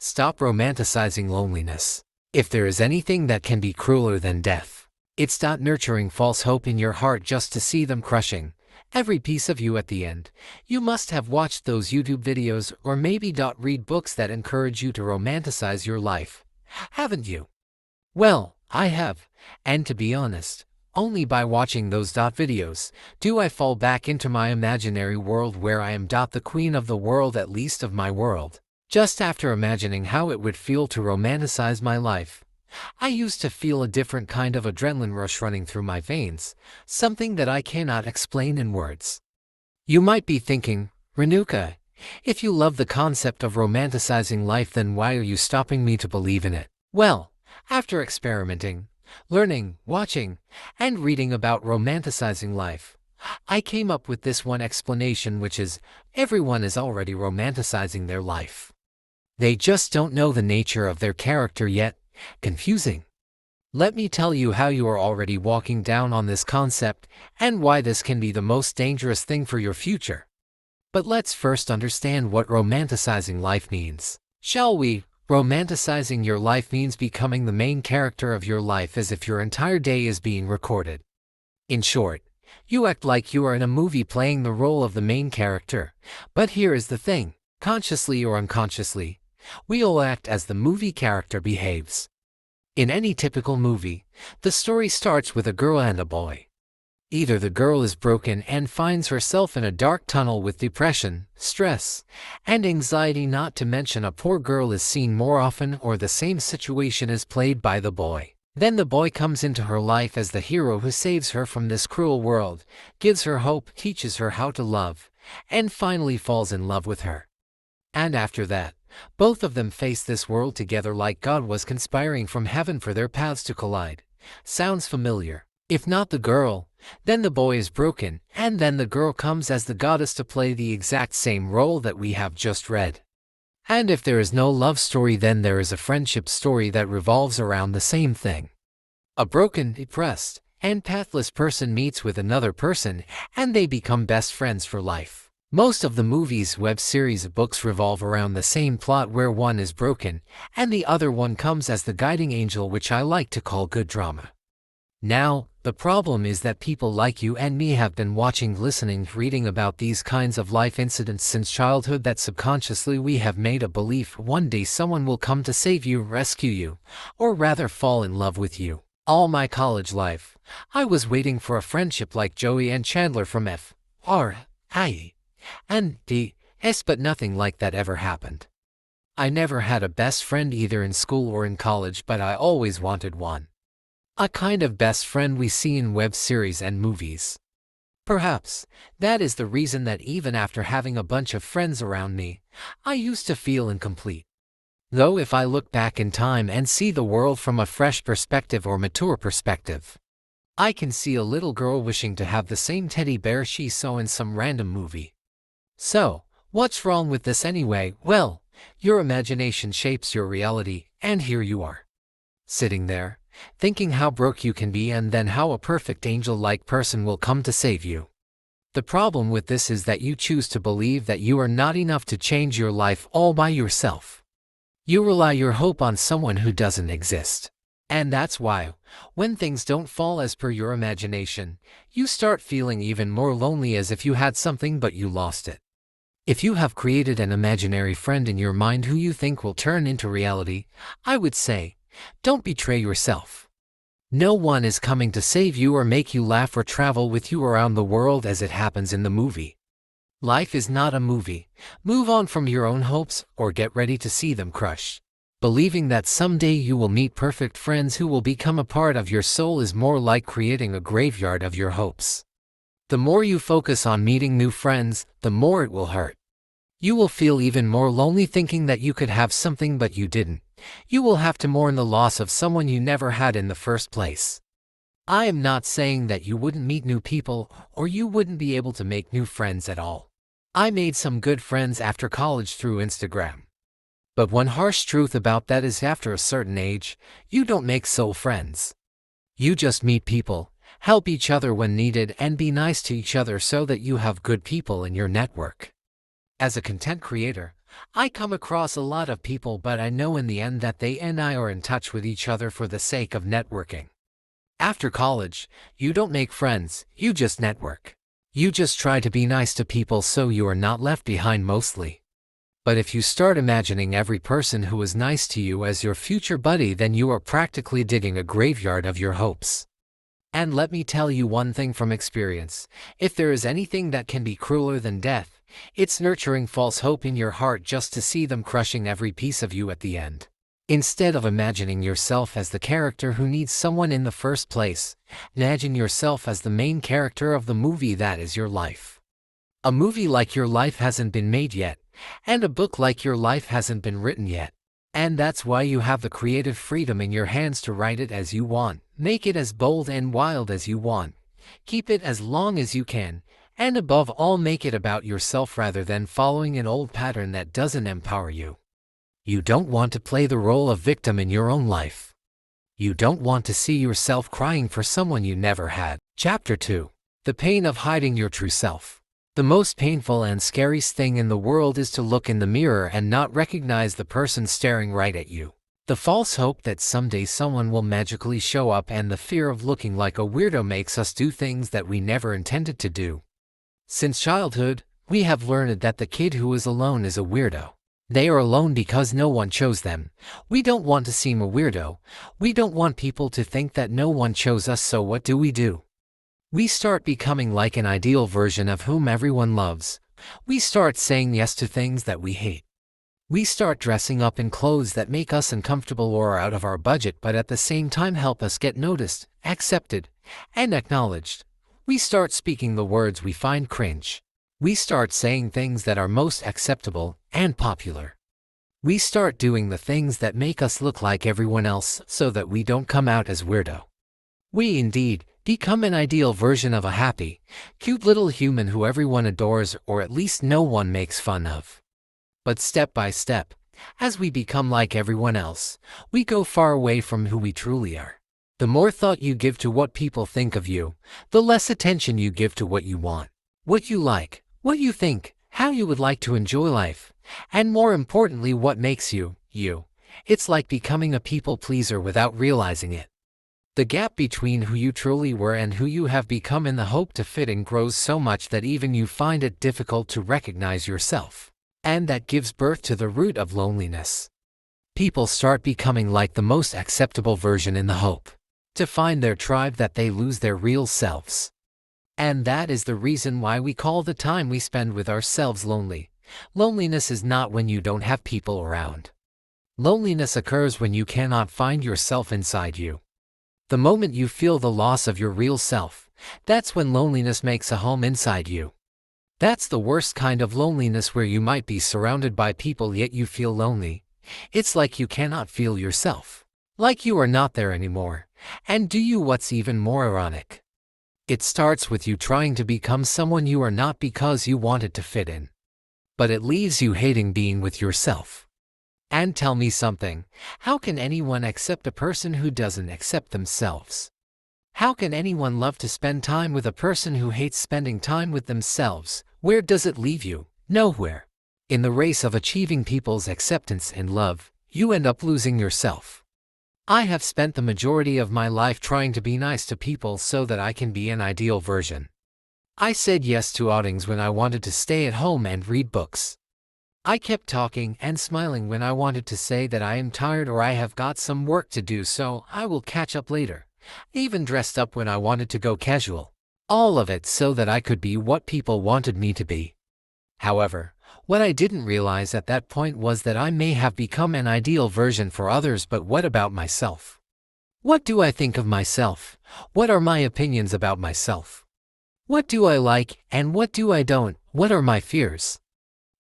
Stop romanticizing loneliness. If there is anything that can be crueler than death, it's not nurturing false hope in your heart just to see them crushing every piece of you at the end. You must have watched those YouTube videos or maybe read books that encourage you to romanticize your life, haven't you? Well, I have, and to be honest, only by watching those videos do I fall back into my imaginary world where I am the queen of the world, at least of my world. Just after imagining how it would feel to romanticize my life, I used to feel a different kind of adrenaline rush running through my veins, something that I cannot explain in words. You might be thinking, Ranuka, if you love the concept of romanticizing life, then why are you stopping me to believe in it? Well, after experimenting, learning, watching, and reading about romanticizing life, I came up with this one explanation, which is, everyone is already romanticizing their life. They just don't know the nature of their character yet. Confusing. Let me tell you how you are already walking down on this concept and why this can be the most dangerous thing for your future. But let's first understand what romanticizing life means, shall we? Romanticizing your life means becoming the main character of your life, as if your entire day is being recorded. In short, you act like you are in a movie playing the role of the main character. But here is the thing, consciously or unconsciously, we all act as the movie character behaves. In any typical movie, the story starts with a girl and a boy. Either the girl is broken and finds herself in a dark tunnel with depression, stress, and anxiety, not to mention a poor girl is seen more often, or the same situation is played by the boy. Then the boy comes into her life as the hero who saves her from this cruel world, gives her hope, teaches her how to love, and finally falls in love with her. And after that, both of them face this world together like God was conspiring from heaven for their paths to collide. Sounds familiar? If not the girl, then the boy is broken, and then the girl comes as the goddess to play the exact same role that we have just read. And if there is no love story, then there is a friendship story that revolves around the same thing. A broken, depressed, and pathless person meets with another person, and they become best friends for life. Most of the movies, web series, books revolve around the same plot, where one is broken and the other one comes as the guiding angel, which I like to call good drama. Now, the problem is that people like you and me have been watching, listening, reading about these kinds of life incidents since childhood, that subconsciously we have made a belief one day someone will come to save you, rescue you, or rather fall in love with you. All my college life, I was waiting for a friendship like Joey and Chandler from F.R.I. and D.S., but nothing like that ever happened. I never had a best friend either in school or in college, but I always wanted one. A kind of best friend we see in web series and movies. Perhaps that is the reason that even after having a bunch of friends around me, I used to feel incomplete. Though if I look back in time and see the world from a fresh perspective or mature perspective, I can see a little girl wishing to have the same teddy bear she saw in some random movie. So, what's wrong with this anyway? Well, your imagination shapes your reality, and here you are, sitting there, thinking how broke you can be and then how a perfect angel-like person will come to save you. The problem with this is that you choose to believe that you are not enough to change your life all by yourself. You rely your hope on someone who doesn't exist. And that's why, when things don't fall as per your imagination, you start feeling even more lonely, as if you had something but you lost it. If you have created an imaginary friend in your mind who you think will turn into reality, I would say, don't betray yourself. No one is coming to save you or make you laugh or travel with you around the world as it happens in the movie. Life is not a movie. Move on from your own hopes or get ready to see them crush. Believing that someday you will meet perfect friends who will become a part of your soul is more like creating a graveyard of your hopes. The more you focus on meeting new friends, the more it will hurt. You will feel even more lonely thinking that you could have something but you didn't. You will have to mourn the loss of someone you never had in the first place. I am not saying that you wouldn't meet new people or you wouldn't be able to make new friends at all. I made some good friends after college through Instagram. But one harsh truth about that is after a certain age, you don't make soul friends. You just meet people, help each other when needed, and be nice to each other so that you have good people in your network. As a content creator, I come across a lot of people, but I know in the end that they and I are in touch with each other for the sake of networking. After college, you don't make friends, you just network. You just try to be nice to people so you are not left behind mostly. But if you start imagining every person who is nice to you as your future buddy, then you are practically digging a graveyard of your hopes. And let me tell you one thing from experience, if there is anything that can be crueler than death, it's nurturing false hope in your heart just to see them crushing every piece of you at the end. Instead of imagining yourself as the character who needs someone in the first place, imagine yourself as the main character of the movie that is your life. A movie like your life hasn't been made yet, and a book like your life hasn't been written yet. And that's why you have the creative freedom in your hands to write it as you want, make it as bold and wild as you want, keep it as long as you can, and above all make it about yourself rather than following an old pattern that doesn't empower you. You don't want to play the role of victim in your own life. You don't want to see yourself crying for someone you never had. Chapter 2. The pain of hiding your true self. The most painful and scariest thing in the world is to look in the mirror and not recognize the person staring right at you. The false hope that someday someone will magically show up and the fear of looking like a weirdo makes us do things that we never intended to do. Since childhood, we have learned that the kid who is alone is a weirdo. They are alone because no one chose them. We don't want to seem a weirdo. We don't want people to think that no one chose us, so what do? We start becoming like an ideal version of whom everyone loves. We start saying yes to things that we hate. We start dressing up in clothes that make us uncomfortable or are out of our budget but at the same time help us get noticed, accepted, and acknowledged. We start speaking the words we find cringe. We start saying things that are most acceptable and popular. We start doing the things that make us look like everyone else so that we don't come out as weirdo. We indeed become an ideal version of a happy, cute little human who everyone adores or at least no one makes fun of. But step by step, as we become like everyone else, we go far away from who we truly are. The more thought you give to what people think of you, the less attention you give to what you want, what you like, what you think, how you would like to enjoy life, and more importantly, what makes you, you. It's like becoming a people pleaser without realizing it. The gap between who you truly were and who you have become in the hope to fit in grows so much that even you find it difficult to recognize yourself. And that gives birth to the root of loneliness. People start becoming like the most acceptable version in the hope to find their tribe that they lose their real selves. And that is the reason why we call the time we spend with ourselves lonely. Loneliness is not when you don't have people around. Loneliness occurs when you cannot find yourself inside you. The moment you feel the loss of your real self, that's when loneliness makes a home inside you. That's the worst kind of loneliness, where you might be surrounded by people yet you feel lonely. It's like you cannot feel yourself. Like you are not there anymore. And do you what's even more ironic? It starts with you trying to become someone you are not because you wanted to fit in. But it leaves you hating being with yourself. And tell me something, how can anyone accept a person who doesn't accept themselves? How can anyone love to spend time with a person who hates spending time with themselves? Where does it leave you? Nowhere. In the race of achieving people's acceptance and love, you end up losing yourself. I have spent the majority of my life trying to be nice to people so that I can be an ideal version. I said yes to outings when I wanted to stay at home and read books. I kept talking and smiling when I wanted to say that I am tired or I have got some work to do, so I will catch up later. I even dressed up when I wanted to go casual. All of it so that I could be what people wanted me to be. However, what I didn't realize at that point was that I may have become an ideal version for others, but what about myself? What do I think of myself? What are my opinions about myself? What do I like and what do I don't? What are my fears?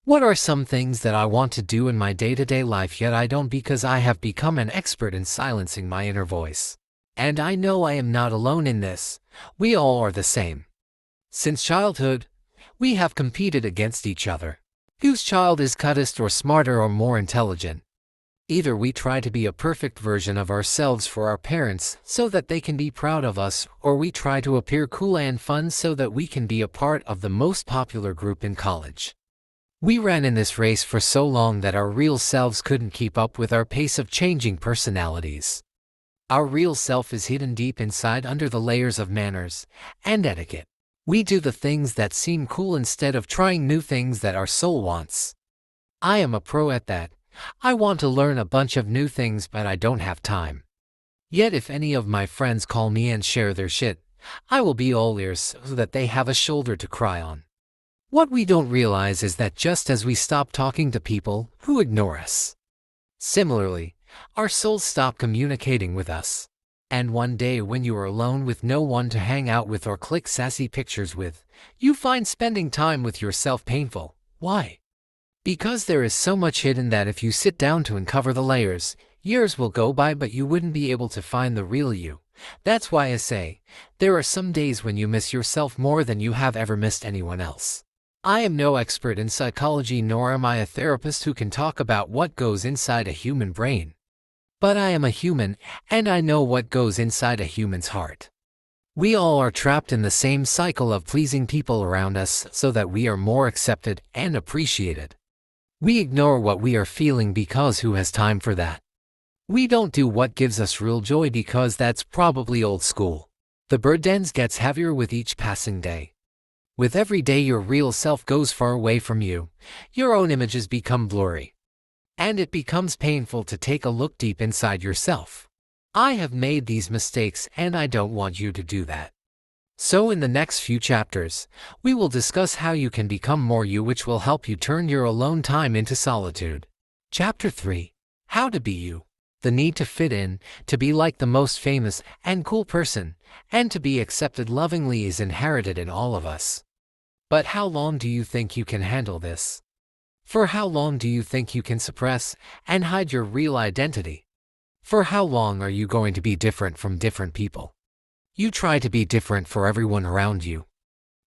What are some things that I want to do in my day-to-day life yet I don't because I have become an expert in silencing my inner voice? And I know I am not alone in this. We all are the same. Since childhood, we have competed against each other. Whose child is cuttest or smarter or more intelligent? Either we try to be a perfect version of ourselves for our parents so that they can be proud of us, or we try to appear cool and fun so that we can be a part of the most popular group in college. We ran in this race for so long that our real selves couldn't keep up with our pace of changing personalities. Our real self is hidden deep inside under the layers of manners and etiquette. We do the things that seem cool instead of trying new things that our soul wants. I am a pro at that. I want to learn a bunch of new things, but I don't have time. Yet if any of my friends call me and share their shit, I will be all ears so that they have a shoulder to cry on. What we don't realize is that just as we stop talking to people who ignore us, similarly, our souls stop communicating with us. And one day when you are alone with no one to hang out with or click sassy pictures with, you find spending time with yourself painful. Why? Because there is so much hidden that if you sit down to uncover the layers, years will go by but you wouldn't be able to find the real you. That's why I say, there are some days when you miss yourself more than you have ever missed anyone else. I am no expert in psychology, nor am I a therapist who can talk about what goes inside a human brain. But I am a human, and I know what goes inside a human's heart. We all are trapped in the same cycle of pleasing people around us so that we are more accepted and appreciated. We ignore what we are feeling because who has time for that? We don't do what gives us real joy because that's probably old school. The burden gets heavier with each passing day. With every day your real self goes far away from you, your own images become blurry. And it becomes painful to take a look deep inside yourself. I have made these mistakes and I don't want you to do that. So in the next few chapters, we will discuss how you can become more you, which will help you turn your alone time into solitude. Chapter 3. How to be you. The need to fit in, to be like the most famous and cool person, and to be accepted lovingly is inherited in all of us. But how long do you think you can handle this? For how long do you think you can suppress and hide your real identity? For how long are you going to be different from different people? You try to be different for everyone around you.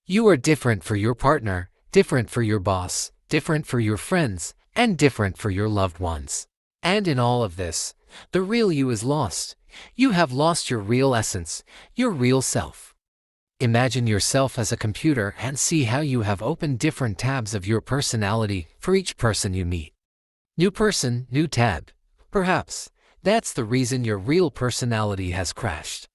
You are different for your partner, different for your boss, different for your friends, and different for your loved ones. And in all of this, the real you is lost. You have lost your real essence, your real self. Imagine yourself as a computer and see how you have opened different tabs of your personality for each person you meet. New person, new tab. Perhaps that's the reason your real personality has crashed.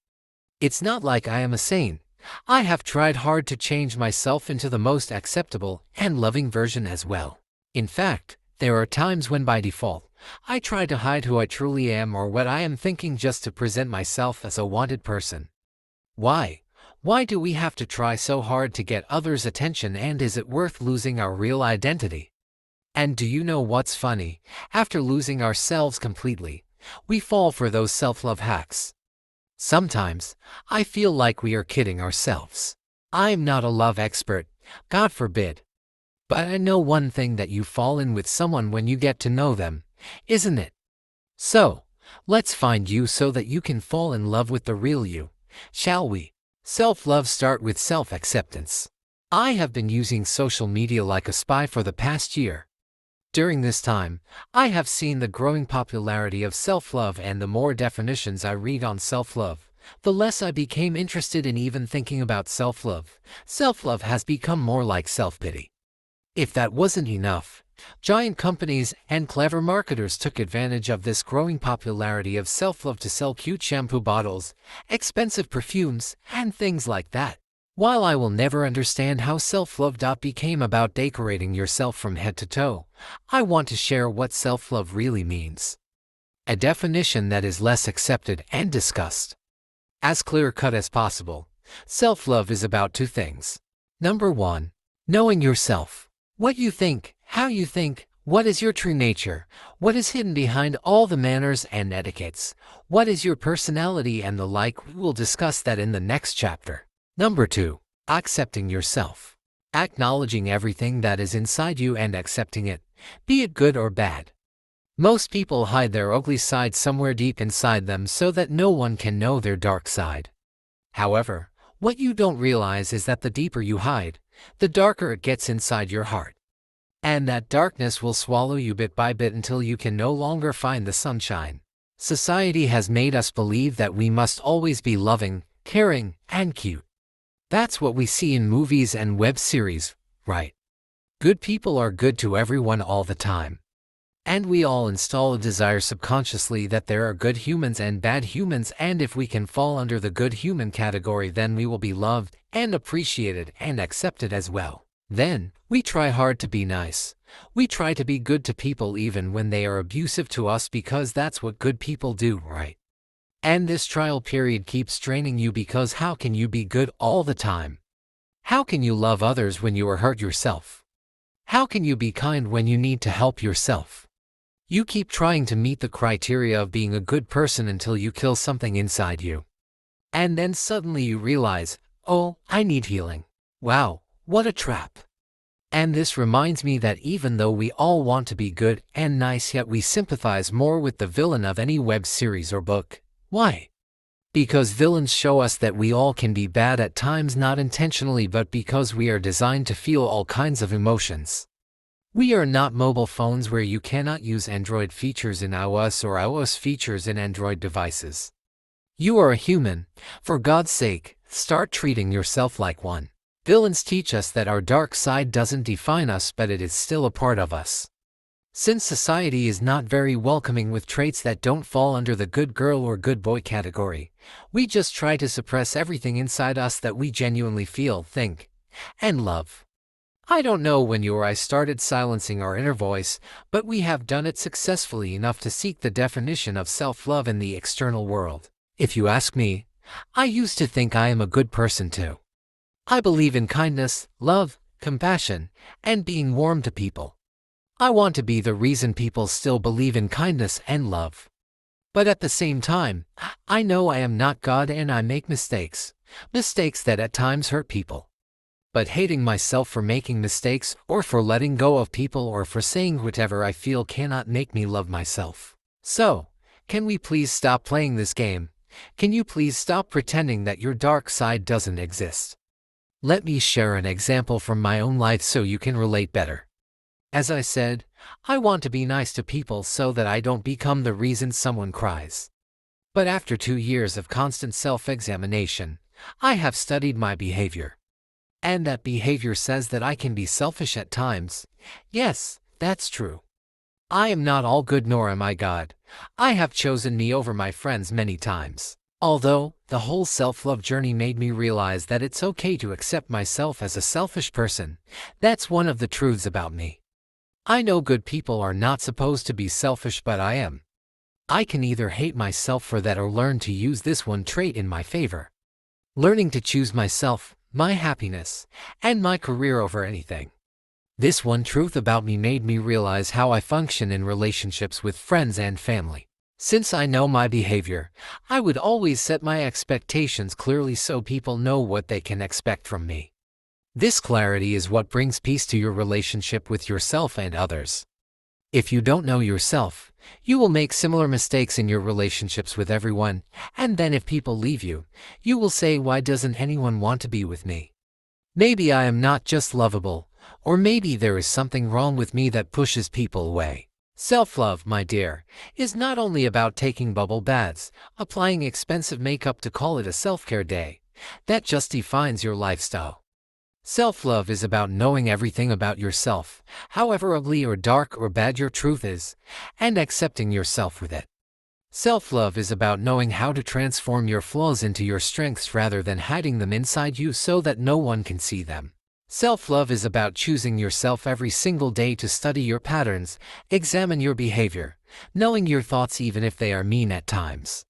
It's not like I am a saint. I have tried hard to change myself into the most acceptable and loving version as well. In fact, there are times when by default, I try to hide who I truly am or what I am thinking just to present myself as a wanted person. Why? Why do we have to try so hard to get others' attention, and is it worth losing our real identity? And do you know what's funny? After losing ourselves completely, we fall for those self-love hacks. Sometimes, I feel like we are kidding ourselves. I'm not a love expert, God forbid. But I know one thing, that you fall in with someone when you get to know them, isn't it? So, let's find you so that you can fall in love with the real you, shall we? Self-love starts with self-acceptance. I have been using social media like a spy for the past year. During this time, I have seen the growing popularity of self-love, and the more definitions I read on self-love, the less I became interested in even thinking about self-love. Self-love has become more like self-pity. If that wasn't enough, giant companies and clever marketers took advantage of this growing popularity of self-love to sell cute shampoo bottles, expensive perfumes, and things like that. While I will never understand how self-love became about decorating yourself from head to toe, I want to share what self-love really means. A definition that is less accepted and discussed. As clear-cut as possible, self-love is about two things. Number 1, knowing yourself. What you think, how you think, what is your true nature, what is hidden behind all the manners and etiquettes, what is your personality and the like. We will discuss that in the next chapter. Number 2, accepting yourself. Acknowledging everything that is inside you and accepting it, be it good or bad. Most people hide their ugly side somewhere deep inside them so that no one can know their dark side. However, what you don't realize is that the deeper you hide, the darker it gets inside your heart. And that darkness will swallow you bit by bit until you can no longer find the sunshine. Society has made us believe that we must always be loving, caring, and cute. That's what we see in movies and web series, right? Good people are good to everyone all the time. And we all install a desire subconsciously that there are good humans and bad humans, and if we can fall under the good human category, then we will be loved and appreciated and accepted as well. Then, we try hard to be nice. We try to be good to people even when they are abusive to us, because that's what good people do, right? And this trial period keeps straining you, because how can you be good all the time? How can you love others when you are hurt yourself? How can you be kind when you need to help yourself? You keep trying to meet the criteria of being a good person until you kill something inside you. And then suddenly you realize, oh, I need healing. Wow, what a trap. And this reminds me that even though we all want to be good and nice, yet we sympathize more with the villain of any web series or book. Why? Because villains show us that we all can be bad at times, not intentionally, but because we are designed to feel all kinds of emotions. We are not mobile phones where you cannot use Android features in iOS or iOS features in Android devices. You are a human. For God's sake, start treating yourself like one. Villains teach us that our dark side doesn't define us, but it is still a part of us. Since society is not very welcoming with traits that don't fall under the good girl or good boy category, we just try to suppress everything inside us that we genuinely feel, think, and love. I don't know when you or I started silencing our inner voice, but we have done it successfully enough to seek the definition of self-love in the external world. If you ask me, I used to think I am a good person too. I believe in kindness, love, compassion, and being warm to people. I want to be the reason people still believe in kindness and love. But at the same time, I know I am not God and I make mistakes that at times hurt people. But hating myself for making mistakes, or for letting go of people, or for saying whatever I feel cannot make me love myself. So, can we please stop playing this game? Can you please stop pretending that your dark side doesn't exist? Let me share an example from my own life so you can relate better. As I said, I want to be nice to people so that I don't become the reason someone cries. But after 2 years of constant self-examination, I have studied my behavior. And that behavior says that I can be selfish at times. Yes, that's true. I am not all good, nor am I God. I have chosen me over my friends many times. Although, the whole self-love journey made me realize that it's okay to accept myself as a selfish person. That's one of the truths about me. I know good people are not supposed to be selfish, but I am. I can either hate myself for that or learn to use this one trait in my favor. Learning to choose myself, my happiness, and my career over anything. This one truth about me made me realize how I function in relationships with friends and family. Since I know my behavior, I would always set my expectations clearly so people know what they can expect from me. This clarity is what brings peace to your relationship with yourself and others. If you don't know yourself, you will make similar mistakes in your relationships with everyone, and then if people leave you, you will say, why doesn't anyone want to be with me? Maybe I am not just lovable, or maybe there is something wrong with me that pushes people away. Self-love, my dear, is not only about taking bubble baths, applying expensive makeup to call it a self-care day. That just defines your lifestyle. Self-love is about knowing everything about yourself, however ugly or dark or bad your truth is, and accepting yourself with it. Self-love is about knowing how to transform your flaws into your strengths rather than hiding them inside you so that no one can see them. Self-love is about choosing yourself every single day to study your patterns, examine your behavior, knowing your thoughts even if they are mean at times.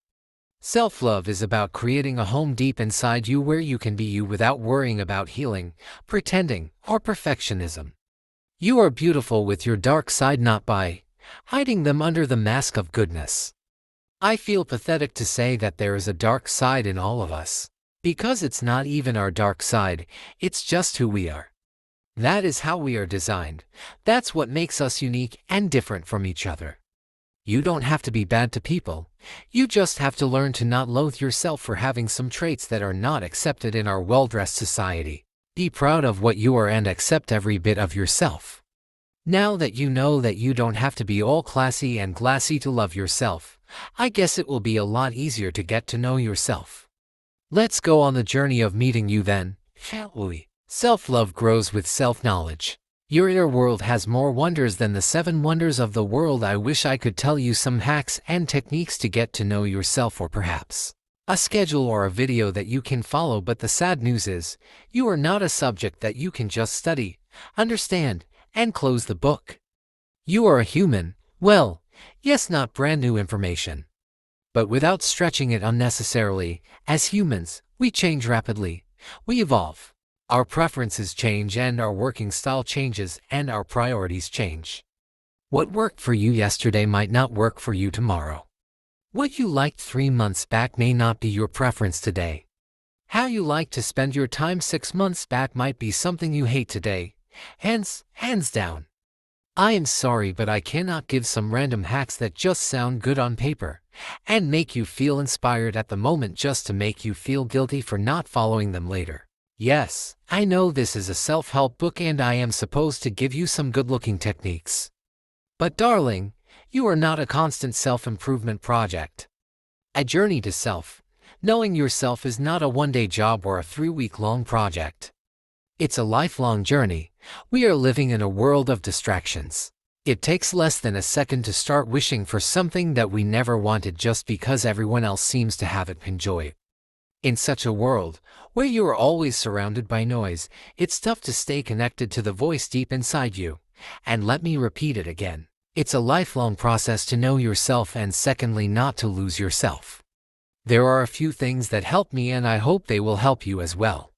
Self-love is about creating a home deep inside you where you can be you without worrying about healing, pretending, or perfectionism. You are beautiful with your dark side, not by hiding them under the mask of goodness. I feel pathetic to say that there is a dark side in all of us. Because it's not even our dark side, it's just who we are. That is how we are designed. That's what makes us unique and different from each other. You don't have to be bad to people. You just have to learn to not loathe yourself for having some traits that are not accepted in our well-dressed society. Be proud of what you are and accept every bit of yourself. Now that you know that you don't have to be all classy and glassy to love yourself, I guess it will be a lot easier to get to know yourself. Let's go on the journey of meeting you then, shall we? Self-love grows with self-knowledge. Your inner world has more wonders than the 7 wonders of the world. I wish I could tell you some hacks and techniques to get to know yourself, or perhaps a schedule or a video that you can follow, but the sad news is, you are not a subject that you can just study, understand, and close the book. You are a human, well, yes, not brand new information, but without stretching it unnecessarily. As humans, we change rapidly, we evolve. Our preferences change and our working style changes and our priorities change. What worked for you yesterday might not work for you tomorrow. What you liked 3 months back may not be your preference today. How you like to spend your time 6 months back might be something you hate today. Hands down. I am sorry, but I cannot give some random hacks that just sound good on paper and make you feel inspired at the moment just to make you feel guilty for not following them later. Yes, I know this is a self-help book and I am supposed to give you some good-looking techniques. But darling, you are not a constant self-improvement project. A journey to self, knowing yourself, is not a one-day job or a 3-week-long project. It's a lifelong journey. We are living in a world of distractions. It takes less than a second to start wishing for something that we never wanted just because everyone else seems to have it. Enjoy it. In such a world, where you are always surrounded by noise, it's tough to stay connected to the voice deep inside you. And let me repeat it again. It's a lifelong process to know yourself, and secondly, not to lose yourself. There are a few things that help me and I hope they will help you as well.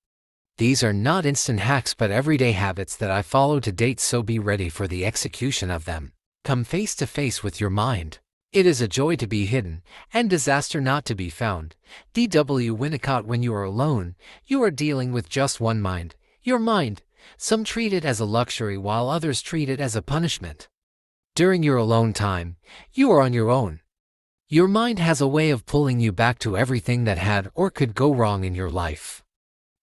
These are not instant hacks but everyday habits that I follow to date, so be ready for the execution of them. Come face to face with your mind. It is a joy to be hidden, and disaster not to be found. D.W. Winnicott. When you are alone, you are dealing with just one mind, your mind. Some treat it as a luxury while others treat it as a punishment. During your alone time, you are on your own. Your mind has a way of pulling you back to everything that had or could go wrong in your life.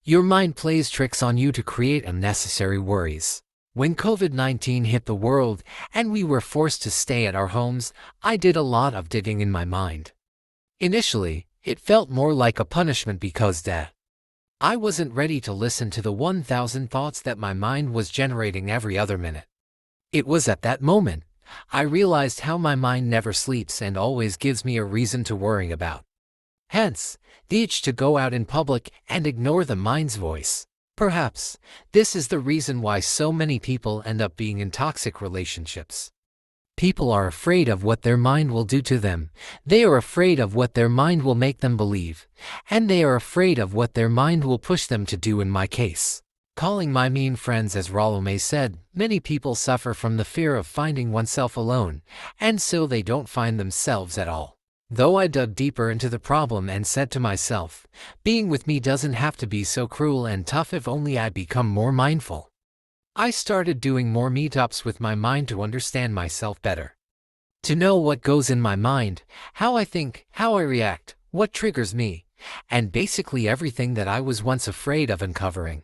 Your mind plays tricks on you to create unnecessary worries. When COVID-19 hit the world and we were forced to stay at our homes, I did a lot of digging in my mind. Initially, it felt more like a punishment because I wasn't ready to listen to the 1,000 thoughts that my mind was generating every other minute. It was at that moment I realized how my mind never sleeps and always gives me a reason to worry about. Hence, the itch to go out in public and ignore the mind's voice. Perhaps this is the reason why so many people end up being in toxic relationships. People are afraid of what their mind will do to them. They are afraid of what their mind will make them believe. And they are afraid of what their mind will push them to do. In my case, calling my mean friends, as Rollo May said, many people suffer from the fear of finding oneself alone, and so they don't find themselves at all. Though I dug deeper into the problem and said to myself, being with me doesn't have to be so cruel and tough if only I become more mindful. I started doing more meetups with my mind to understand myself better. To know what goes in my mind, how I think, how I react, what triggers me, and basically everything that I was once afraid of uncovering.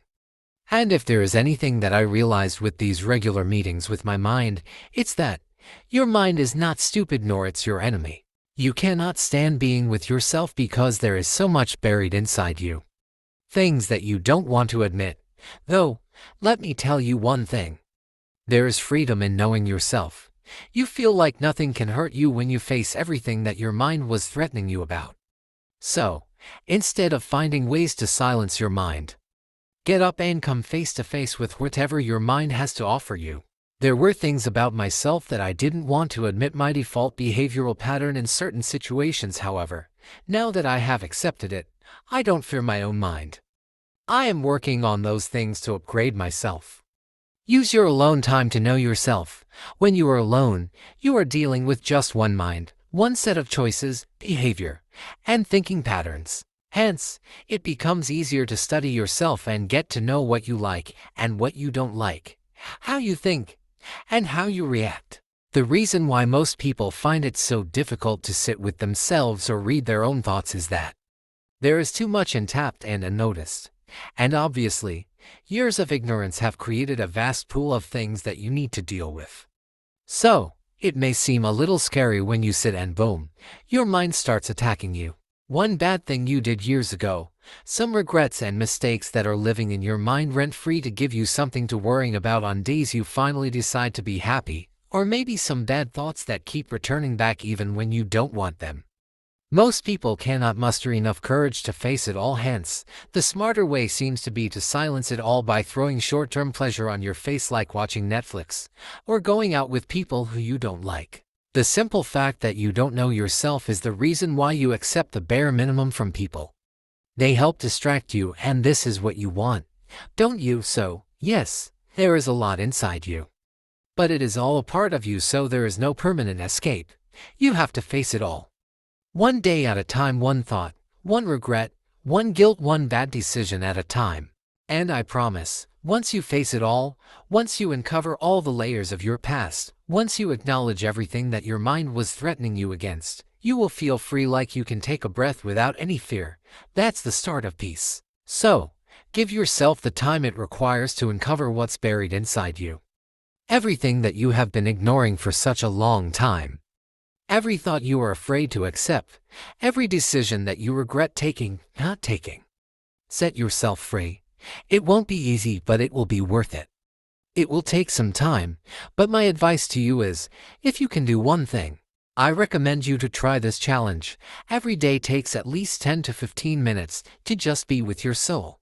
And if there is anything that I realized with these regular meetings with my mind, it's that your mind is not stupid nor it's your enemy. You cannot stand being with yourself because there is so much buried inside you. Things that you don't want to admit. Though, let me tell you one thing. There is freedom in knowing yourself. You feel like nothing can hurt you when you face everything that your mind was threatening you about. So, instead of finding ways to silence your mind, get up and come face to face with whatever your mind has to offer you. There were things about myself that I didn't want to admit, my default behavioral pattern in certain situations. However, now that I have accepted it, I don't fear my own mind. I am working on those things to upgrade myself. Use your alone time to know yourself. When you are alone, you are dealing with just one mind, one set of choices, behavior, and thinking patterns. Hence, it becomes easier to study yourself and get to know what you like and what you don't like, how you think, and how you react. The reason why most people find it so difficult to sit with themselves or read their own thoughts is that there is too much untapped and unnoticed. And obviously, years of ignorance have created a vast pool of things that you need to deal with. So, it may seem a little scary when you sit and boom, your mind starts attacking you. One bad thing you did years ago, some regrets and mistakes that are living in your mind rent-free to give you something to worrying about on days you finally decide to be happy, or maybe some bad thoughts that keep returning back even when you don't want them. Most people cannot muster enough courage to face it all, hence, the smarter way seems to be to silence it all by throwing short-term pleasure on your face like watching Netflix, or going out with people who you don't like. The simple fact that you don't know yourself is the reason why you accept the bare minimum from people. They help distract you, and this is what you want, don't you? So, yes, there is a lot inside you. But it is all a part of you, so there is no permanent escape. You have to face it all. One day at a time, one thought, one regret, one guilt, one bad decision at a time. And I promise, once you face it all, once you uncover all the layers of your past, once you acknowledge everything that your mind was threatening you against, you will feel free, like you can take a breath without any fear. That's the start of peace. So, give yourself the time it requires to uncover what's buried inside you. Everything that you have been ignoring for such a long time. Every thought you are afraid to accept. Every decision that you regret taking, not taking. Set yourself free. It won't be easy, but it will be worth it. It will take some time, but my advice to you is, if you can do one thing, I recommend you to try this challenge. Every day takes at least 10 to 15 minutes to just be with your soul.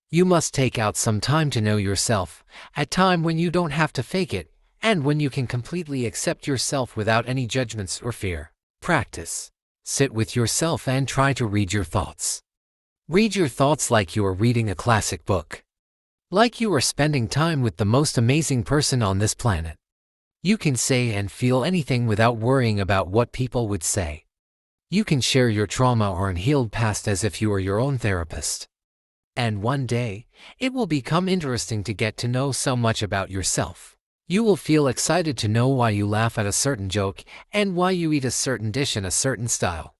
You must take out some time to know yourself, a time when you don't have to fake it, and when you can completely accept yourself without any judgments or fear. Practice. Sit with yourself and try to read your thoughts. Read your thoughts like you are reading a classic book. Like you are spending time with the most amazing person on this planet. You can say and feel anything without worrying about what people would say. You can share your trauma or unhealed past as if you were your own therapist. And one day, it will become interesting to get to know so much about yourself. You will feel excited to know why you laugh at a certain joke and why you eat a certain dish in a certain style.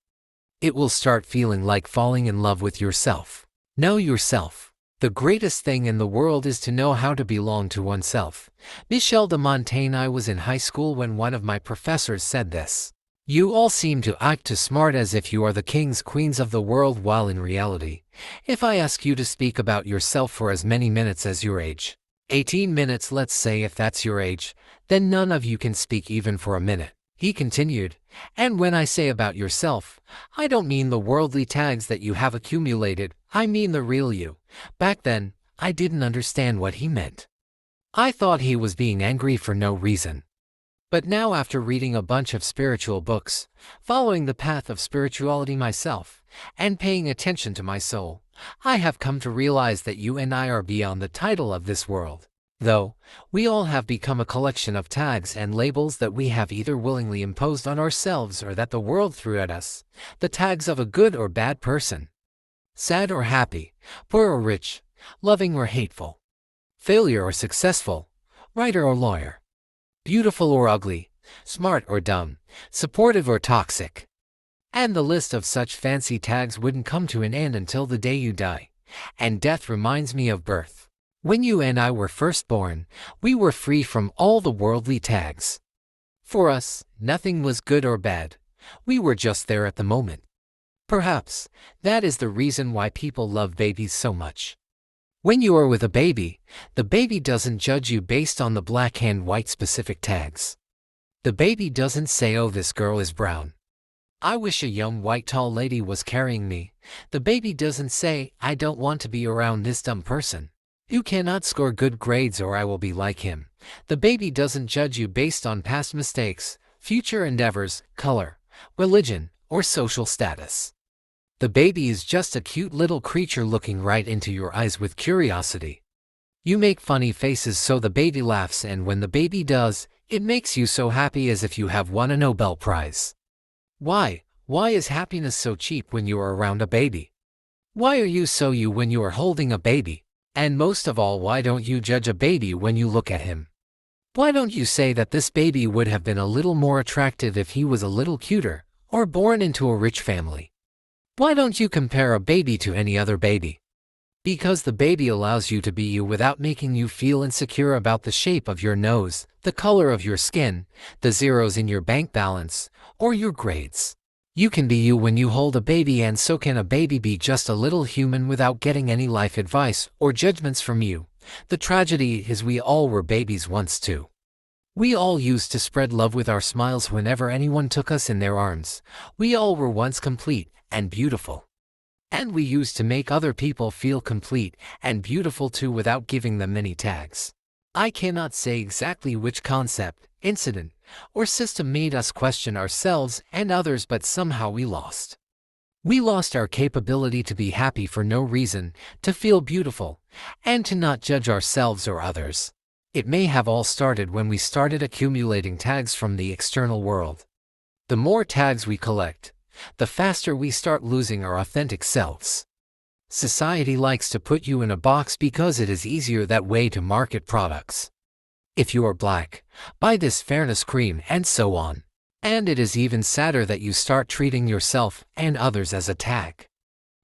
It will start feeling like falling in love with yourself. Know yourself. The greatest thing in the world is to know how to belong to oneself. Michel de Montaigne. I was in high school when one of my professors said this. You all seem to act too smart, as if you are the kings, queens of the world, while in reality, if I ask you to speak about yourself for as many minutes as your age, 18 minutes let's say, if that's your age, then none of you can speak even for a minute. He continued, and when I say about yourself, I don't mean the worldly tags that you have accumulated, I mean the real you. Back then, I didn't understand what he meant. I thought he was being angry for no reason. But now, after reading a bunch of spiritual books, following the path of spirituality myself, and paying attention to my soul, I have come to realize that you and I are beyond the title of this world. Though, we all have become a collection of tags and labels that we have either willingly imposed on ourselves or that the world threw at us, the tags of a good or bad person, sad or happy, poor or rich, loving or hateful, failure or successful, writer or lawyer, beautiful or ugly, smart or dumb, supportive or toxic. And the list of such fancy tags wouldn't come to an end until the day you die. And death reminds me of birth. When you and I were first born, we were free from all the worldly tags. For us, nothing was good or bad. We were just there at the moment. Perhaps that is the reason why people love babies so much. When you are with a baby, the baby doesn't judge you based on the black and white specific tags. The baby doesn't say, oh, this girl is brown. I wish a young white tall lady was carrying me. The baby doesn't say, I don't want to be around this dumb person. You cannot score good grades or I will be like him. The baby doesn't judge you based on past mistakes, future endeavors, color, religion, or social status. The baby is just a cute little creature looking right into your eyes with curiosity. You make funny faces so the baby laughs, and when the baby does, it makes you so happy as if you have won a Nobel Prize. Why is happiness so cheap when you are around a baby? Why are you so you when you are holding a baby? And most of all, why don't you judge a baby when you look at him? Why don't you say that this baby would have been a little more attractive if he was a little cuter, or born into a rich family? Why don't you compare a baby to any other baby? Because the baby allows you to be you without making you feel insecure about the shape of your nose, the color of your skin, the zeros in your bank balance, or your grades. You can be you when you hold a baby, and so can a baby be just a little human without getting any life advice or judgments from you. The tragedy is we all were babies once too. We all used to spread love with our smiles whenever anyone took us in their arms. We all were once complete and beautiful. And we used to make other people feel complete and beautiful too without giving them many tags. I cannot say exactly which concept, incident, or system made us question ourselves and others, but somehow we lost. We lost our capability to be happy for no reason, to feel beautiful, and to not judge ourselves or others. It may have all started when we started accumulating tags from the external world. The more tags we collect, the faster we start losing our authentic selves. Society likes to put you in a box because it is easier that way to market products. If you are black, buy this fairness cream, and so on. And it is even sadder that you start treating yourself and others as a tag.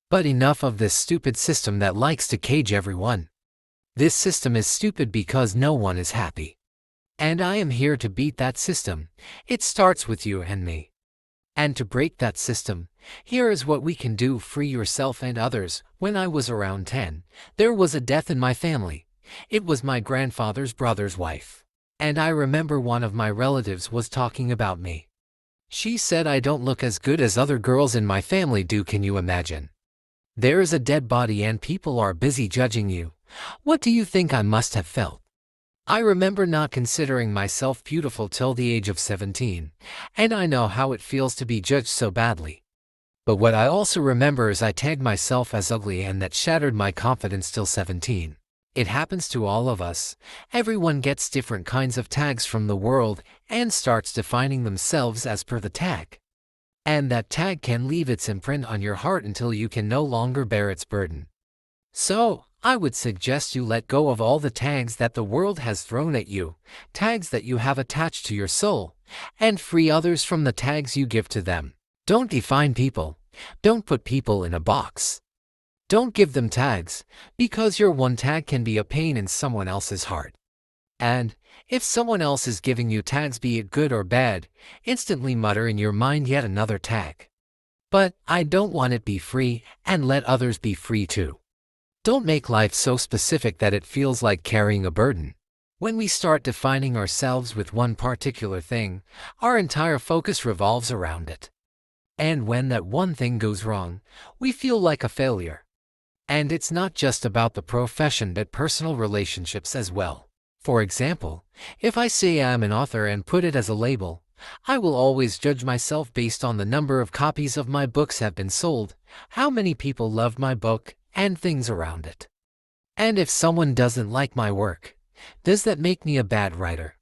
But enough of this stupid system that likes to cage everyone. This system is stupid because no one is happy. And I am here to beat that system. It starts with you and me. And to break that system, here is what we can do: free yourself and others. When I was around 10, there was a death in my family. It was my grandfather's brother's wife. And I remember one of my relatives was talking about me. She said I don't look as good as other girls in my family do. Can you imagine? There is a dead body and people are busy judging you. What do you think I must have felt? I remember not considering myself beautiful till the age of 17, and I know how it feels to be judged so badly. But what I also remember is I tagged myself as ugly, and that shattered my confidence till 17. It happens to all of us. Everyone gets different kinds of tags from the world and starts defining themselves as per the tag. And that tag can leave its imprint on your heart until you can no longer bear its burden. So, I would suggest you let go of all the tags that the world has thrown at you, tags that you have attached to your soul, and free others from the tags you give to them. Don't define people. Don't put people in a box. Don't give them tags, because your one tag can be a pain in someone else's heart. And, if someone else is giving you tags, be it good or bad, instantly mutter in your mind yet another tag. But, I don't want it. Be free, and let others be free too. Don't make life so specific that it feels like carrying a burden. When we start defining ourselves with one particular thing, our entire focus revolves around it. And when that one thing goes wrong, we feel like a failure. And it's not just about the profession but personal relationships as well. For example, if I say I'm an author and put it as a label, I will always judge myself based on the number of copies of my books have been sold, how many people loved my book, and things around it. And if someone doesn't like my work, does that make me a bad writer?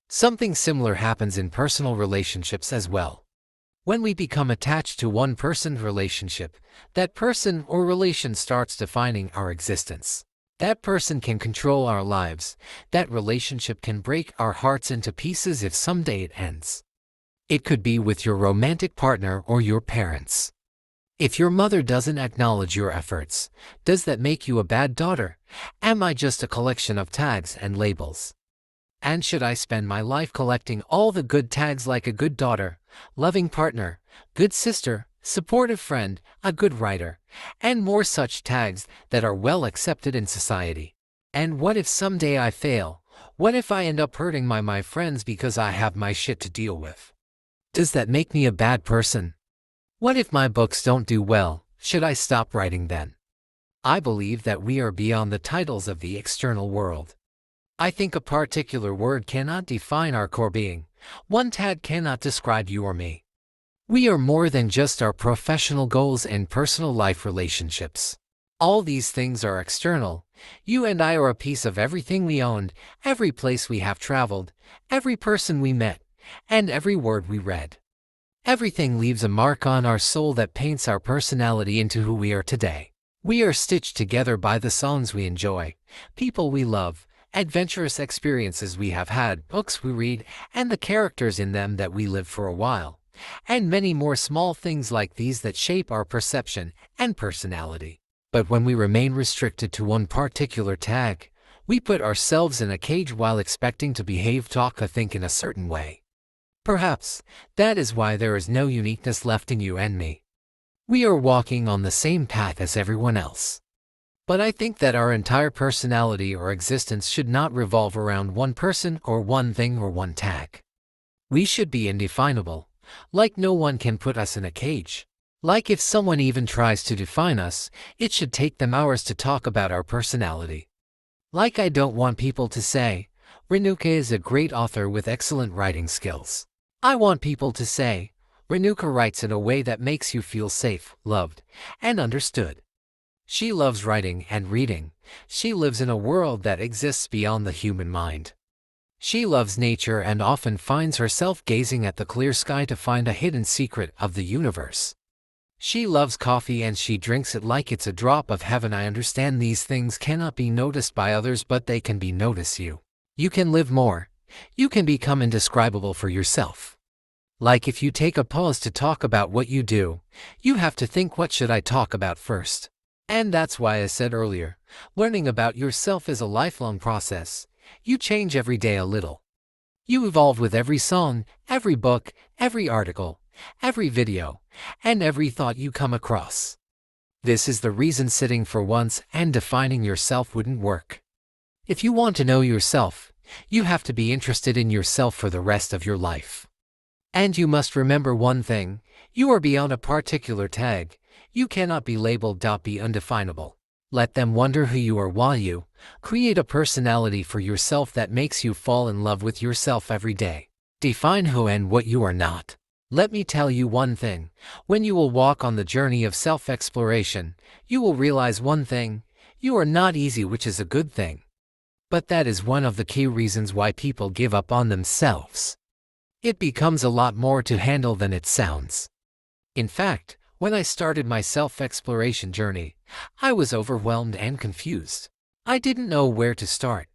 Something similar happens in personal relationships as well. When we become attached to one person's relationship, that person or relation starts defining our existence. That person can control our lives. That relationship can break our hearts into pieces if someday it ends. It could be with your romantic partner or your parents. If your mother doesn't acknowledge your efforts, does that make you a bad daughter? Am I just a collection of tags and labels? And should I spend my life collecting all the good tags like a good daughter, loving partner, good sister, supportive friend, a good writer, and more such tags that are well accepted in society? And what if someday I fail? What if I end up hurting my friends because I have my shit to deal with? Does that make me a bad person? What if my books don't do well? Should I stop writing then? I believe that we are beyond the titles of the external world. I think a particular word cannot define our core being. One tag cannot describe you or me. We are more than just our professional goals and personal life relationships. All these things are external. You and I are a piece of everything we owned, every place we have traveled, every person we met, and every word we read. Everything leaves a mark on our soul that paints our personality into who we are today. We are stitched together by the songs we enjoy, people we love, adventurous experiences we have had, books we read, and the characters in them that we live for a while, and many more small things like these that shape our perception and personality. But when we remain restricted to one particular tag, we put ourselves in a cage while expecting to behave, talk, or think in a certain way. Perhaps that is why there is no uniqueness left in you and me. We are walking on the same path as everyone else. But I think that our entire personality or existence should not revolve around one person or one thing or one tag. We should be indefinable, like no one can put us in a cage. Like if someone even tries to define us, it should take them hours to talk about our personality. Like I don't want people to say, Ranuka is a great author with excellent writing skills. I want people to say, Ranuka writes in a way that makes you feel safe, loved, and understood. She loves writing and reading. She lives in a world that exists beyond the human mind. She loves nature and often finds herself gazing at the clear sky to find a hidden secret of the universe. She loves coffee and she drinks it like it's a drop of heaven. I understand these things cannot be noticed by others, but they can be noticed you. You can live more. You can become indescribable for yourself. Like if you take a pause to talk about what you do, you have to think, what should I talk about first? And that's why I said earlier, learning about yourself is a lifelong process. You change every day a little. You evolve with every song, every book, every article, every video, and every thought you come across. This is the reason sitting for once and defining yourself wouldn't work. If you want to know yourself, you have to be interested in yourself for the rest of your life. And you must remember one thing, you are beyond a particular tag. You cannot be labeled. Be undefinable. Let them wonder who you are while you create a personality for yourself that makes you fall in love with yourself every day. Define who and what you are not. Let me tell you one thing, when you will walk on the journey of self-exploration, you will realize one thing, you are not easy, which is a good thing. But that is one of the key reasons why people give up on themselves. It becomes a lot more to handle than it sounds. In fact, when I started my self-exploration journey, I was overwhelmed and confused. I didn't know where to start.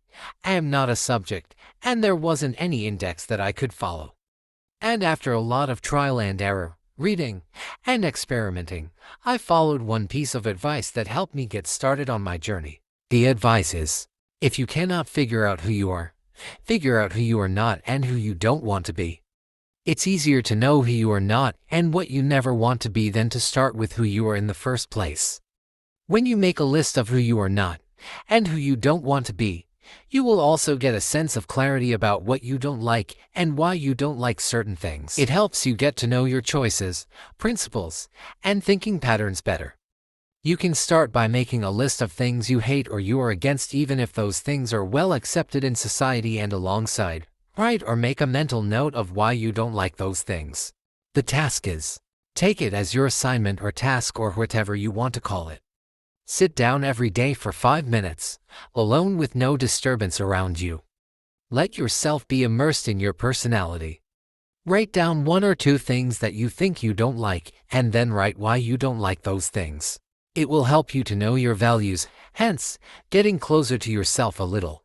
I am not a subject, and there wasn't any index that I could follow. And after a lot of trial and error, reading, and experimenting, I followed one piece of advice that helped me get started on my journey. The advice is, if you cannot figure out who you are, figure out who you are not and who you don't want to be. It's easier to know who you are not and what you never want to be than to start with who you are in the first place. When you make a list of who you are not and who you don't want to be, you will also get a sense of clarity about what you don't like and why you don't like certain things. It helps you get to know your choices, principles, and thinking patterns better. You can start by making a list of things you hate or you are against, even if those things are well accepted in society, and alongside, write or make a mental note of why you don't like those things. The task is, take it as your assignment or task or whatever you want to call it. Sit down every day for 5 minutes, alone with no disturbance around you. Let yourself be immersed in your personality. Write down 1 or 2 things that you think you don't like, and then write why you don't like those things. It will help you to know your values, hence, getting closer to yourself a little.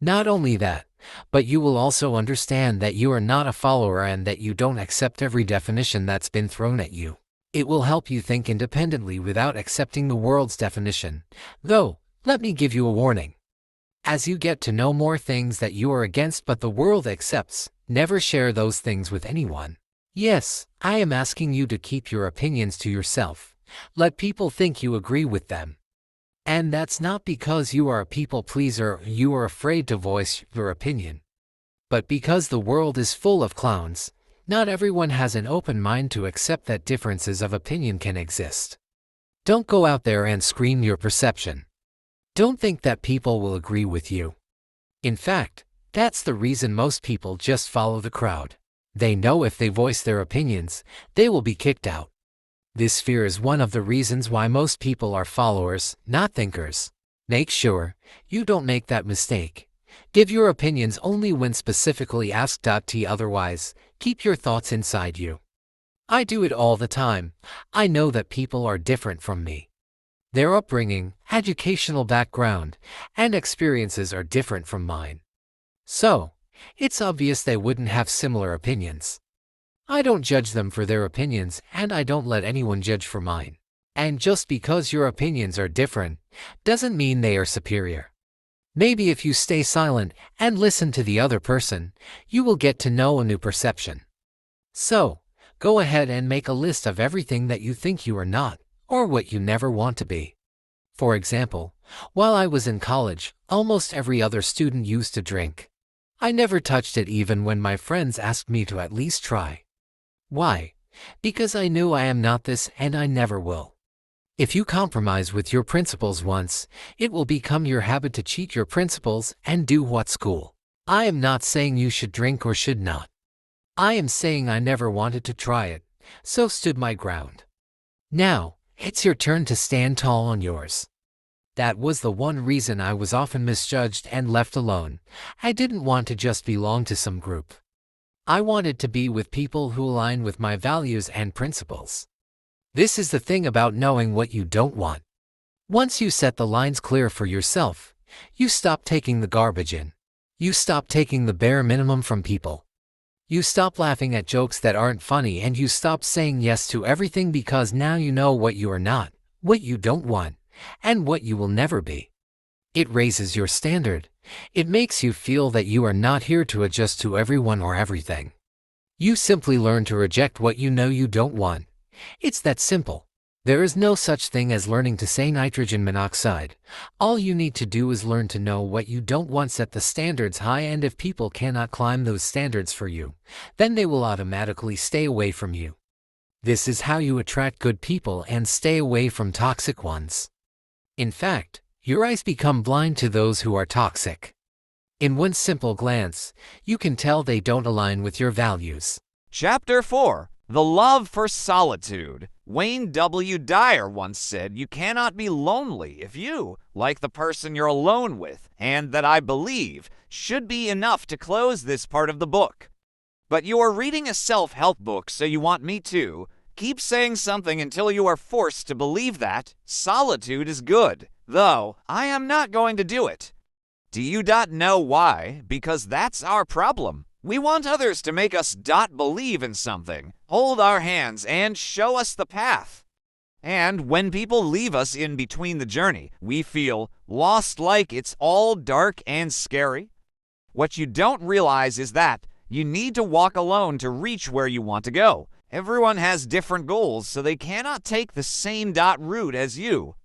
Not only that, but you will also understand that you are not a follower and that you don't accept every definition that's been thrown at you. It will help you think independently without accepting the world's definition. Though, let me give you a warning. As you get to know more things that you are against but the world accepts, never share those things with anyone. Yes, I am asking you to keep your opinions to yourself. Let people think you agree with them. And that's not because you are a people pleaser or you are afraid to voice your opinion, but because the world is full of clowns. Not everyone has an open mind to accept that differences of opinion can exist. Don't go out there and scream your perception. Don't think that people will agree with you. In fact, that's the reason most people just follow the crowd. They know if they voice their opinions, they will be kicked out. This fear is one of the reasons why most people are followers, not thinkers. Make sure you don't make that mistake. Give your opinions only when specifically asked. Otherwise, keep your thoughts inside you. I do it all the time. I know that people are different from me. Their upbringing, educational background, and experiences are different from mine. So, it's obvious they wouldn't have similar opinions. I don't judge them for their opinions, and I don't let anyone judge for mine. And just because your opinions are different, doesn't mean they are superior. Maybe if you stay silent and listen to the other person, you will get to know a new perception. So, go ahead and make a list of everything that you think you are not, or what you never want to be. For example, while I was in college, almost every other student used to drink. I never touched it even when my friends asked me to at least try. Why? Because I knew I am not this and I never will. If you compromise with your principles once, it will become your habit to cheat your principles and do what's cool. I am not saying you should drink or should not. I am saying I never wanted to try it, so stood my ground. Now, it's your turn to stand tall on yours. That was the one reason I was often misjudged and left alone. I didn't want to just belong to some group. I wanted to be with people who align with my values and principles. This is the thing about knowing what you don't want. Once you set the lines clear for yourself, you stop taking the garbage in. You stop taking the bare minimum from people. You stop laughing at jokes that aren't funny, and you stop saying yes to everything because now you know what you are not, what you don't want, and what you will never be. It raises your standard. It makes you feel that you are not here to adjust to everyone or everything. You simply learn to reject what you know you don't want. It's that simple. There is no such thing as learning to say nitrogen monoxide. All you need to do is learn to know what you don't want, set the standards high, and if people cannot climb those standards for you, then they will automatically stay away from you. This is how you attract good people and stay away from toxic ones. In fact, your eyes become blind to those who are toxic. In one simple glance, you can tell they don't align with your values. Chapter 4. The Love for Solitude. Wayne W. Dyer once said, "You cannot be lonely if you like the person you're alone with," and that, I believe, should be enough to close this part of the book. But you are reading a self-help book, so you want me to keep saying something until you are forced to believe that solitude is good, though I am not going to do it. Do you know why? Because that's our problem. We want others to make us believe in something, hold our hands, and show us the path. And when people leave us in between the journey, we feel lost, like it's all dark and scary. What you don't realize is that you need to walk alone to reach where you want to go. Everyone has different goals, so they cannot take the same route as you.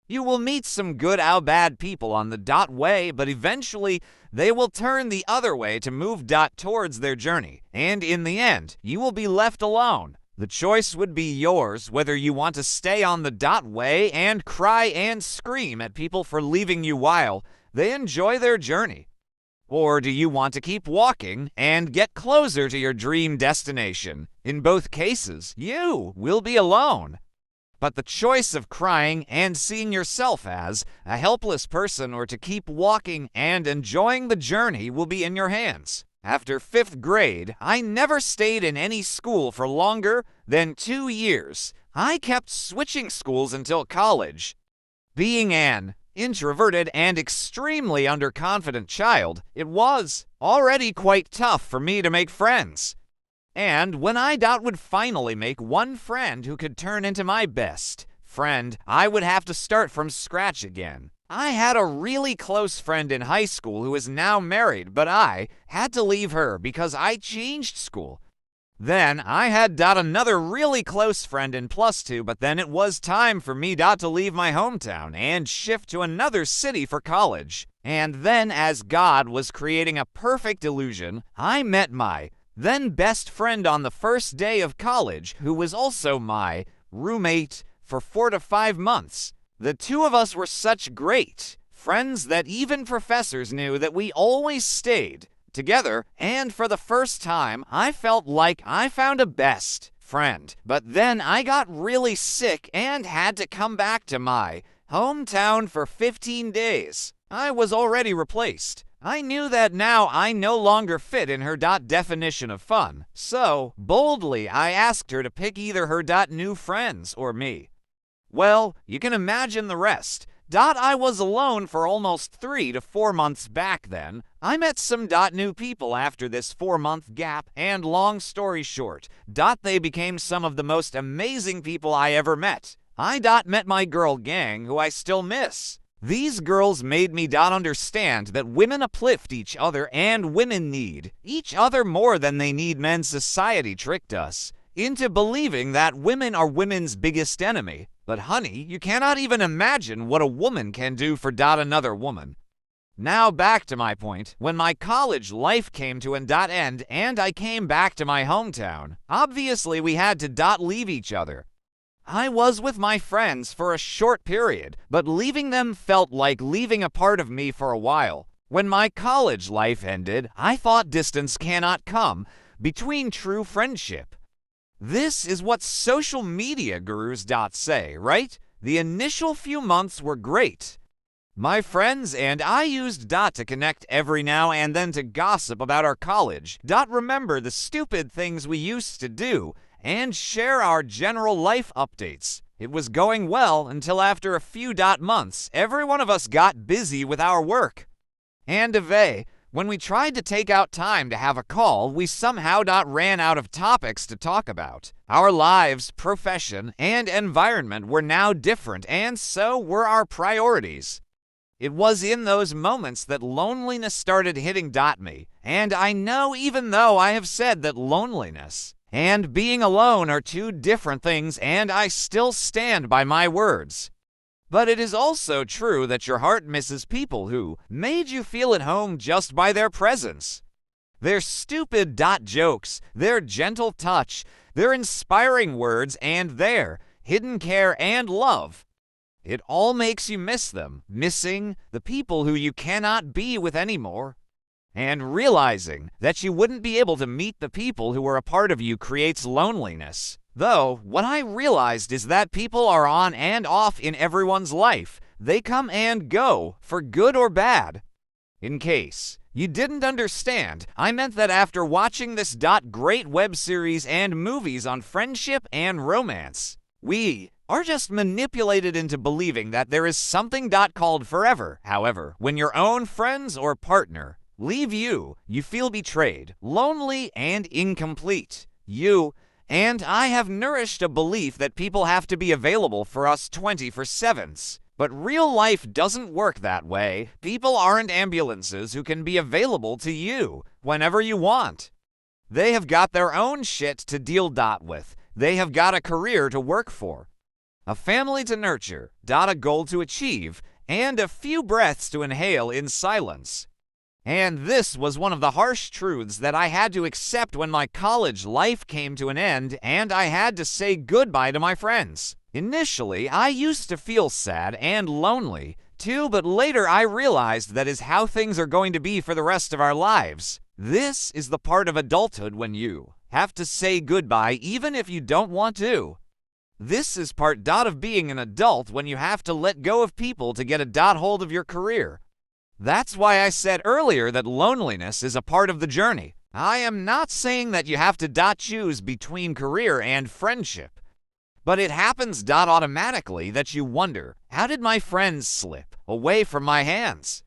You will meet some good or bad people on the way, but eventually they will turn the other way to move towards their journey, and in the end, you will be left alone. The choice would be yours whether you want to stay on the way and cry and scream at people for leaving you while they enjoy their journey. Or do you want to keep walking and get closer to your dream destination? In both cases, you will be alone. But the choice of crying and seeing yourself as a helpless person, or to keep walking and enjoying the journey, will be in your hands. After 5th grade, I never stayed in any school for longer than 2 years. I kept switching schools until college. Being an introverted and extremely underconfident child, it was already quite tough for me to make friends. And when I would finally make one friend who could turn into my best friend, I would have to start from scratch again. I had a really close friend in high school who is now married, but I had to leave her because I changed school. Then I had another really close friend in +2, but then it was time for me to leave my hometown and shift to another city for college. And then, as God was creating a perfect illusion, I met my then best friend on the first day of college, who was also my roommate for 4 to 5 months. The two of us were such great friends that even professors knew that we always stayed together, and for the first time, I felt like I found a best friend. But then I got really sick and had to come back to my hometown for 15 days. I was already replaced. I knew that now I no longer fit in her definition of fun, so boldly I asked her to pick either her new friends or me. Well, you can imagine the rest. I was alone for almost 3 to 4 months back then. I met some new people after this 4-month gap, and long story short, they became some of the most amazing people I ever met. I met my girl gang, who I still miss. These girls made me understand that women uplift each other and women need each other more than they need men. Society tricked us into believing that women are women's biggest enemy. But honey, you cannot even imagine what a woman can do for another woman. Now back to my point. When my college life came to an end and I came back to my hometown, obviously we had to leave each other. I was with my friends for a short period, but leaving them felt like leaving a part of me for a while. When my college life ended, I thought distance cannot come between true friendship. This is what social media gurus say, right? The initial few months were great. My friends and I used to connect every now and then to gossip about our college, remember the stupid things we used to do, and share our general life updates. It was going well until after a few months, every one of us got busy with our work. And when we tried to take out time to have a call, we somehow ran out of topics to talk about. Our lives, profession, and environment were now different, and so were our priorities. It was in those moments that loneliness started hitting me, and I know even though I have said that loneliness and being alone are two different things, and I still stand by my words. But it is also true that your heart misses people who made you feel at home just by their presence. Their stupid jokes, their gentle touch, their inspiring words, and their hidden care and love. It all makes you miss them, missing the people who you cannot be with anymore. And realizing that you wouldn't be able to meet the people who are a part of you creates loneliness. Though, what I realized is that people are on and off in everyone's life. They come and go, for good or bad. In case you didn't understand, I meant that after watching this great web series and movies on friendship and romance, we are just manipulated into believing that there is something called forever. However, when your own friends or partner leave you, you feel betrayed, lonely, and incomplete. You and I have nourished a belief that people have to be available for us 24/7. But real life doesn't work that way. People aren't ambulances who can be available to you whenever you want. They have got their own shit to deal with. They have got a career to work for, a family to nurture, a goal to achieve, and a few breaths to inhale in silence. And this was one of the harsh truths that I had to accept when my college life came to an end and I had to say goodbye to my friends. Initially, I used to feel sad and lonely too, but later I realized that is how things are going to be for the rest of our lives. This is the part of adulthood when you have to say goodbye even if you don't want to. This is part of being an adult when you have to let go of people to get a hold of your career. That's why I said earlier that loneliness is a part of the journey. I am not saying that you have to choose between career and friendship. But it happens automatically that you wonder, how did my friends slip away from my hands?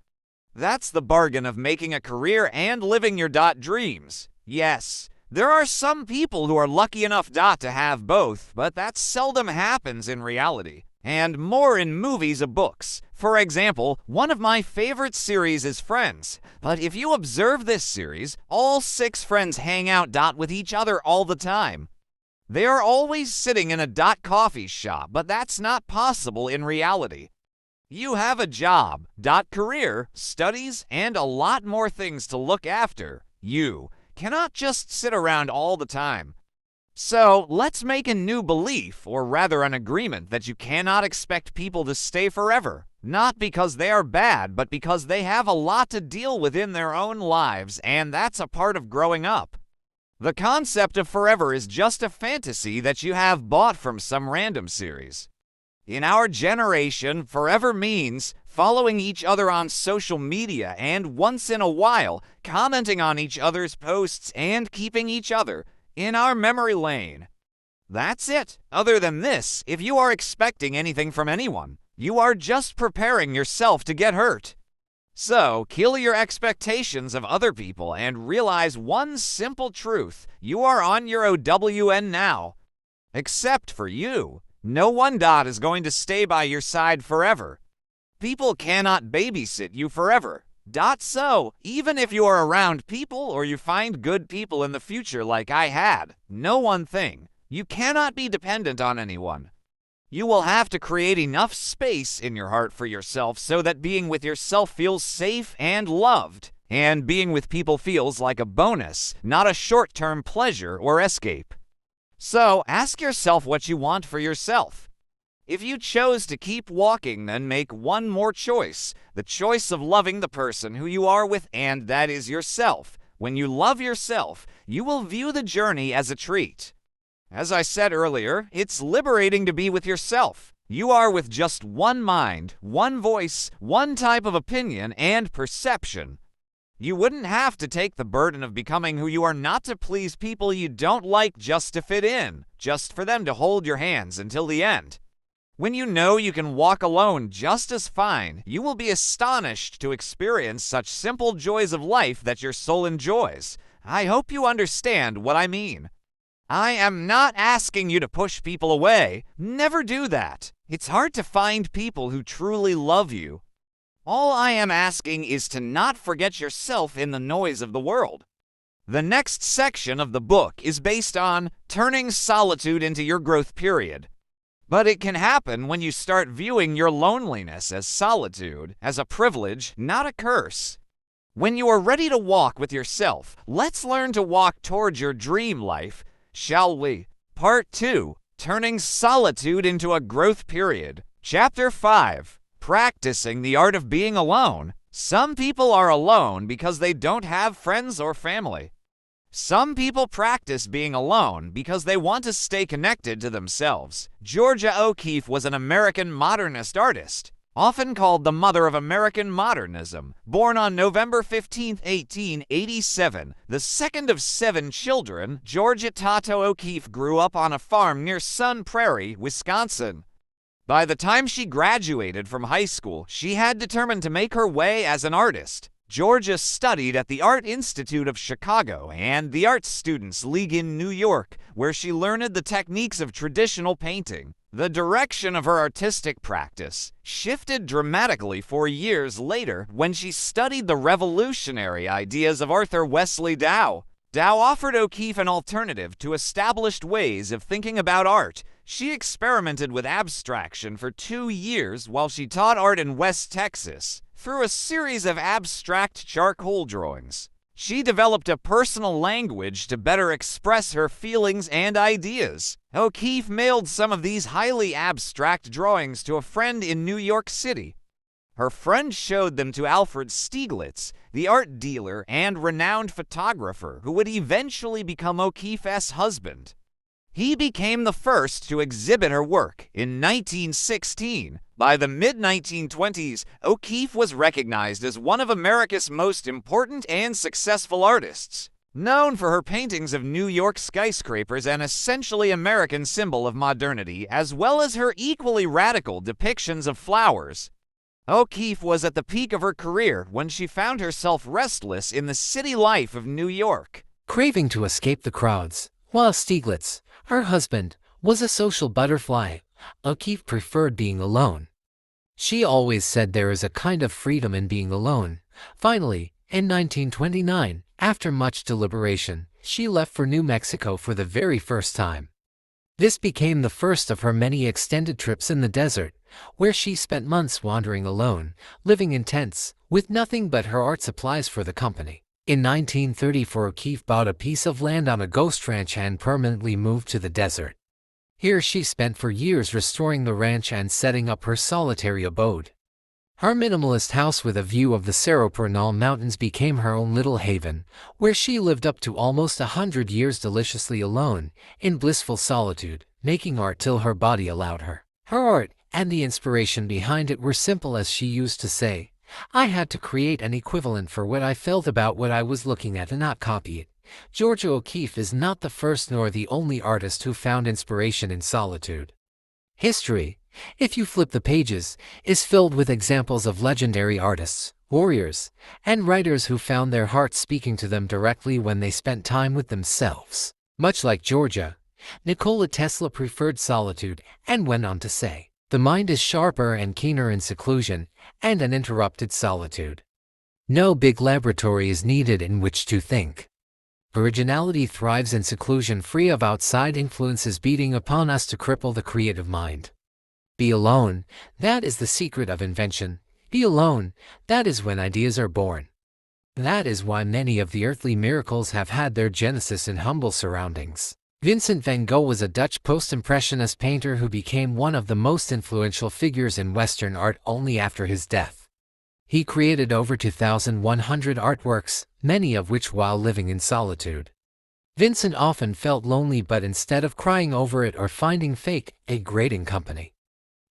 That's the bargain of making a career and living your dreams. Yes, there are some people who are lucky enough to have both, but that seldom happens in reality. And more in movies or books. For example, one of my favorite series is Friends. But if you observe this series, all 6 friends hang out with each other all the time. They are always sitting in a coffee shop, but that's not possible in reality. You have a job, career, studies, and a lot more things to look after. You cannot just sit around all the time. So, let's make a new belief, or rather an agreement, that you cannot expect people to stay forever. Not because they are bad, but because they have a lot to deal with in their own lives, and that's a part of growing up. The concept of forever is just a fantasy that you have bought from some random series. In our generation, forever means following each other on social media and once in a while commenting on each other's posts and keeping each other in our memory lane. That's it. Other than this, if you are expecting anything from anyone, you are just preparing yourself to get hurt. So, kill your expectations of other people and realize one simple truth. You are on your OWN now. Except for you. No one is going to stay by your side forever. People cannot babysit you forever. So, even if you are around people or you find good people in the future like I had, know one thing: you cannot be dependent on anyone. You will have to create enough space in your heart for yourself so that being with yourself feels safe and loved, and being with people feels like a bonus, not a short-term pleasure or escape. So, ask yourself what you want for yourself. If you chose to keep walking, then make one more choice, the choice of loving the person who you are with, and that is yourself. When you love yourself, you will view the journey as a treat. As I said earlier, it's liberating to be with yourself. You are with just one mind, one voice, one type of opinion and perception. You wouldn't have to take the burden of becoming who you are not to please people you don't like just to fit in, just for them to hold your hands until the end. When you know you can walk alone just as fine, you will be astonished to experience such simple joys of life that your soul enjoys. I hope you understand what I mean. I am not asking you to push people away. Never do that. It's hard to find people who truly love you. All I am asking is to not forget yourself in the noise of the world. The next section of the book is based on turning solitude into your growth period. But it can happen when you start viewing your loneliness as solitude, as a privilege, not a curse. When you are ready to walk with yourself, let's learn to walk towards your dream life, shall we? Part 2, Turning Solitude into a Growth Period. Chapter 5, Practicing the Art of Being Alone. Some people are alone because they don't have friends or family. Some people practice being alone because they want to stay connected to themselves. Georgia O'Keeffe was an American modernist artist, often called the mother of American modernism. Born on November 15, 1887, the second of 7 children, Georgia Tato O'Keeffe grew up on a farm near Sun Prairie, Wisconsin. By the time she graduated from high school, she had determined to make her way as an artist. Georgia studied at the Art Institute of Chicago and the Art Students League in New York, where she learned the techniques of traditional painting. The direction of her artistic practice shifted dramatically 4 years later when she studied the revolutionary ideas of Arthur Wesley Dow. Dow offered O'Keeffe an alternative to established ways of thinking about art. She experimented with abstraction for 2 years while she taught art in West Texas. Through a series of abstract charcoal drawings, she developed a personal language to better express her feelings and ideas. O'Keeffe mailed some of these highly abstract drawings to a friend in New York City. Her friend showed them to Alfred Stieglitz, the art dealer and renowned photographer who would eventually become O'Keeffe's husband. He became the first to exhibit her work in 1916. By the mid-1920s, O'Keeffe was recognized as one of America's most important and successful artists. Known for her paintings of New York skyscrapers, an essentially American symbol of modernity, as well as her equally radical depictions of flowers, O'Keeffe was at the peak of her career when she found herself restless in the city life of New York, craving to escape the crowds. While Stieglitz, her husband, was a social butterfly, O'Keeffe preferred being alone. She always said there is a kind of freedom in being alone. Finally, in 1929, after much deliberation, she left for New Mexico for the very first time. This became the first of her many extended trips in the desert, where she spent months wandering alone, living in tents, with nothing but her art supplies for the company. In 1934, O'Keeffe bought a piece of land on a ghost ranch and permanently moved to the desert. Here she spent for years restoring the ranch and setting up her solitary abode. Her minimalist house with a view of the Cerro Pernal Mountains became her own little haven, where she lived up to almost 100 years deliciously alone, in blissful solitude, making art till her body allowed her. Her art, and the inspiration behind it, were simple, as she used to say. I had to create an equivalent for what I felt about what I was looking at and not copy it. Georgia O'Keeffe is not the first nor the only artist who found inspiration in solitude. History, if you flip the pages, is filled with examples of legendary artists, warriors, and writers who found their hearts speaking to them directly when they spent time with themselves. Much like Georgia, Nikola Tesla preferred solitude and went on to say, The mind is sharper and keener in seclusion and uninterrupted solitude. No big laboratory is needed in which to think. Originality thrives in seclusion, free of outside influences beating upon us to cripple the creative mind. Be alone, that is the secret of invention. Be alone, that is when ideas are born. That is why many of the earthly miracles have had their genesis in humble surroundings. Vincent van Gogh was a Dutch post-impressionist painter who became one of the most influential figures in Western art only after his death. He created over 2,100 artworks, many of which while living in solitude. Vincent often felt lonely, but instead of crying over it or finding fake, a grating company,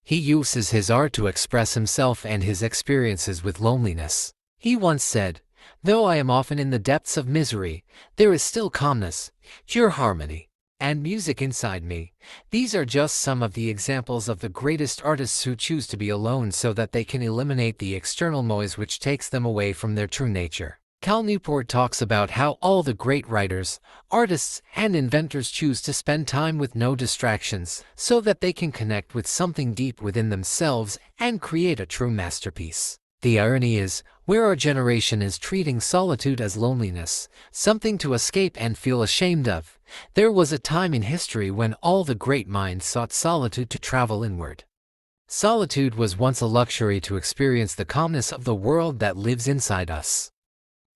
he uses his art to express himself and his experiences with loneliness. He once said, "Though I am often in the depths of misery, there is still calmness, pure harmony, and music inside me." These are just some of the examples of the greatest artists who choose to be alone so that they can eliminate the external noise which takes them away from their true nature. Cal Newport talks about how all the great writers, artists, and inventors choose to spend time with no distractions so that they can connect with something deep within themselves and create a true masterpiece. The irony is, where our generation is treating solitude as loneliness, something to escape and feel ashamed of, there was a time in history when all the great minds sought solitude to travel inward. Solitude was once a luxury to experience the calmness of the world that lives inside us.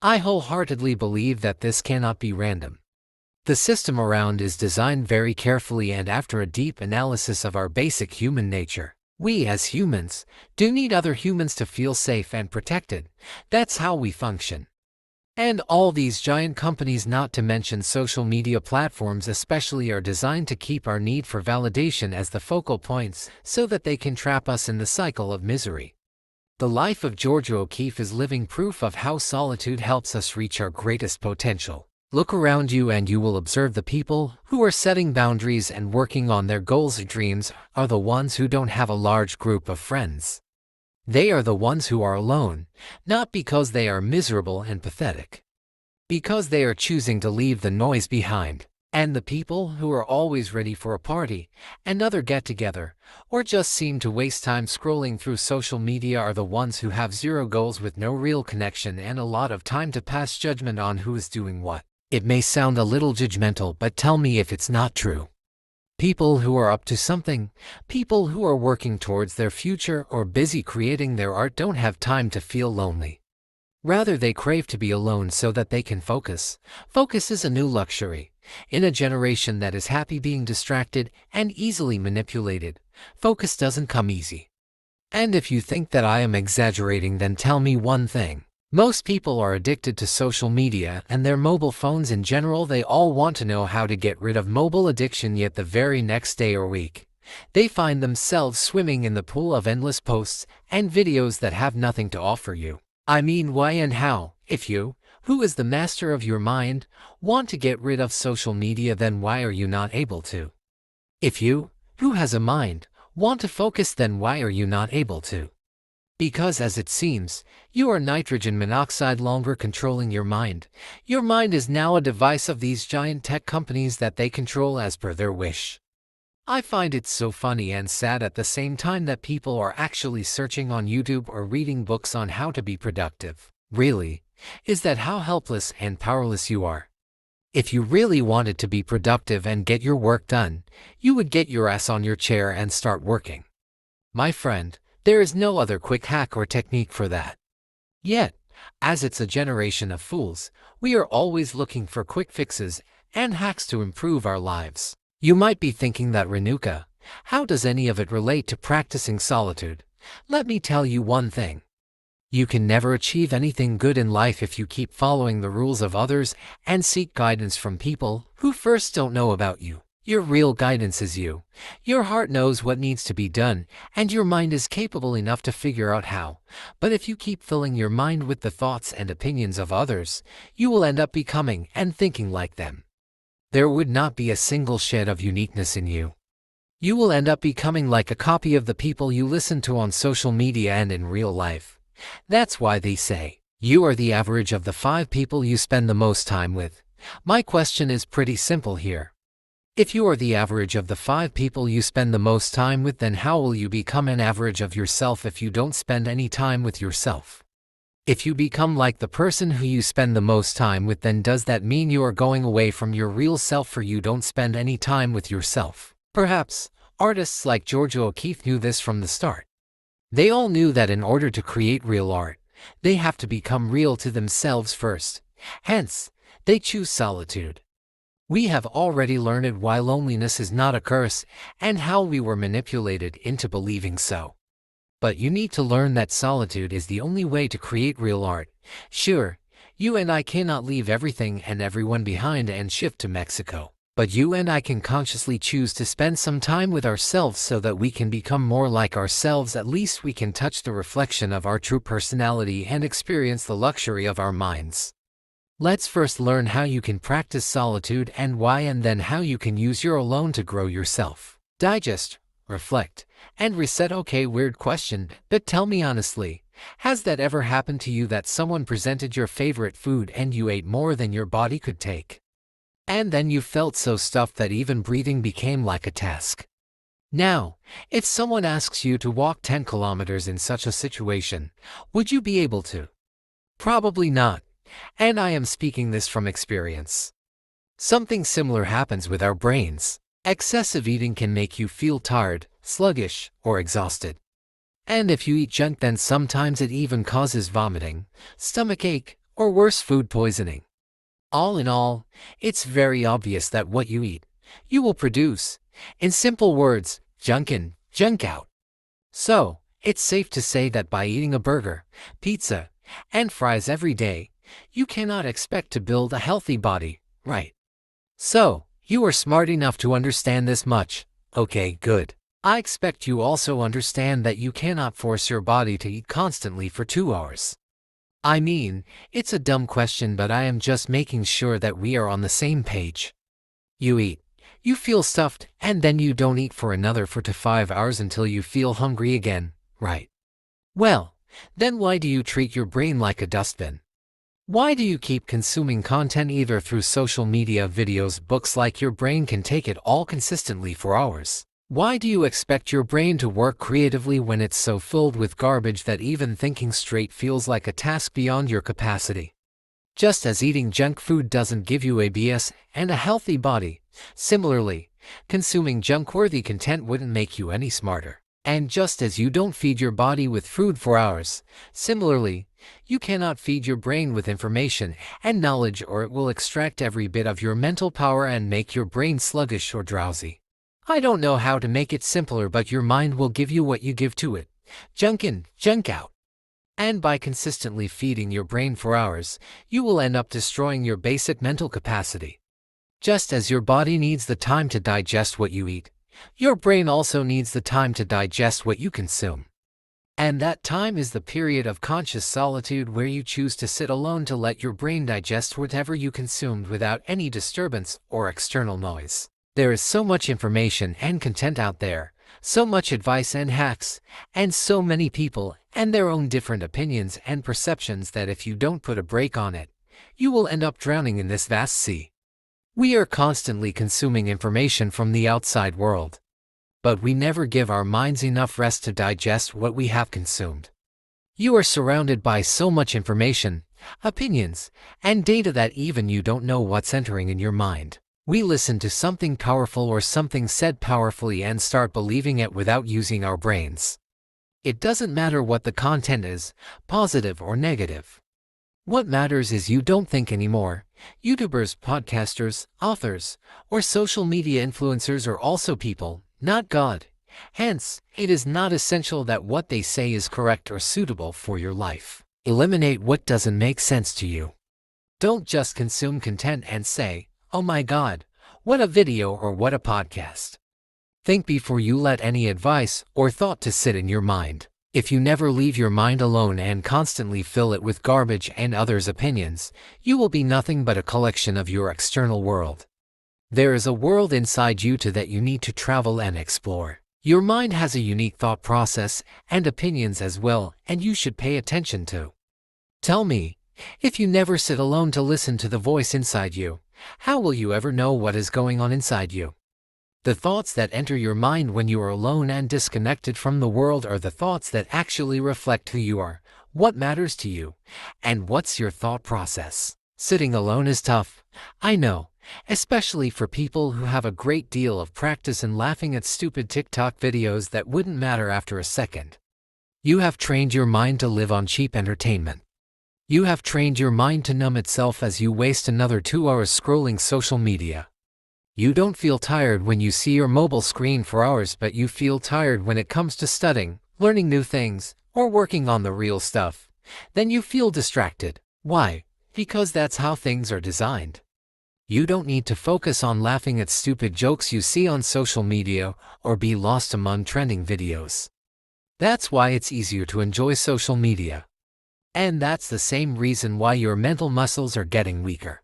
I wholeheartedly believe that this cannot be random. The system around is designed very carefully, and after a deep analysis of our basic human nature, we as humans do need other humans to feel safe and protected. That's how we function. And all these giant companies, not to mention social media platforms especially, are designed to keep our need for validation as the focal points so that they can trap us in the cycle of misery. The life of Georgia O'Keeffe is living proof of how solitude helps us reach our greatest potential. Look around you and you will observe the people who are setting boundaries and working on their goals and dreams are the ones who don't have a large group of friends. They are the ones who are alone, not because they are miserable and pathetic, because they are choosing to leave the noise behind. And the people who are always ready for a party, another get-together, or just seem to waste time scrolling through social media are the ones who have zero goals with no real connection and a lot of time to pass judgment on who is doing what. It may sound a little judgmental, but tell me if it's not true. People who are up to something, people who are working towards their future or busy creating their art don't have time to feel lonely. Rather, they crave to be alone so that they can focus. Focus is a new luxury. In a generation that is happy being distracted and easily manipulated, focus doesn't come easy. And if you think that I am exaggerating, then tell me one thing. Most people are addicted to social media and their mobile phones in general. They all want to know how to get rid of mobile addiction, yet the very next day or week, they find themselves swimming in the pool of endless posts and videos that have nothing to offer you. I mean, why and how? If you, who is the master of your mind, want to get rid of social media, then why are you not able to? If you, who has a mind, want to focus, then why are you not able to? Because as it seems, you are nitrogen monoxide longer controlling your mind. Your mind is now a device of these giant tech companies that they control as per their wish. I find it so funny and sad at the same time that people are actually searching on YouTube or reading books on how to be productive. Really? Is that how helpless and powerless you are? If you really wanted to be productive and get your work done, you would get your ass on your chair and start working. My friend, there is no other quick hack or technique for that. Yet, as it's a generation of fools, we are always looking for quick fixes and hacks to improve our lives. You might be thinking that, Ranuka, how does any of it relate to practicing solitude? Let me tell you one thing. You can never achieve anything good in life if you keep following the rules of others and seek guidance from people who first don't know about you. Your real guidance is you. Your heart knows what needs to be done, and your mind is capable enough to figure out how. But if you keep filling your mind with the thoughts and opinions of others, you will end up becoming and thinking like them. There would not be a single shred of uniqueness in you. You will end up becoming like a copy of the people you listen to on social media and in real life. That's why they say, you are the average of the 5 people you spend the most time with. My question is pretty simple here. If you are the average of the 5 people you spend the most time with, then how will you become an average of yourself if you don't spend any time with yourself? If you become like the person who you spend the most time with, then does that mean you are going away from your real self for you don't spend any time with yourself? Perhaps artists like Georgia O'Keeffe knew this from the start. They all knew that in order to create real art, they have to become real to themselves first. Hence, they choose solitude. We have already learned why loneliness is not a curse and how we were manipulated into believing so. But you need to learn that solitude is the only way to create real art. Sure, you and I cannot leave everything and everyone behind and shift to Mexico. But you and I can consciously choose to spend some time with ourselves so that we can become more like ourselves. At least we can touch the reflection of our true personality and experience the luxury of our minds. Let's first learn how you can practice solitude and why, and then how you can use your alone to grow yourself. Digest, reflect, and reset. Okay, weird question, but tell me honestly, has that ever happened to you that someone presented your favorite food and you ate more than your body could take? And then you felt so stuffed that even breathing became like a task. Now, if someone asks you to walk 10 kilometers in such a situation, would you be able to? Probably not. And I am speaking this from experience. Something similar happens with our brains. Excessive eating can make you feel tired, sluggish, or exhausted. And if you eat junk, then sometimes it even causes vomiting, stomachache, or worse, food poisoning. All in all, it's very obvious that what you eat, you will produce. In simple words, junk in, junk out. So, it's safe to say that by eating a burger, pizza, and fries every day, you cannot expect to build a healthy body, right? So, you are smart enough to understand this much. Okay, good. I expect you also understand that you cannot force your body to eat constantly for 2 hours. I mean, it's a dumb question, but I am just making sure that we are on the same page. You eat, you feel stuffed, and then you don't eat for another 4 to 5 hours until you feel hungry again, right? Well, then why do you treat your brain like a dustbin? Why do you keep consuming content either through social media, videos, books, like your brain can take it all consistently for hours? Why do you expect your brain to work creatively when it's so filled with garbage that even thinking straight feels like a task beyond your capacity? Just as eating junk food doesn't give you ABS and a healthy body, similarly, consuming junk-worthy content wouldn't make you any smarter. And just as you don't feed your body with food for hours, similarly, you cannot feed your brain with information and knowledge, or it will extract every bit of your mental power and make your brain sluggish or drowsy. I don't know how to make it simpler, but your mind will give you what you give to it. Junk in, junk out. And by consistently feeding your brain for hours, you will end up destroying your basic mental capacity. Just as your body needs the time to digest what you eat, your brain also needs the time to digest what you consume. And that time is the period of conscious solitude where you choose to sit alone to let your brain digest whatever you consumed without any disturbance or external noise. There is so much information and content out there, so much advice and hacks, and so many people and their own different opinions and perceptions that if you don't put a brake on it, you will end up drowning in this vast sea. We are constantly consuming information from the outside world, but we never give our minds enough rest to digest what we have consumed. You are surrounded by so much information, opinions, and data that even you don't know what's entering in your mind. We listen to something powerful or something said powerfully and start believing it without using our brains. It doesn't matter what the content is, positive or negative. What matters is you don't think anymore. YouTubers, podcasters, authors, or social media influencers are also people, not God. Hence, it is not essential that what they say is correct or suitable for your life. Eliminate what doesn't make sense to you. Don't just consume content and say, "Oh my God, what a video," or "what a podcast." Think before you let any advice or thought to sit in your mind. If you never leave your mind alone and constantly fill it with garbage and others' opinions, you will be nothing but a collection of your external world. There is a world inside you too that you need to travel and explore. Your mind has a unique thought process and opinions as well, and you should pay attention to. Tell me, if you never sit alone to listen to the voice inside you, how will you ever know what is going on inside you? The thoughts that enter your mind when you are alone and disconnected from the world are the thoughts that actually reflect who you are, what matters to you, and what's your thought process. Sitting alone is tough, I know, especially for people who have a great deal of practice in laughing at stupid TikTok videos that wouldn't matter after a second. You have trained your mind to live on cheap entertainment. You have trained your mind to numb itself as you waste another 2 hours scrolling social media. You don't feel tired when you see your mobile screen for hours, but you feel tired when it comes to studying, learning new things, or working on the real stuff. Then you feel distracted. Why? Because that's how things are designed. You don't need to focus on laughing at stupid jokes you see on social media or be lost among trending videos. That's why it's easier to enjoy social media. And that's the same reason why your mental muscles are getting weaker.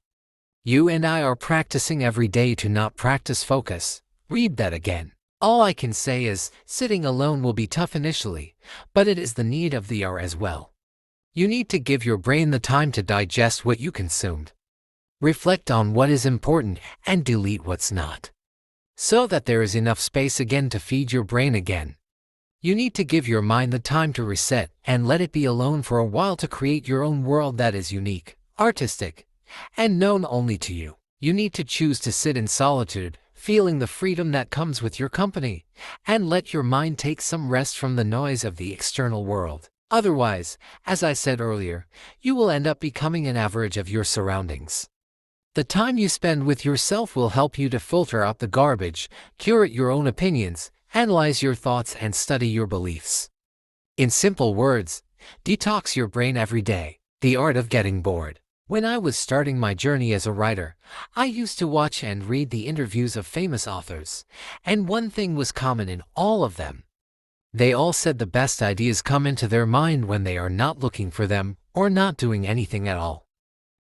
You and I are practicing every day to not practice focus. Read that again. All I can say is, sitting alone will be tough initially, but it is the need of the hour as well. You need to give your brain the time to digest what you consumed. Reflect on what is important and delete what's not, so that there is enough space again to feed your brain again. You need to give your mind the time to reset and let it be alone for a while to create your own world that is unique, artistic, and known only to you. You need to choose to sit in solitude, feeling the freedom that comes with your company, and let your mind take some rest from the noise of the external world. Otherwise, as I said earlier, you will end up becoming an average of your surroundings. The time you spend with yourself will help you to filter out the garbage, curate your own opinions, analyze your thoughts, and study your beliefs. In simple words, detox your brain every day. The art of getting bored. When I was starting my journey as a writer, I used to watch and read the interviews of famous authors, and one thing was common in all of them. They all said the best ideas come into their mind when they are not looking for them or not doing anything at all.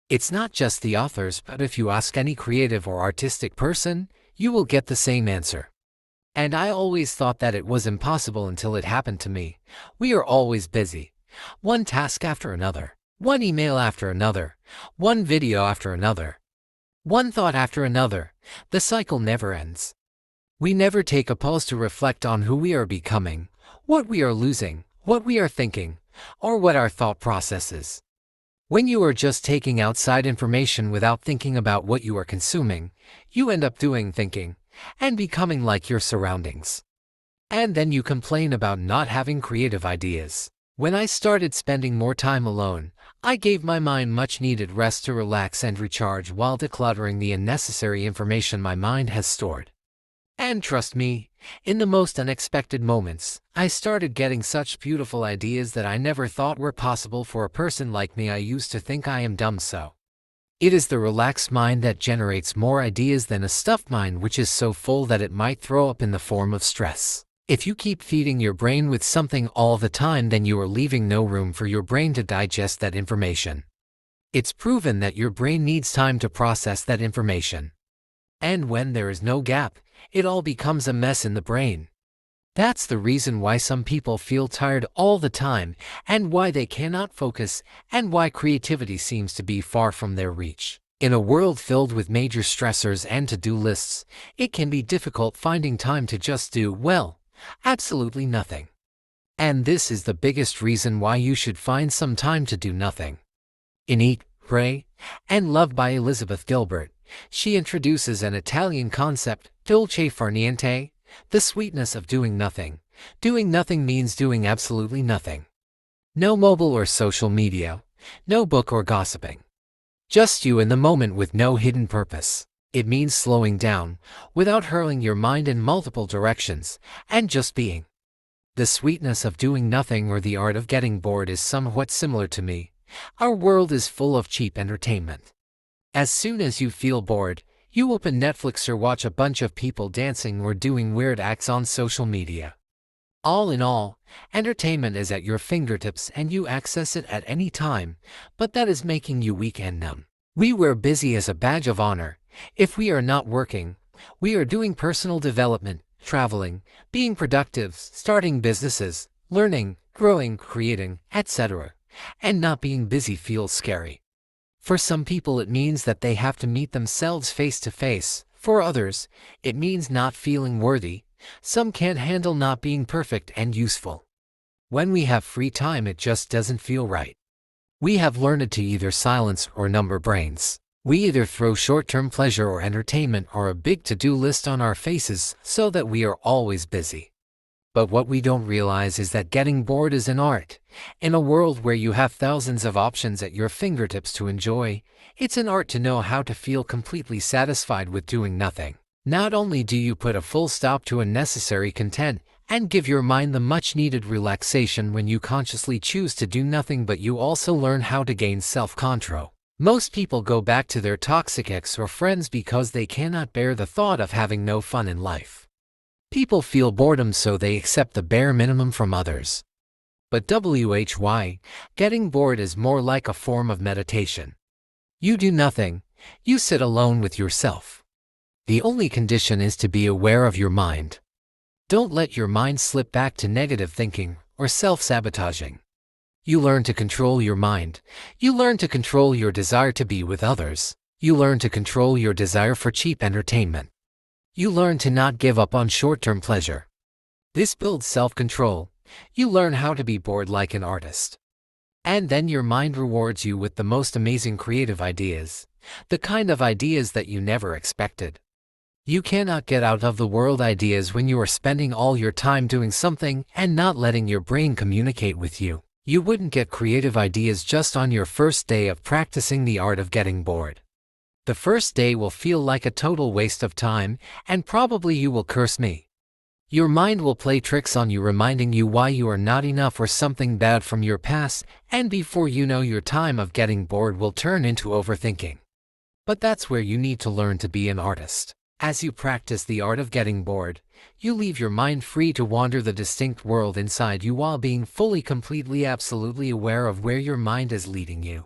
It's not just the authors, but if you ask any creative or artistic person, you will get the same answer. And I always thought that it was impossible until it happened to me. We are always busy. One task after another. One email after another. One video after another. One thought after another. The cycle never ends. We never take a pause to reflect on who we are becoming, what we are losing, what we are thinking, or what our thought process is. When you are just taking outside information without thinking about what you are consuming, you end up doing thinking and becoming like your surroundings. And then you complain about not having creative ideas. When I started spending more time alone, I gave my mind much-needed rest to relax and recharge while decluttering the unnecessary information my mind has stored. And trust me, in the most unexpected moments, I started getting such beautiful ideas that I never thought were possible for a person like me. I used to think I am dumb, so. It is the relaxed mind that generates more ideas than a stuffed mind which is so full that it might throw up in the form of stress. If you keep feeding your brain with something all the time, then you are leaving no room for your brain to digest that information. It's proven that your brain needs time to process that information. And when there is no gap, it all becomes a mess in the brain. That's the reason why some people feel tired all the time, and why they cannot focus, and why creativity seems to be far from their reach. In a world filled with major stressors and to-do lists, it can be difficult finding time to just do, well, absolutely nothing. And this is the biggest reason why you should find some time to do nothing. In Eat, Pray, and Love by Elizabeth Gilbert, she introduces an Italian concept, dolce far niente, the sweetness of doing nothing. Doing nothing means doing absolutely nothing. No mobile or social media, no book or gossiping. Just you in the moment with no hidden purpose. It means slowing down, without hurling your mind in multiple directions, and just being. The sweetness of doing nothing or the art of getting bored is somewhat similar to me. Our world is full of cheap entertainment. As soon as you feel bored, you open Netflix or watch a bunch of people dancing or doing weird acts on social media. All in all, entertainment is at your fingertips and you access it at any time, but that is making you weak and numb. We wear busy as a badge of honor. If we are not working, we are doing personal development, traveling, being productive, starting businesses, learning, growing, creating, etc. And not being busy feels scary. For some people it means that they have to meet themselves face to face, For others, it means not feeling worthy. Some can't handle not being perfect and useful. When we have free time, it just doesn't feel right. We have learned to either silence or number brains. We either throw short-term pleasure or entertainment or a big to-do list on our faces so that we are always busy. But what we don't realize is that getting bored is an art. In a world where you have thousands of options at your fingertips to enjoy, it's an art to know how to feel completely satisfied with doing nothing. Not only do you put a full stop to unnecessary content and give your mind the much-needed relaxation when you consciously choose to do nothing, but you also learn how to gain self-control. Most people go back to their toxic ex or friends because they cannot bear the thought of having no fun in life. People feel boredom, so they accept the bare minimum from others. But getting bored is more like a form of meditation. You do nothing, you sit alone with yourself. The only condition is to be aware of your mind. Don't let your mind slip back to negative thinking or self-sabotaging. You learn to control your mind. You learn to control your desire to be with others. You learn to control your desire for cheap entertainment. You learn to not give up on short-term pleasure. This builds self-control. You learn how to be bored like an artist. And then your mind rewards you with the most amazing creative ideas, the kind of ideas that you never expected. You cannot get out of the world ideas when you are spending all your time doing something and not letting your brain communicate with you. You wouldn't get creative ideas just on your first day of practicing the art of getting bored. The first day will feel like a total waste of time, and probably you will curse me. Your mind will play tricks on you, reminding you why you are not enough or something bad from your past, and before you know, your time of getting bored will turn into overthinking. But that's where you need to learn to be an artist. As you practice the art of getting bored, you leave your mind free to wander the distinct world inside you while being fully, completely, absolutely aware of where your mind is leading you.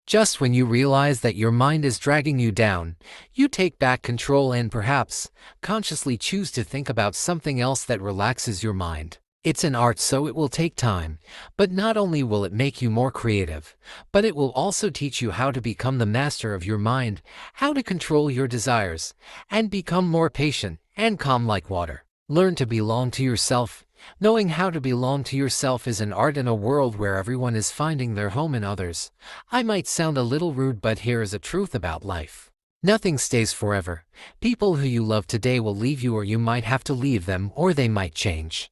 Just when you realize that your mind is dragging you down, you take back control and perhaps consciously choose to think about something else that relaxes your mind. It's an art, so it will take time, but not only will it make you more creative, but it will also teach you how to become the master of your mind, how to control your desires, and become more patient and calm like water. Learn to belong to yourself. Knowing how to belong to yourself is an art in a world where everyone is finding their home in others. I might sound a little rude, but here is a truth about life. Nothing stays forever. People who you love today will leave you, or you might have to leave them, or they might change.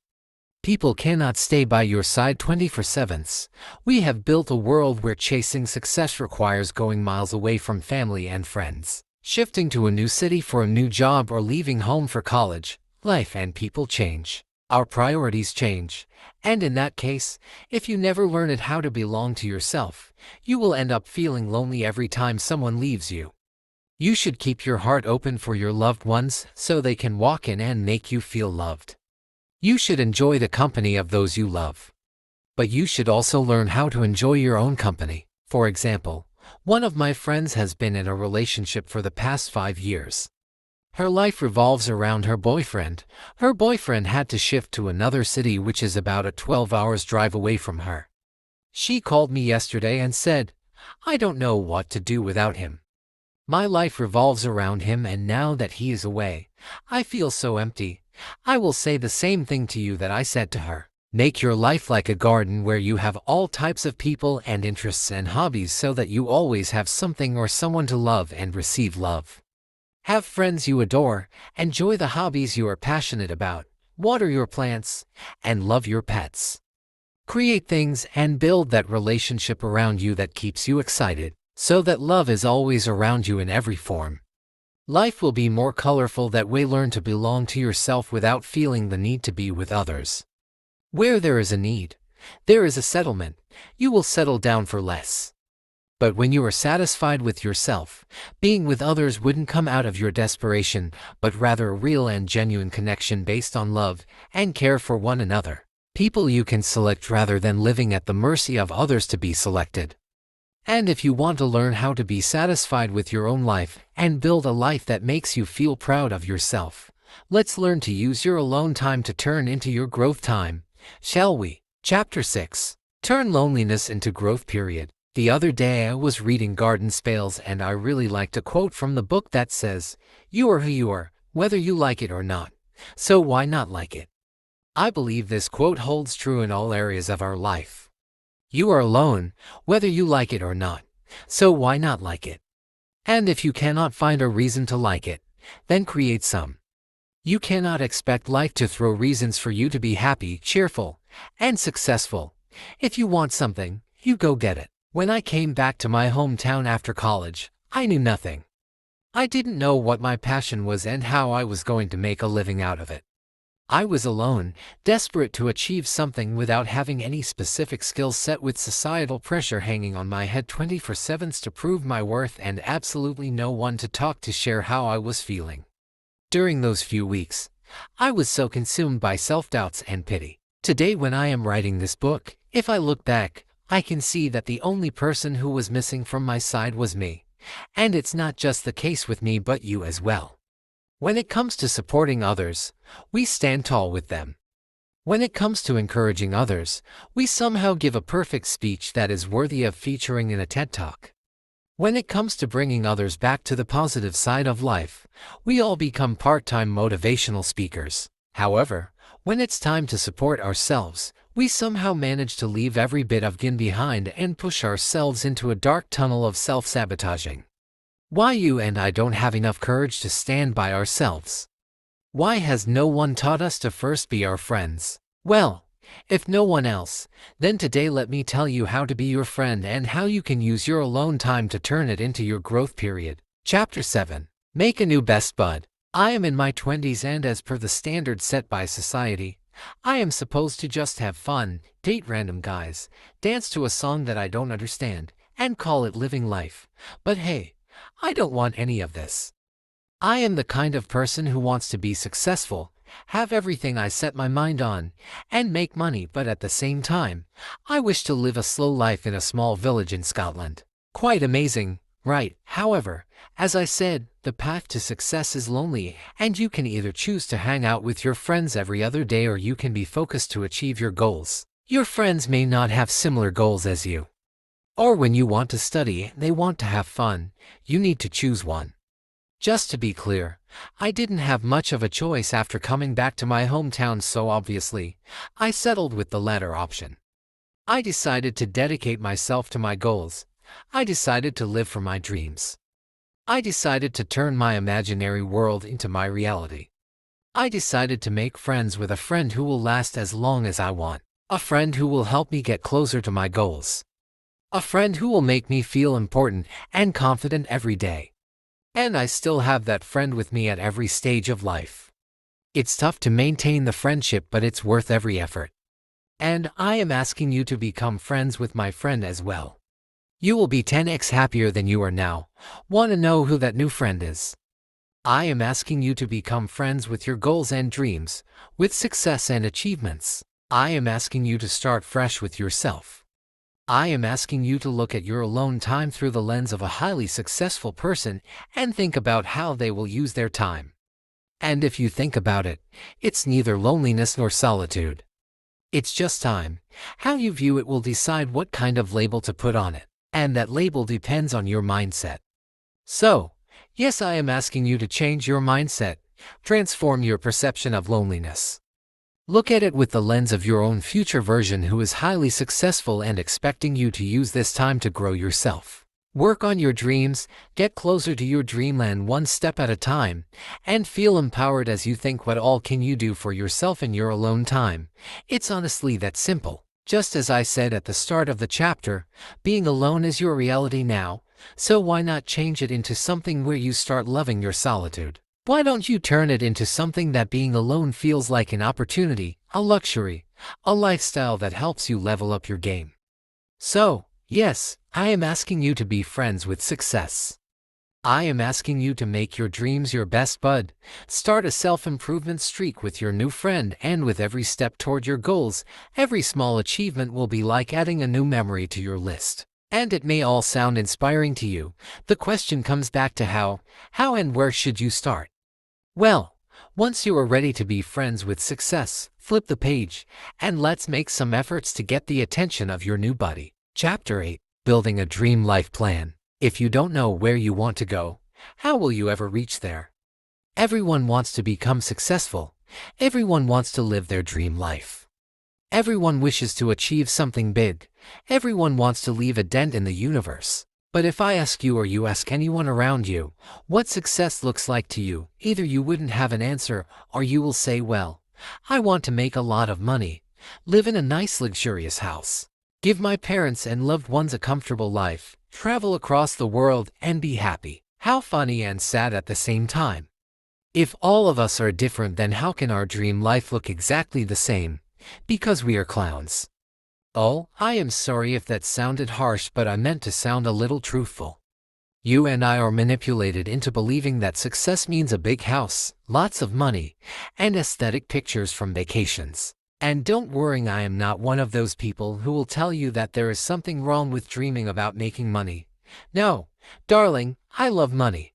People cannot stay by your side 24/7. We have built a world where chasing success requires going miles away from family and friends, shifting to a new city for a new job, or leaving home for college. Life and people change. Our priorities change, and in that case, if you never learned how to belong to yourself, you will end up feeling lonely every time someone leaves you. You should keep your heart open for your loved ones so they can walk in and make you feel loved. You should enjoy the company of those you love. But you should also learn how to enjoy your own company. For example, one of my friends has been in a relationship for the past 5 years. Her life revolves around her boyfriend. Her boyfriend had to shift to another city, which is about a 12 hours drive away from her. She called me yesterday and said, "I don't know what to do without him. My life revolves around him, and now that he is away, I feel so empty." I will say the same thing to you that I said to her. Make your life like a garden where you have all types of people and interests and hobbies, so that you always have something or someone to love and receive love. Have friends you adore, enjoy the hobbies you are passionate about, water your plants, and love your pets. Create things and build that relationship around you that keeps you excited, so that love is always around you in every form. Life will be more colorful that way. Learn to belong to yourself without feeling the need to be with others. Where there is a need, there is a settlement. You will settle down for less. But when you are satisfied with yourself, being with others wouldn't come out of your desperation, but rather a real and genuine connection based on love and care for one another. People you can select rather than living at the mercy of others to be selected. And if you want to learn how to be satisfied with your own life and build a life that makes you feel proud of yourself, let's learn to use your alone time to turn into your growth time, shall we? Chapter 6. Turn loneliness into growth. The other day I was reading Garden Spales and I really liked a quote from the book that says, "You are who you are, whether you like it or not. So why not like it?" I believe this quote holds true in all areas of our life. You are alone, whether you like it or not. So why not like it? And if you cannot find a reason to like it, then create some. You cannot expect life to throw reasons for you to be happy, cheerful, and successful. If you want something, you go get it. When I came back to my hometown after college, I knew nothing. I didn't know what my passion was and how I was going to make a living out of it. I was alone, desperate to achieve something without having any specific skills set, with societal pressure hanging on my head 24/7 to prove my worth and absolutely no one to talk to share how I was feeling. During those few weeks, I was so consumed by self-doubts and pity. Today when I am writing this book, if I look back, I can see that the only person who was missing from my side was me. And it's not just the case with me but you as well. When it comes to supporting others, we stand tall with them. When it comes to encouraging others, we somehow give a perfect speech that is worthy of featuring in a TED Talk. When it comes to bringing others back to the positive side of life, we all become part-time motivational speakers. However, when it's time to support ourselves, we somehow manage to leave every bit of gain behind and push ourselves into a dark tunnel of self-sabotaging. Why you and I don't have enough courage to stand by ourselves? Why has no one taught us to first be our friends? Well, if no one else, then today let me tell you how to be your friend and how you can use your alone time to turn it into your growth period. Chapter 7. Make a new best bud. I am in my 20s and as per the standards set by society, I am supposed to just have fun, date random guys, dance to a song that I don't understand, and call it living life. But hey, I don't want any of this. I am the kind of person who wants to be successful, have everything I set my mind on, and make money, but at the same time, I wish to live a slow life in a small village in Scotland. Quite amazing, right? However, as I said, the path to success is lonely, and you can either choose to hang out with your friends every other day or you can be focused to achieve your goals. Your friends may not have similar goals as you. Or when you want to study, they want to have fun, you need to choose one. Just to be clear, I didn't have much of a choice after coming back to my hometown, so obviously, I settled with the latter option. I decided to dedicate myself to my goals. I decided to live for my dreams. I decided to turn my imaginary world into my reality. I decided to make friends with a friend who will last as long as I want. A friend who will help me get closer to my goals. A friend who will make me feel important and confident every day. And I still have that friend with me at every stage of life. It's tough to maintain the friendship, but it's worth every effort. And I am asking you to become friends with my friend as well. You will be 10x happier than you are now. Want to know who that new friend is? I am asking you to become friends with your goals and dreams, with success and achievements. I am asking you to start fresh with yourself. I am asking you to look at your alone time through the lens of a highly successful person and think about how they will use their time. And if you think about it, it's neither loneliness nor solitude. It's just time. How you view it will decide what kind of label to put on it. And that label depends on your mindset. So, yes, I am asking you to change your mindset, transform your perception of loneliness. Look at it with the lens of your own future version who is highly successful and expecting you to use this time to grow yourself. Work on your dreams, get closer to your dreamland one step at a time, and feel empowered as you think, what all can you do for yourself in your alone time? It's honestly that simple. Just as I said at the start of the chapter, being alone is your reality now, so why not change it into something where you start loving your solitude? Why don't you turn it into something that being alone feels like an opportunity, a luxury, a lifestyle that helps you level up your game? So, yes, I am asking you to be friends with success. I am asking you to make your dreams your best bud, start a self-improvement streak with your new friend, and with every step toward your goals, every small achievement will be like adding a new memory to your list. And it may all sound inspiring to you. The question comes back to how and where should you start? Well, once you are ready to be friends with success, flip the page, and let's make some efforts to get the attention of your new buddy. Chapter 8. Building a dream life plan. If you don't know where you want to go, how will you ever reach there? Everyone wants to become successful. Everyone wants to live their dream life. Everyone wishes to achieve something big. Everyone wants to leave a dent in the universe. But if I ask you or you ask anyone around you what success looks like to you, either you wouldn't have an answer or you will say, well, I want to make a lot of money, live in a nice luxurious house, give my parents and loved ones a comfortable life, travel across the world and be happy. How funny and sad at the same time. If all of us are different, then how can our dream life look exactly the same? Because we are clowns. Oh, I am sorry if that sounded harsh, but I meant to sound a little truthful. You and I are manipulated into believing that success means a big house, lots of money, and aesthetic pictures from vacations. And don't worry, I am not one of those people who will tell you that there is something wrong with dreaming about making money. No, darling, I love money.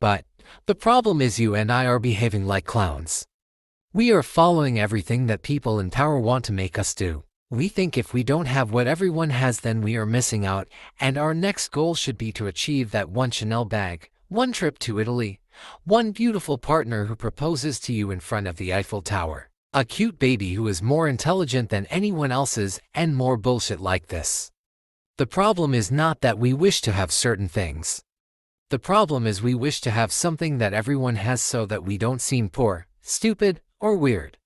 But the problem is you and I are behaving like clowns. We are following everything that people in power want to make us do. We think if we don't have what everyone has, then we are missing out, and our next goal should be to achieve that one Chanel bag, one trip to Italy, one beautiful partner who proposes to you in front of the Eiffel Tower, a cute baby who is more intelligent than anyone else's, and more bullshit like this. The problem is not that we wish to have certain things. The problem is we wish to have something that everyone has so that we don't seem poor, stupid, or weird.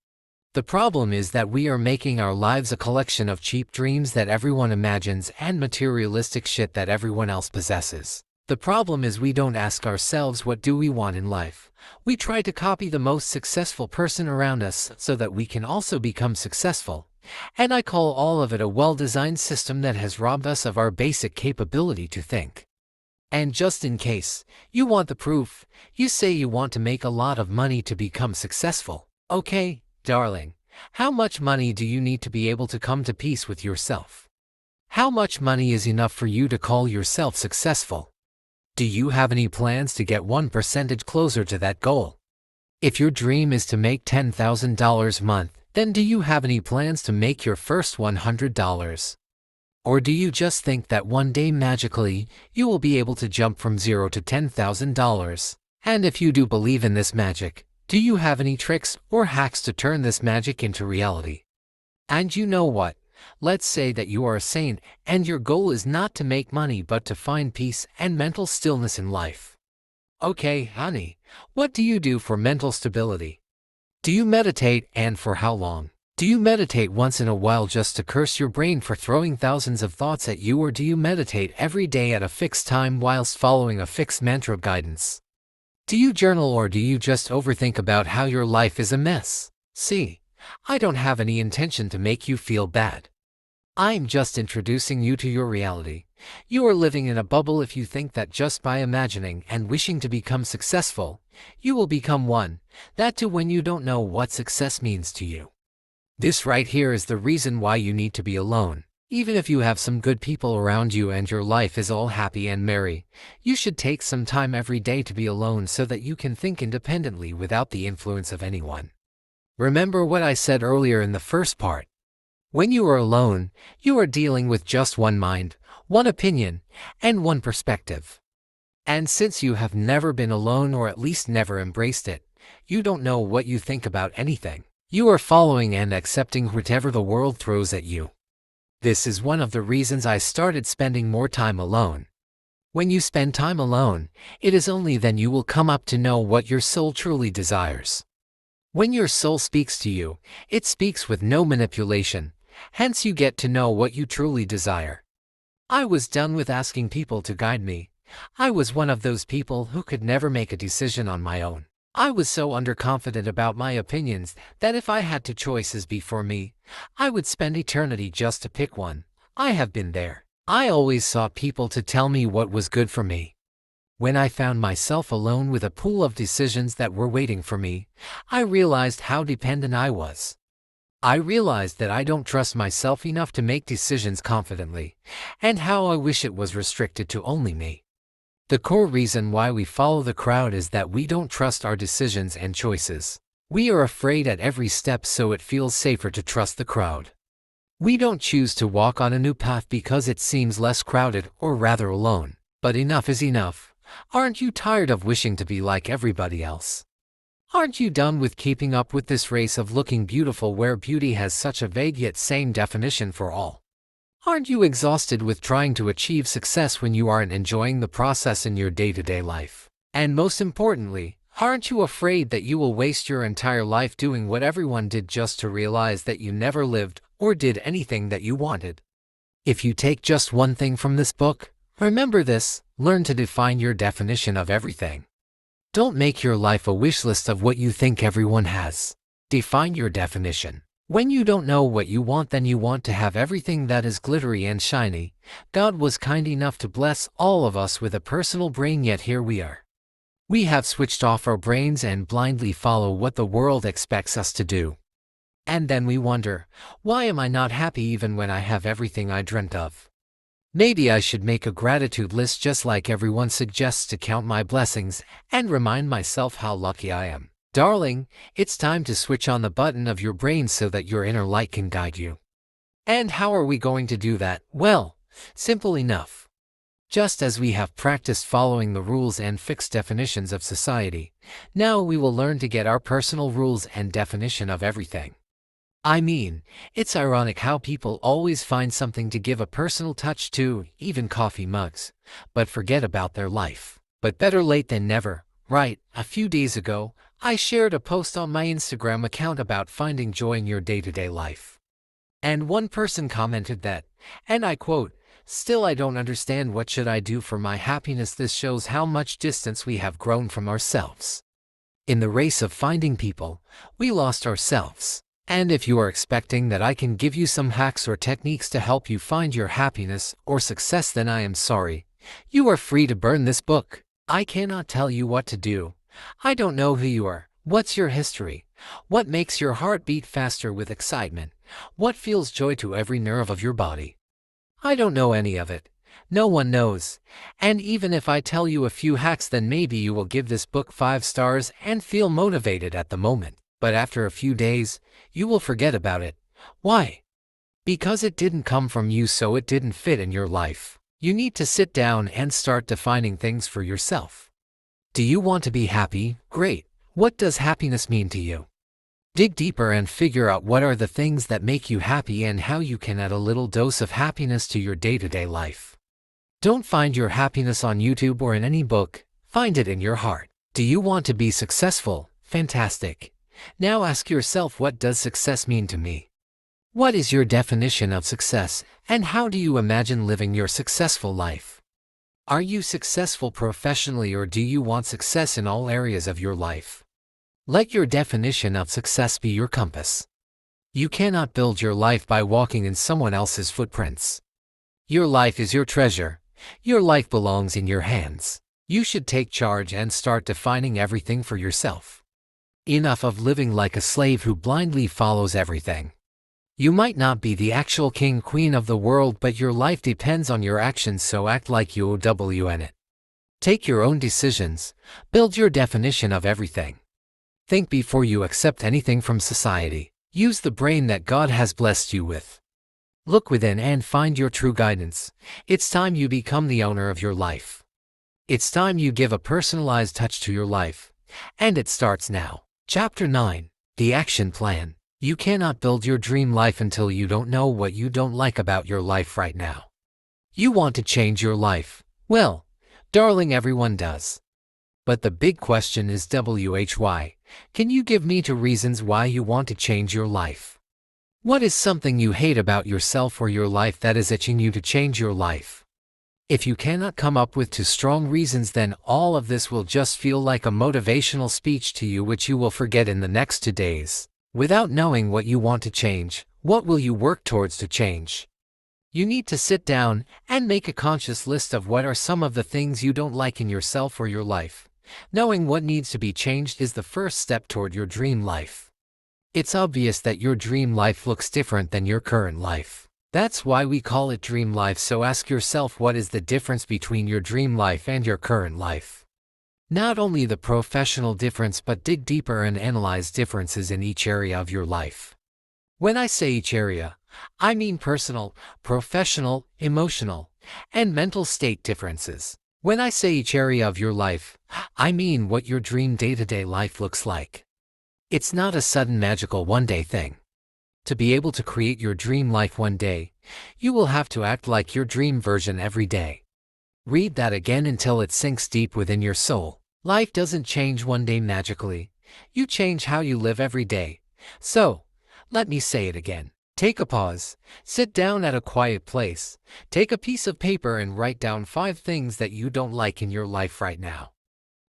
The problem is that we are making our lives a collection of cheap dreams that everyone imagines and materialistic shit that everyone else possesses. The problem is we don't ask ourselves what do we want in life. We try to copy the most successful person around us so that we can also become successful. And I call all of it a well-designed system that has robbed us of our basic capability to think. And just in case you want the proof, you say you want to make a lot of money to become successful. Okay, darling, how much money do you need to be able to come to peace with yourself? How much money is enough for you to call yourself successful? Do you have any plans to get 1% closer to that goal? If your dream is to make $10,000 a month, then do you have any plans to make your first $100? Or do you just think that one day magically you will be able to jump from $0 to $10,000? And if you do believe in this magic, do you have any tricks or hacks to turn this magic into reality? And you know what? Let's say that you are a saint and your goal is not to make money but to find peace and mental stillness in life. Okay, honey, what do you do for mental stability? Do you meditate, and for how long? Do you meditate once in a while just to curse your brain for throwing thousands of thoughts at you, or do you meditate every day at a fixed time whilst following a fixed mantra guidance? Do you journal, or do you just overthink about how your life is a mess? See, I don't have any intention to make you feel bad. I'm just introducing you to your reality. You are living in a bubble if you think that just by imagining and wishing to become successful, you will become one, that too when you don't know what success means to you. This right here is the reason why you need to be alone. Even if you have some good people around you and your life is all happy and merry, you should take some time every day to be alone so that you can think independently without the influence of anyone. Remember what I said earlier in the first part. When you are alone, you are dealing with just one mind, one opinion, and one perspective. And since you have never been alone, or at least never embraced it, you don't know what you think about anything. You are following and accepting whatever the world throws at you. This is one of the reasons I started spending more time alone. When you spend time alone, it is only then you will come up to know what your soul truly desires. When your soul speaks to you, it speaks with no manipulation, hence you get to know what you truly desire. I was done with asking people to guide me. I was one of those people who could never make a decision on my own. I was so underconfident about my opinions that if I had two choices before me, I would spend eternity just to pick one. I have been there. I always sought people to tell me what was good for me. When I found myself alone with a pool of decisions that were waiting for me, I realized how dependent I was. I realized that I don't trust myself enough to make decisions confidently, and how I wish it was restricted to only me. The core reason why we follow the crowd is that we don't trust our decisions and choices. We are afraid at every step, so it feels safer to trust the crowd. We don't choose to walk on a new path because it seems less crowded or rather alone. But enough is enough. Aren't you tired of wishing to be like everybody else? Aren't you done with keeping up with this race of looking beautiful where beauty has such a vague yet sane definition for all? Aren't you exhausted with trying to achieve success when you aren't enjoying the process in your day-to-day life? And most importantly, aren't you afraid that you will waste your entire life doing what everyone did just to realize that you never lived or did anything that you wanted? If you take just one thing from this book, remember this: learn to define your definition of everything. Don't make your life a wish list of what you think everyone has. Define your definition. When you don't know what you want, then you want to have everything that is glittery and shiny. God was kind enough to bless all of us with a personal brain, yet here we are. We have switched off our brains and blindly follow what the world expects us to do. And then we wonder, why am I not happy even when I have everything I dreamt of? Maybe I should make a gratitude list just like everyone suggests to count my blessings and remind myself how lucky I am. Darling, it's time to switch on the button of your brain so that your inner light can guide you. And how are we going to do that? Well, simple enough. Just as we have practiced following the rules and fixed definitions of society, now we will learn to get our personal rules and definition of everything. I mean, it's ironic how people always find something to give a personal touch to, even coffee mugs, but forget about their life. But better late than never, right? A few days ago, I shared a post on my Instagram account about finding joy in your day-to-day life. And one person commented that, and I quote, "Still I don't understand, what should I do for my happiness?" This shows how much distance we have grown from ourselves. In the race of finding people, we lost ourselves. And if you are expecting that I can give you some hacks or techniques to help you find your happiness or success, then I am sorry. You are free to burn this book. I cannot tell you what to do. I don't know who you are. What's your history? What makes your heart beat faster with excitement? What feels joy to every nerve of your body? I don't know any of it. No one knows. And even if I tell you a few hacks, then maybe you will give this book 5 stars and feel motivated at the moment. But after a few days, you will forget about it. Why? Because it didn't come from you, so it didn't fit in your life. You need to sit down and start defining things for yourself. Do you want to be happy? Great. What does happiness mean to you? Dig deeper and figure out what are the things that make you happy and how you can add a little dose of happiness to your day-to-day life. Don't find your happiness on YouTube or in any book. Find it in your heart. Do you want to be successful? Fantastic. Now ask yourself, what does success mean to me? What is your definition of success, and how do you imagine living your successful life? Are you successful professionally, or do you want success in all areas of your life? Let your definition of success be your compass. You cannot build your life by walking in someone else's footprints. Your life is your treasure. Your life belongs in your hands. You should take charge and start defining everything for yourself. Enough of living like a slave who blindly follows everything. You might not be the actual king, queen of the world, but your life depends on your actions, so act like you own it. Take your own decisions. Build your definition of everything. Think before you accept anything from society. Use the brain that God has blessed you with. Look within and find your true guidance. It's time you become the owner of your life. It's time you give a personalized touch to your life. And it starts now. Chapter 9. The Action Plan. You cannot build your dream life until you don't know what you don't like about your life right now. You want to change your life. Well, darling, everyone does. But the big question is why? Can you give me 2 reasons why you want to change your life? What is something you hate about yourself or your life that is itching you to change your life? If you cannot come up with 2 strong reasons, then all of this will just feel like a motivational speech to you, which you will forget in the next 2 days. Without knowing what you want to change, what will you work towards to change? You need to sit down and make a conscious list of what are some of the things you don't like in yourself or your life. Knowing what needs to be changed is the first step toward your dream life. It's obvious that your dream life looks different than your current life. That's why we call it dream life, so ask yourself, what is the difference between your dream life and your current life? Not only the professional difference, but dig deeper and analyze differences in each area of your life. When I say each area, I mean personal, professional, emotional, and mental state differences. When I say each area of your life, I mean what your dream day-to-day life looks like. It's not a sudden magical one-day thing. To be able to create your dream life one day, you will have to act like your dream version every day. Read that again until it sinks deep within your soul. Life doesn't change one day magically. You change how you live every day. So, let me say it again. Take a pause, sit down at a quiet place, take a piece of paper and write down 5 things that you don't like in your life right now.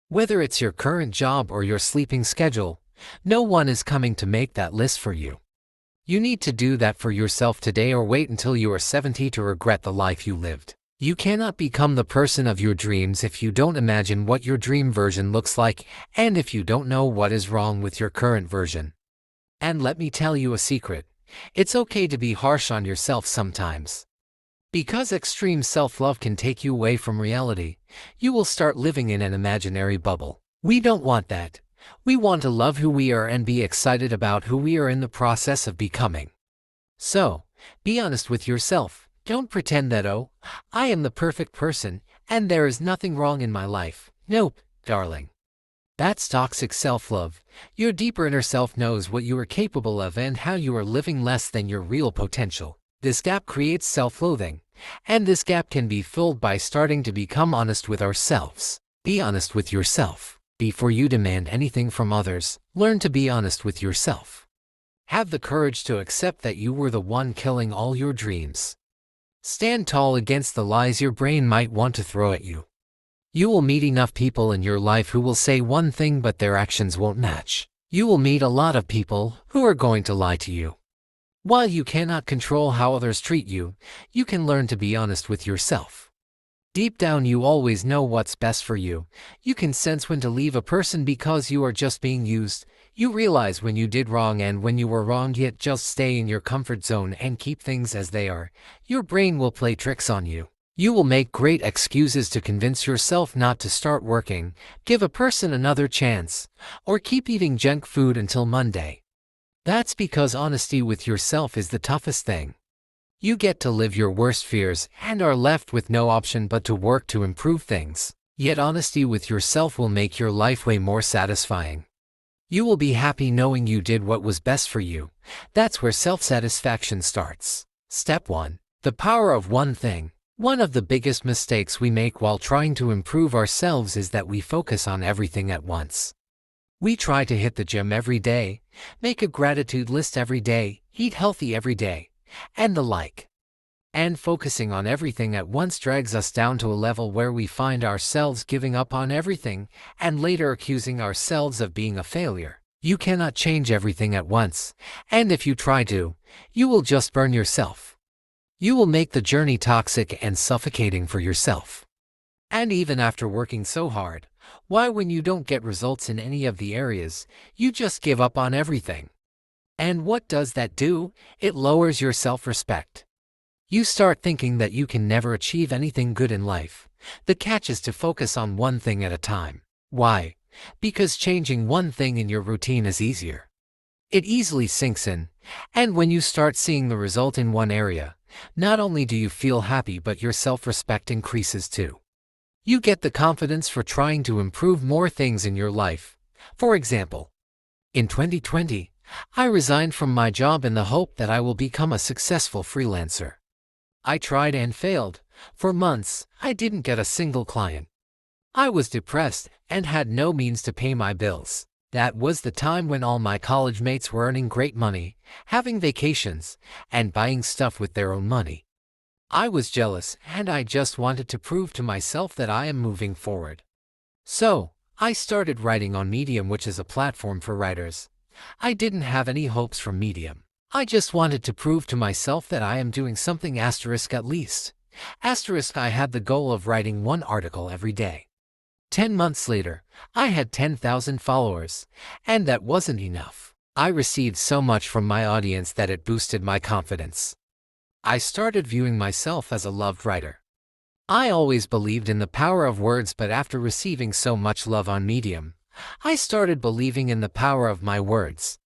Whether it's your current job or your sleeping schedule, no one is coming to make that list for you. You need to do that for yourself today or wait until you are 70 to regret the life you lived. You cannot become the person of your dreams if you don't imagine what your dream version looks like and if you don't know what is wrong with your current version. And let me tell you a secret. It's okay to be harsh on yourself sometimes. Because extreme self-love can take you away from reality, you will start living in an imaginary bubble. We don't want that. We want to love who we are and be excited about who we are in the process of becoming. So, be honest with yourself. Don't pretend that, oh, I am the perfect person and there is nothing wrong in my life. Nope, darling. That's toxic self-love. Your deeper inner self knows what you are capable of and how you are living less than your real potential. This gap creates self-loathing, and this gap can be filled by starting to become honest with ourselves. Be honest with yourself. Before you demand anything from others, learn to be honest with yourself. Have the courage to accept that you were the one killing all your dreams. Stand tall against the lies your brain might want to throw at you. You will meet enough people in your life who will say one thing but their actions won't match. You will meet a lot of people who are going to lie to you. While you cannot control how others treat you, you can learn to be honest with yourself. Deep down you always know what's best for you. You can sense when to leave a person because you are just being used. You realize when you did wrong and when you were wrong, yet just stay in your comfort zone and keep things as they are. Your brain will play tricks on you. You will make great excuses to convince yourself not to start working, give a person another chance, or keep eating junk food until Monday. That's because honesty with yourself is the toughest thing. You get to live your worst fears and are left with no option but to work to improve things. Yet honesty with yourself will make your life way more satisfying. You will be happy knowing you did what was best for you. That's where self-satisfaction starts. Step 1. The power of one thing. One of the biggest mistakes we make while trying to improve ourselves is that we focus on everything at once. We try to hit the gym every day, make a gratitude list every day, eat healthy every day, and the like. And focusing on everything at once drags us down to a level where we find ourselves giving up on everything and later accusing ourselves of being a failure. You cannot change everything at once, and if you try to, you will just burn yourself. You will make the journey toxic and suffocating for yourself. And even after working so hard, why when you don't get results in any of the areas, you just give up on everything? And what does that do? It lowers your self-respect. You start thinking that you can never achieve anything good in life. The catch is to focus on one thing at a time. Why? Because changing one thing in your routine is easier. It easily sinks in, and when you start seeing the result in one area, not only do you feel happy but your self-respect increases too. You get the confidence for trying to improve more things in your life. For example, in 2020, I resigned from my job in the hope that I will become a successful freelancer. I tried and failed. For months, I didn't get a single client. I was depressed and had no means to pay my bills. That was the time when all my college mates were earning great money, having vacations, and buying stuff with their own money. I was jealous, and I just wanted to prove to myself that I am moving forward. So, I started writing on Medium, which is a platform for writers. I didn't have any hopes from Medium. I just wanted to prove to myself that I am doing something *, at least. I had the goal of writing 1 article every day. 10 months later, I had 10,000 followers, and that wasn't enough. I received so much from my audience that it boosted my confidence. I started viewing myself as a loved writer. I always believed in the power of words, but after receiving so much love on Medium, I started believing in the power of my words.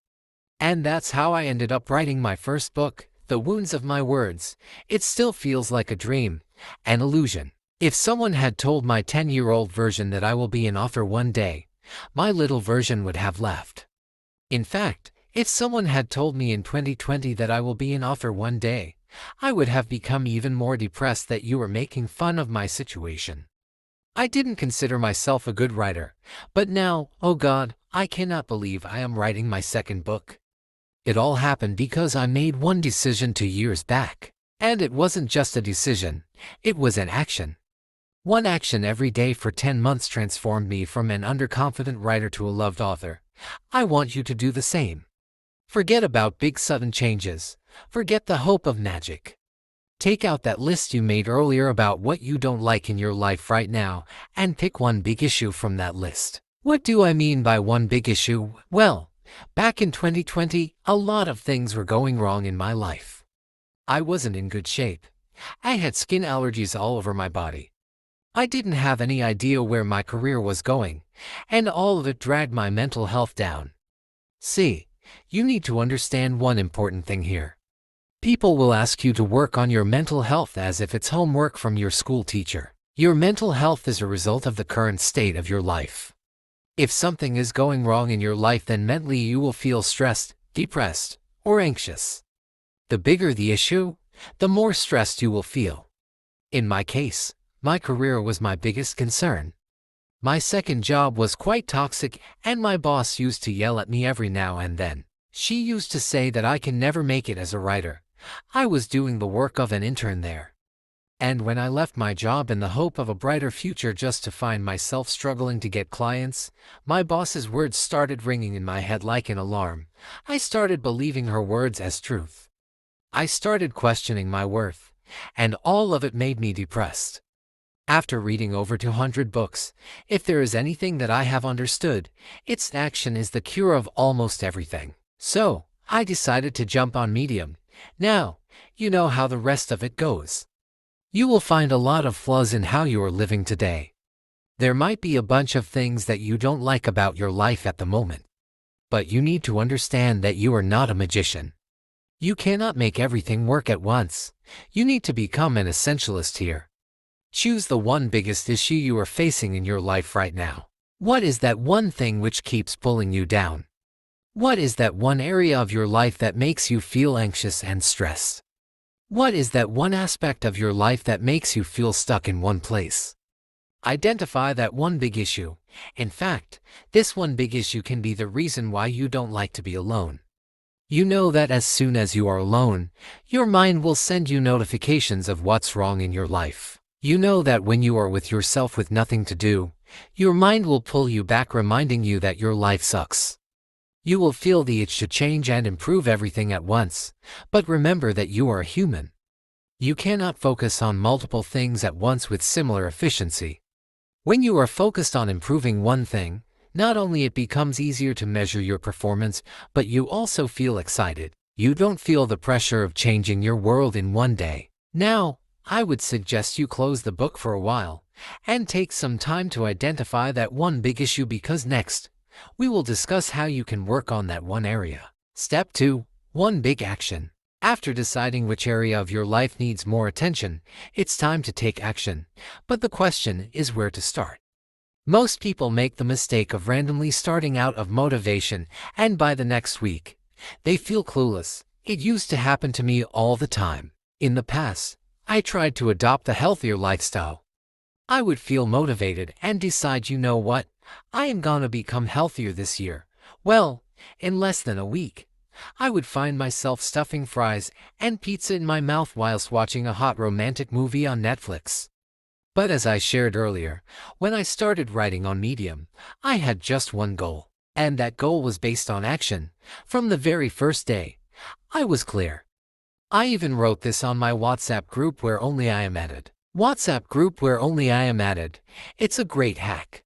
And that's how I ended up writing my first book, the wounds of my words, it still feels like a dream, an illusion. If someone had told my 10-year-old version that I will be an author one day, my little version would have left. In fact, if someone had told me in 2020 that I will be an author one day, I would have become even more depressed that you were making fun of my situation. I didn't consider myself a good writer, but now, oh God, I cannot believe I am writing my second book. It all happened because I made one decision 2 years back. And it wasn't just a decision, it was an action. One action every day for 10 months transformed me from an underconfident writer to a loved author. I want you to do the same. Forget about big sudden changes. Forget the hope of magic. Take out that list you made earlier about what you don't like in your life right now and pick one big issue from that list. What do I mean by one big issue? Well, back in 2020, a lot of things were going wrong in my life. I wasn't in good shape. I had skin allergies all over my body. I didn't have any idea where my career was going, and all of it dragged my mental health down. See, you need to understand one important thing here. People will ask you to work on your mental health as if it's homework from your school teacher. Your mental health is a result of the current state of your life. If something is going wrong in your life, then mentally you will feel stressed, depressed, or anxious. The bigger the issue, the more stressed you will feel. In my case, my career was my biggest concern. My second job was quite toxic, and my boss used to yell at me every now and then. She used to say that I can never make it as a writer. I was doing the work of an intern there. And when I left my job in the hope of a brighter future just to find myself struggling to get clients, my boss's words started ringing in my head like an alarm. I started believing her words as truth. I started questioning my worth, and all of it made me depressed. After reading over 200 books, if there is anything that I have understood, it's action is the cure of almost everything. So, I decided to jump on Medium. Now, you know how the rest of it goes. You will find a lot of flaws in how you are living today. There might be a bunch of things that you don't like about your life at the moment. But you need to understand that you are not a magician. You cannot make everything work at once. You need to become an essentialist here. Choose the one biggest issue you are facing in your life right now. What is that one thing which keeps pulling you down? What is that one area of your life that makes you feel anxious and stressed? What is that one aspect of your life that makes you feel stuck in one place? Identify that one big issue. In fact, this one big issue can be the reason why you don't like to be alone. You know that as soon as you are alone, your mind will send you notifications of what's wrong in your life. You know that when you are with yourself with nothing to do, your mind will pull you back, reminding you that your life sucks. You will feel the itch to change and improve everything at once, but remember that you are a human. You cannot focus on multiple things at once with similar efficiency. When you are focused on improving one thing, not only it becomes easier to measure your performance, but you also feel excited. You don't feel the pressure of changing your world in one day. Now, I would suggest you close the book for a while and take some time to identify that one big issue, because next, we will discuss how you can work on that one area. Step 2. One big action. After deciding which area of your life needs more attention, it's time to take action. But the question is where to start. Most people make the mistake of randomly starting out of motivation, and by the next week, they feel clueless. It used to happen to me all the time. In the past, I tried to adopt a healthier lifestyle. I would feel motivated and decide, you know what, I am gonna become healthier this year. Well, in less than a week, I would find myself stuffing fries and pizza in my mouth whilst watching a hot romantic movie on Netflix. But as I shared earlier, when I started writing on Medium, I had just one goal, and that goal was based on action. From the very first day, I was clear. I even wrote this on my WhatsApp group where only I am added. It's a great hack.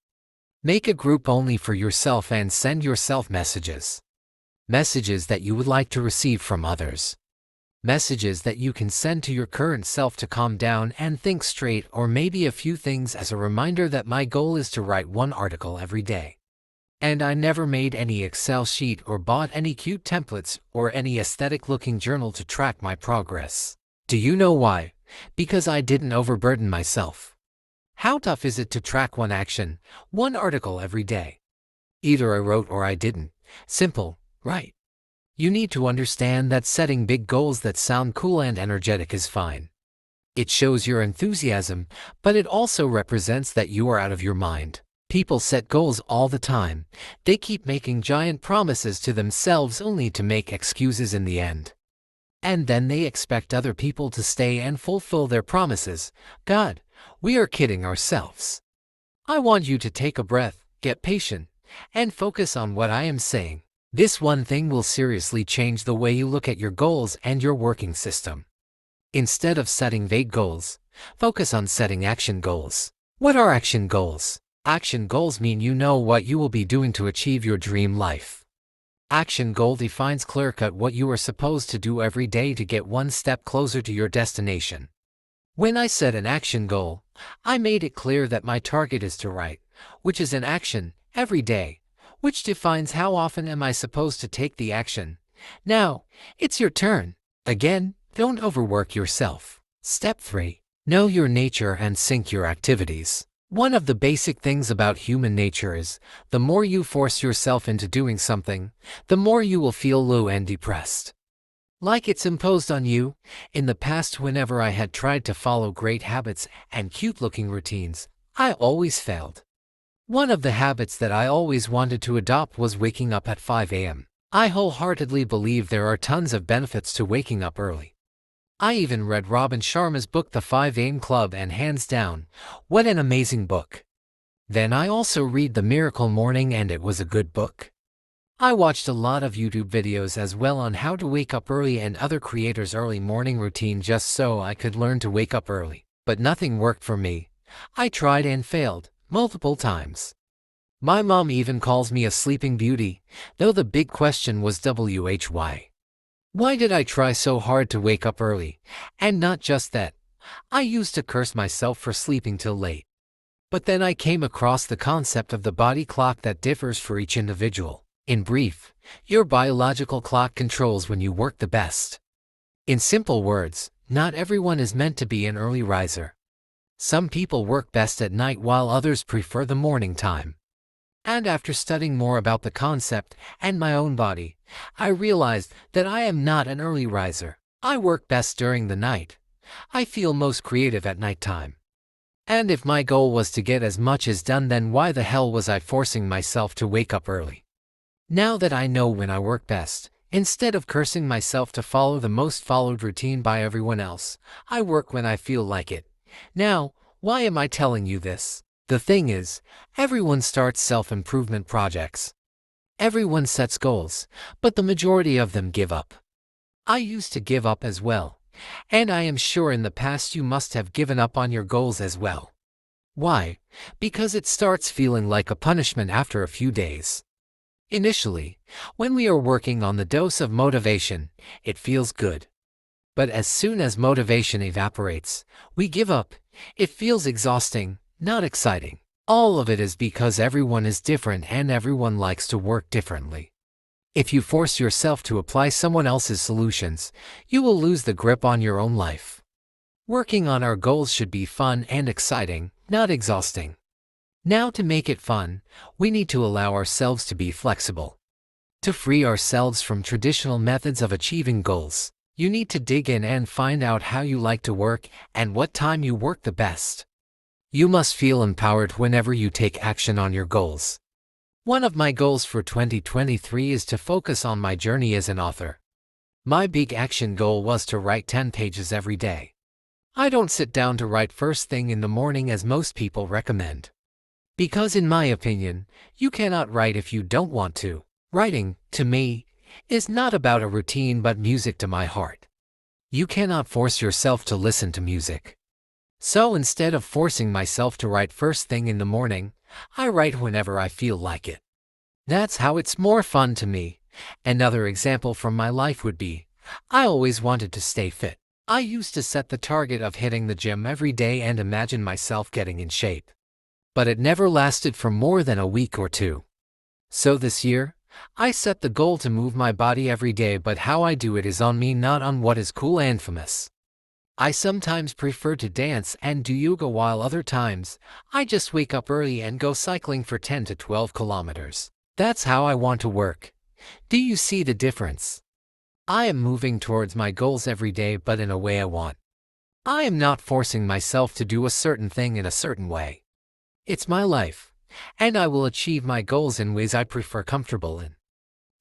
Make a group only for yourself and send yourself messages. Messages that you would like to receive from others. Messages that you can send to your current self to calm down and think straight, or maybe a few things as a reminder that my goal is to write one article every day. And I never made any Excel sheet or bought any cute templates or any aesthetic-looking journal to track my progress. Do you know why? Because I didn't overburden myself. How tough is it to track one action, one article every day? Either I wrote or I didn't. Simple, right? You need to understand that setting big goals that sound cool and energetic is fine. It shows your enthusiasm, but it also represents that you are out of your mind. People set goals all the time. They keep making giant promises to themselves only to make excuses in the end. And then they expect other people to stay and fulfill their promises. God, we are kidding ourselves. I want you to take a breath, get patient, and focus on what I am saying. This one thing will seriously change the way you look at your goals and your working system. Instead of setting vague goals, focus on setting action goals. What are action goals? Action goals mean you know what you will be doing to achieve your dream life. Action goal defines clear-cut what you are supposed to do every day to get one step closer to your destination. When I set an action goal, I made it clear that my target is to write, which is an action, every day, which defines how often am I supposed to take the action. Now, it's your turn. Again, don't overwork yourself. Step 3. Know your nature and sync your activities. One of the basic things about human nature is, the more you force yourself into doing something, the more you will feel low and depressed. Like it's imposed on you. In the past, whenever I had tried to follow great habits and cute-looking routines, I always failed. One of the habits that I always wanted to adopt was waking up at 5 a.m. I wholeheartedly believe there are tons of benefits to waking up early. I even read Robin Sharma's book The 5 a.m. Club, and hands down, what an amazing book. Then I also read The Miracle Morning, and it was a good book. I watched a lot of YouTube videos as well on how to wake up early and other creators' early morning routine just so I could learn to wake up early. But nothing worked for me. I tried and failed, multiple times. My mom even calls me a sleeping beauty, though the big question was why. Why did I try so hard to wake up early? And not just that, I used to curse myself for sleeping till late. But then I came across the concept of the body clock that differs for each individual. In brief, your biological clock controls when you work the best. In simple words, not everyone is meant to be an early riser. Some people work best at night while others prefer the morning time. And after studying more about the concept and my own body, I realized that I am not an early riser. I work best during the night. I feel most creative at nighttime. And if my goal was to get as much as done, then why the hell was I forcing myself to wake up early? Now that I know when I work best, instead of cursing myself to follow the most followed routine by everyone else, I work when I feel like it. Now, why am I telling you this? The thing is, everyone starts self-improvement projects. Everyone sets goals, but the majority of them give up. I used to give up as well, and I am sure in the past you must have given up on your goals as well. Why? Because it starts feeling like a punishment after a few days. Initially, when we are working on the dose of motivation, it feels good. But as soon as motivation evaporates, we give up. It feels exhausting, not exciting. All of it is because everyone is different and everyone likes to work differently. If you force yourself to apply someone else's solutions, you will lose the grip on your own life. Working on our goals should be fun and exciting, not exhausting. Now, to make it fun, we need to allow ourselves to be flexible. To free ourselves from traditional methods of achieving goals, you need to dig in and find out how you like to work and what time you work the best. You must feel empowered whenever you take action on your goals. One of my goals for 2023 is to focus on my journey as an author. My big action goal was to write 10 pages every day. I don't sit down to write first thing in the morning as most people recommend. Because in my opinion, you cannot write if you don't want to. Writing, to me, is not about a routine but music to my heart. You cannot force yourself to listen to music. So instead of forcing myself to write first thing in the morning, I write whenever I feel like it. That's how it's more fun to me. Another example from my life would be, I always wanted to stay fit. I used to set the target of hitting the gym every day and imagine myself getting in shape. But it never lasted for more than a week or two. So this year, I set the goal to move my body every day, but how I do it is on me, not on what is cool and famous. I sometimes prefer to dance and do yoga, while other times, I just wake up early and go cycling for 10 to 12 kilometers. That's how I want to work. Do you see the difference? I am moving towards my goals every day, but in a way I want. I am not forcing myself to do a certain thing in a certain way. It's my life, and I will achieve my goals in ways I prefer, comfortable in.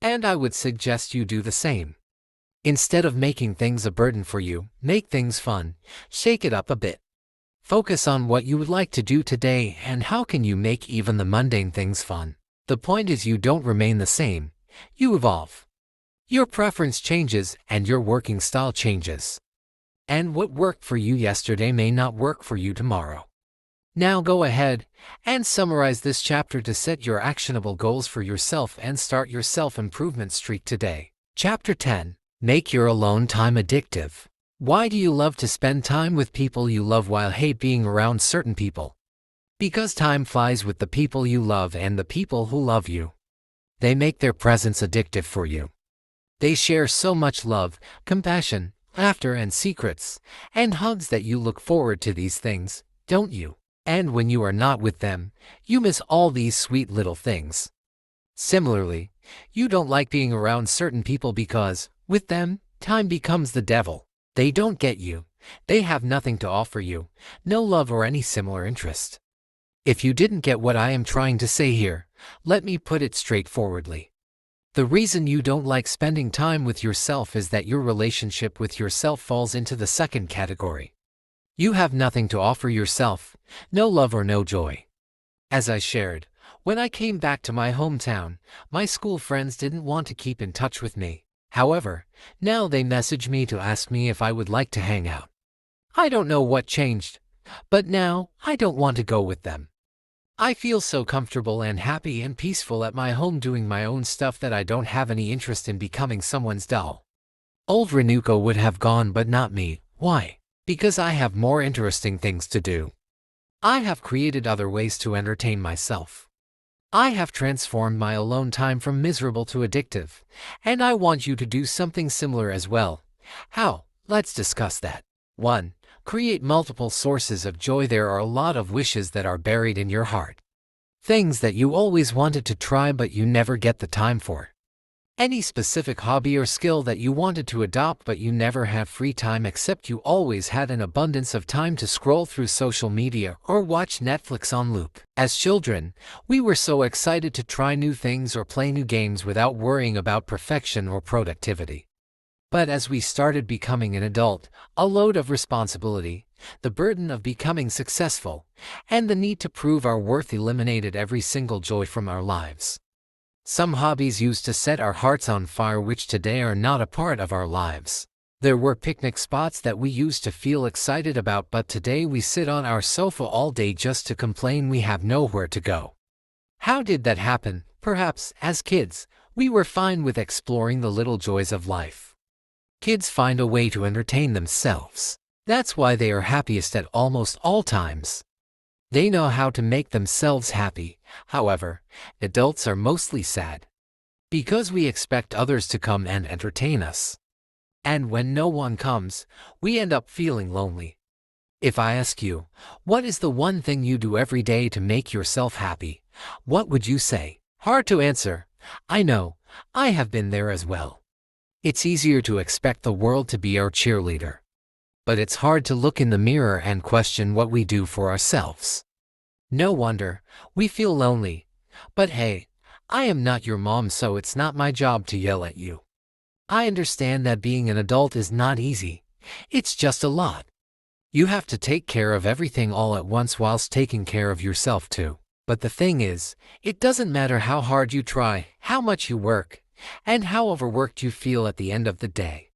And I would suggest you do the same. Instead of making things a burden for you, make things fun, shake it up a bit. Focus on what you would like to do today and how can you make even the mundane things fun. The point is you don't remain the same, you evolve. Your preference changes and your working style changes. And what worked for you yesterday may not work for you tomorrow. Now go ahead and summarize this chapter to set your actionable goals for yourself and start your self-improvement streak today. Chapter 10. Make your alone time addictive. Why do you love to spend time with people you love while hate being around certain people? Because time flies with the people you love and the people who love you. They make their presence addictive for you. They share so much love, compassion, laughter and secrets, and hugs that you look forward to these things, don't you? And when you are not with them, you miss all these sweet little things. Similarly, you don't like being around certain people because, with them, time becomes the devil. They don't get you. They have nothing to offer you, no love or any similar interest. If you didn't get what I am trying to say here, let me put it straightforwardly. The reason you don't like spending time with yourself is that your relationship with yourself falls into the second category. You have nothing to offer yourself, no love or no joy. As I shared, when I came back to my hometown, my school friends didn't want to keep in touch with me. However, now they message me to ask me if I would like to hang out. I don't know what changed, but now I don't want to go with them. I feel so comfortable and happy and peaceful at my home doing my own stuff that I don't have any interest in becoming someone's doll. Old Ranuka would have gone, but not me. Why? Because I have more interesting things to do. I have created other ways to entertain myself. I have transformed my alone time from miserable to addictive, and I want you to do something similar as well. How? Let's discuss that. 1. Create multiple sources of joy. There are a lot of wishes that are buried in your heart. Things that you always wanted to try but you never get the time for. Any specific hobby or skill that you wanted to adopt but you never have free time, except you always had an abundance of time to scroll through social media or watch Netflix on loop. As children, we were so excited to try new things or play new games without worrying about perfection or productivity. But as we started becoming an adult, a load of responsibility, the burden of becoming successful, and the need to prove our worth eliminated every single joy from our lives. Some hobbies used to set our hearts on fire, which today are not a part of our lives. There were picnic spots that we used to feel excited about, but today we sit on our sofa all day just to complain we have nowhere to go. How did that happen? Perhaps, as kids, we were fine with exploring the little joys of life. Kids find a way to entertain themselves. That's why they are happiest at almost all times. They know how to make themselves happy. However, adults are mostly sad because we expect others to come and entertain us. And when no one comes, we end up feeling lonely. If I ask you, what is the one thing you do every day to make yourself happy? What would you say? Hard to answer. I know, I have been there as well. It's easier to expect the world to be our cheerleader. But it's hard to look in the mirror and question what we do for ourselves. No wonder we feel lonely. But hey, I am not your mom, so it's not my job to yell at you. I understand that being an adult is not easy. It's just a lot. You have to take care of everything all at once whilst taking care of yourself too. But the thing is, it doesn't matter how hard you try, how much you work, and how overworked you feel at the end of the day.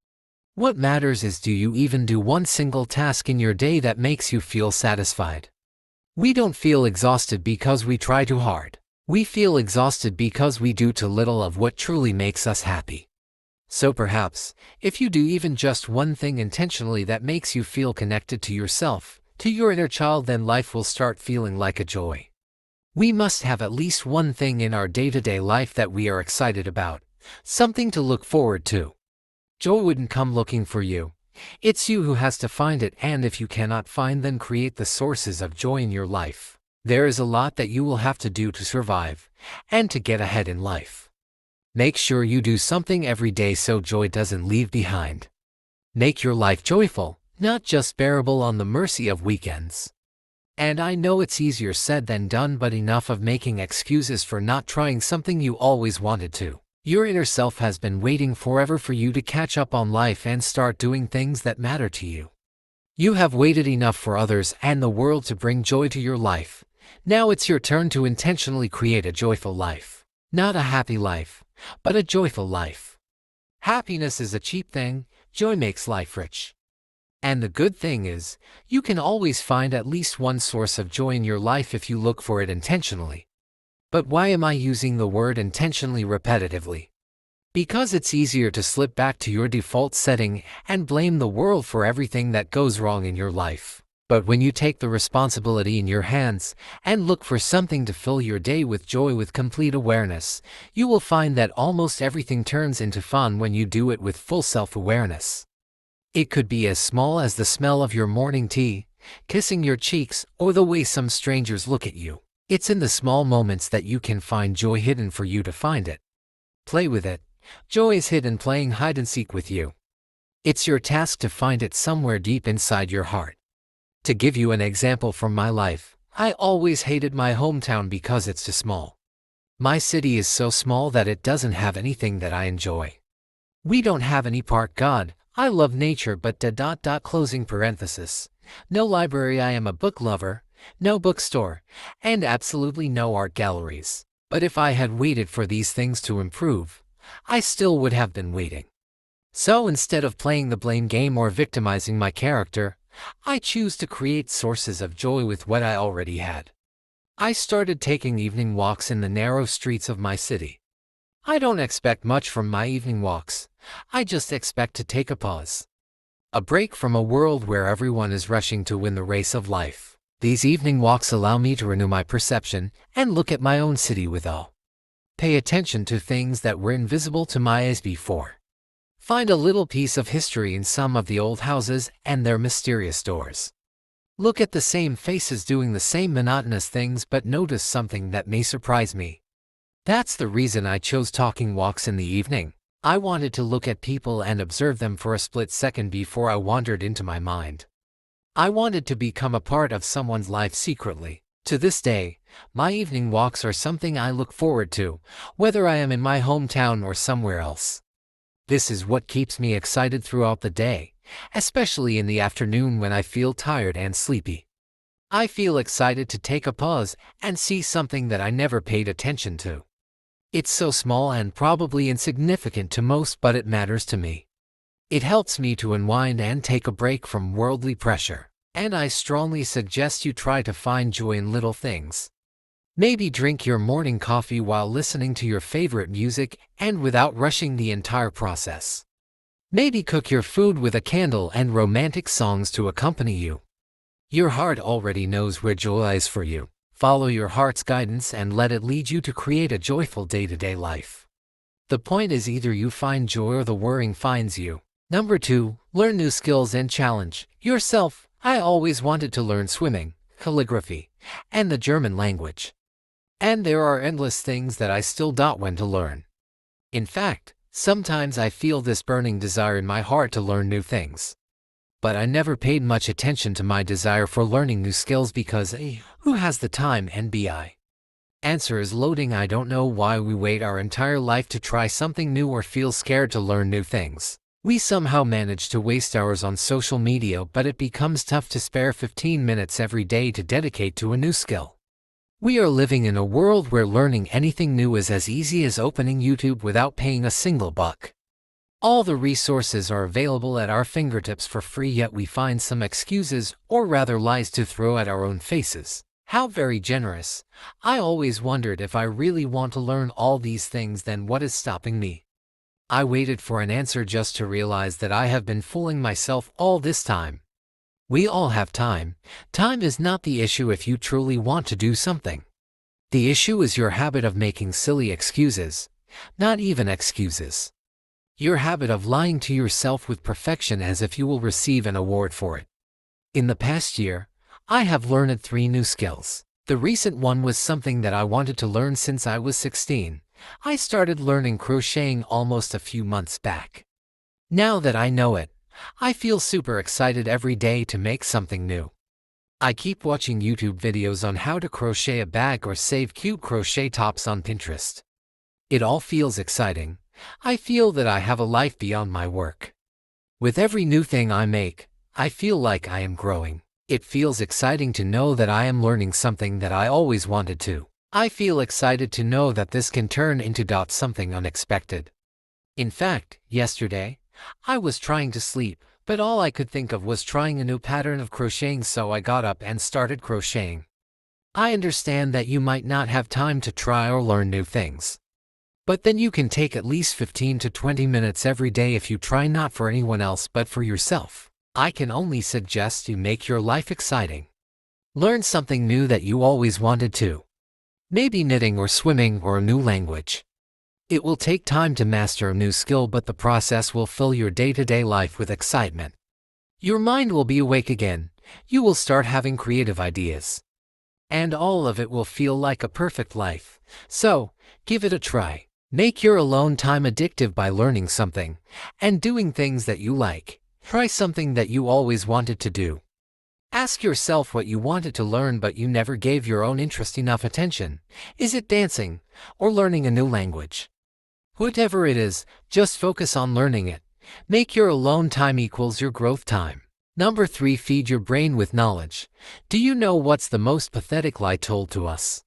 What matters is, do you even do one single task in your day that makes you feel satisfied? We don't feel exhausted because we try too hard. We feel exhausted because we do too little of what truly makes us happy. So perhaps, if you do even just one thing intentionally that makes you feel connected to yourself, to your inner child, then life will start feeling like a joy. We must have at least one thing in our day-to-day life that we are excited about, something to look forward to. Joy wouldn't come looking for you. It's you who has to find it, and if you cannot find, then create the sources of joy in your life. There is a lot that you will have to do to survive and to get ahead in life. Make sure you do something every day so joy doesn't leave behind. Make your life joyful, not just bearable on the mercy of weekends. And I know it's easier said than done, but enough of making excuses for not trying something you always wanted to. Your inner self has been waiting forever for you to catch up on life and start doing things that matter to you. You have waited enough for others and the world to bring joy to your life. Now it's your turn to intentionally create a joyful life. Not a happy life, but a joyful life. Happiness is a cheap thing, joy makes life rich. And the good thing is, you can always find at least one source of joy in your life if you look for it intentionally. But why am I using the word intentionally repetitively? Because it's easier to slip back to your default setting and blame the world for everything that goes wrong in your life. But when you take the responsibility in your hands and look for something to fill your day with joy with complete awareness, you will find that almost everything turns into fun when you do it with full self-awareness. It could be as small as the smell of your morning tea, kissing your cheeks, or the way some strangers look at you. It's in the small moments that you can find joy hidden for you to find it. Play with it. Joy is hidden playing hide and seek with you. It's your task to find it somewhere deep inside your heart. To give you an example from my life, I always hated my hometown because it's too small. My city is so small that it doesn't have anything that I enjoy. We don't have any park. God, I love nature, but closing parenthesis. No library. I am a book lover. No bookstore, and absolutely no art galleries. But if I had waited for these things to improve, I still would have been waiting. So instead of playing the blame game or victimizing my character, I choose to create sources of joy with what I already had. I started taking evening walks in the narrow streets of my city. I don't expect much from my evening walks. I just expect to take a pause. A break from a world where everyone is rushing to win the race of life. These evening walks allow me to renew my perception and look at my own city with awe. Pay attention to things that were invisible to my eyes before. Find a little piece of history in some of the old houses and their mysterious doors. Look at the same faces doing the same monotonous things, but notice something that may surprise me. That's the reason I chose talking walks in the evening. I wanted to look at people and observe them for a split second before I wandered into my mind. I wanted to become a part of someone's life secretly. To this day, my evening walks are something I look forward to, whether I am in my hometown or somewhere else. This is what keeps me excited throughout the day, especially in the afternoon when I feel tired and sleepy. I feel excited to take a pause and see something that I never paid attention to. It's so small and probably insignificant to most, but it matters to me. It helps me to unwind and take a break from worldly pressure, and I strongly suggest you try to find joy in little things. Maybe drink your morning coffee while listening to your favorite music and without rushing the entire process. Maybe cook your food with a candle and romantic songs to accompany you. Your heart already knows where joy lies for you. Follow your heart's guidance and let it lead you to create a joyful day-to-day life. The point is, either you find joy or the worrying finds you. Number 2, learn new skills and challenge yourself. I always wanted to learn swimming, calligraphy, and the German language. And there are endless things that I still don't want to learn. In fact, sometimes I feel this burning desire in my heart to learn new things. But I never paid much attention to my desire for learning new skills because who has the time? NBI. Answer is loading. I don't know why we wait our entire life to try something new or feel scared to learn new things. We somehow manage to waste hours on social media, but it becomes tough to spare 15 minutes every day to dedicate to a new skill. We are living in a world where learning anything new is as easy as opening YouTube without paying a single buck. All the resources are available at our fingertips for free, yet we find some excuses, or rather lies, to throw at our own faces. How very generous. I always wondered, if I really want to learn all these things, then what is stopping me? I waited for an answer just to realize that I have been fooling myself all this time. We all have time. Time is not the issue if you truly want to do something. The issue is your habit of making silly excuses, not even excuses. Your habit of lying to yourself with perfection as if you will receive an award for it. In the past year, I have learned 3 new skills. The recent one was something that I wanted to learn since I was 16. I started learning crocheting almost a few months back. Now that I know it, I feel super excited every day to make something new. I keep watching YouTube videos on how to crochet a bag or save cute crochet tops on Pinterest. It all feels exciting. I feel that I have a life beyond my work. With every new thing I make, I feel like I am growing. It feels exciting to know that I am learning something that I always wanted to. I feel excited to know that this can turn into something unexpected. In fact, yesterday, I was trying to sleep, but all I could think of was trying a new pattern of crocheting, so I got up and started crocheting. I understand that you might not have time to try or learn new things. But then you can take at least 15 to 20 minutes every day if you try, not for anyone else but for yourself. I can only suggest you make your life exciting. Learn something new that you always wanted to. Maybe knitting or swimming or a new language. It will take time to master a new skill, but the process will fill your day-to-day life with excitement. Your mind will be awake again. You will start having creative ideas. And all of it will feel like a perfect life. So, give it a try. Make your alone time addictive by learning something and doing things that you like. Try something that you always wanted to do. Ask yourself what you wanted to learn but you never gave your own interest enough attention. Is it dancing or learning a new language? Whatever it is, just focus on learning it. Make your alone time equals your growth time. Number 3, feed your brain with knowledge. Do you know what's the most pathetic lie told to us?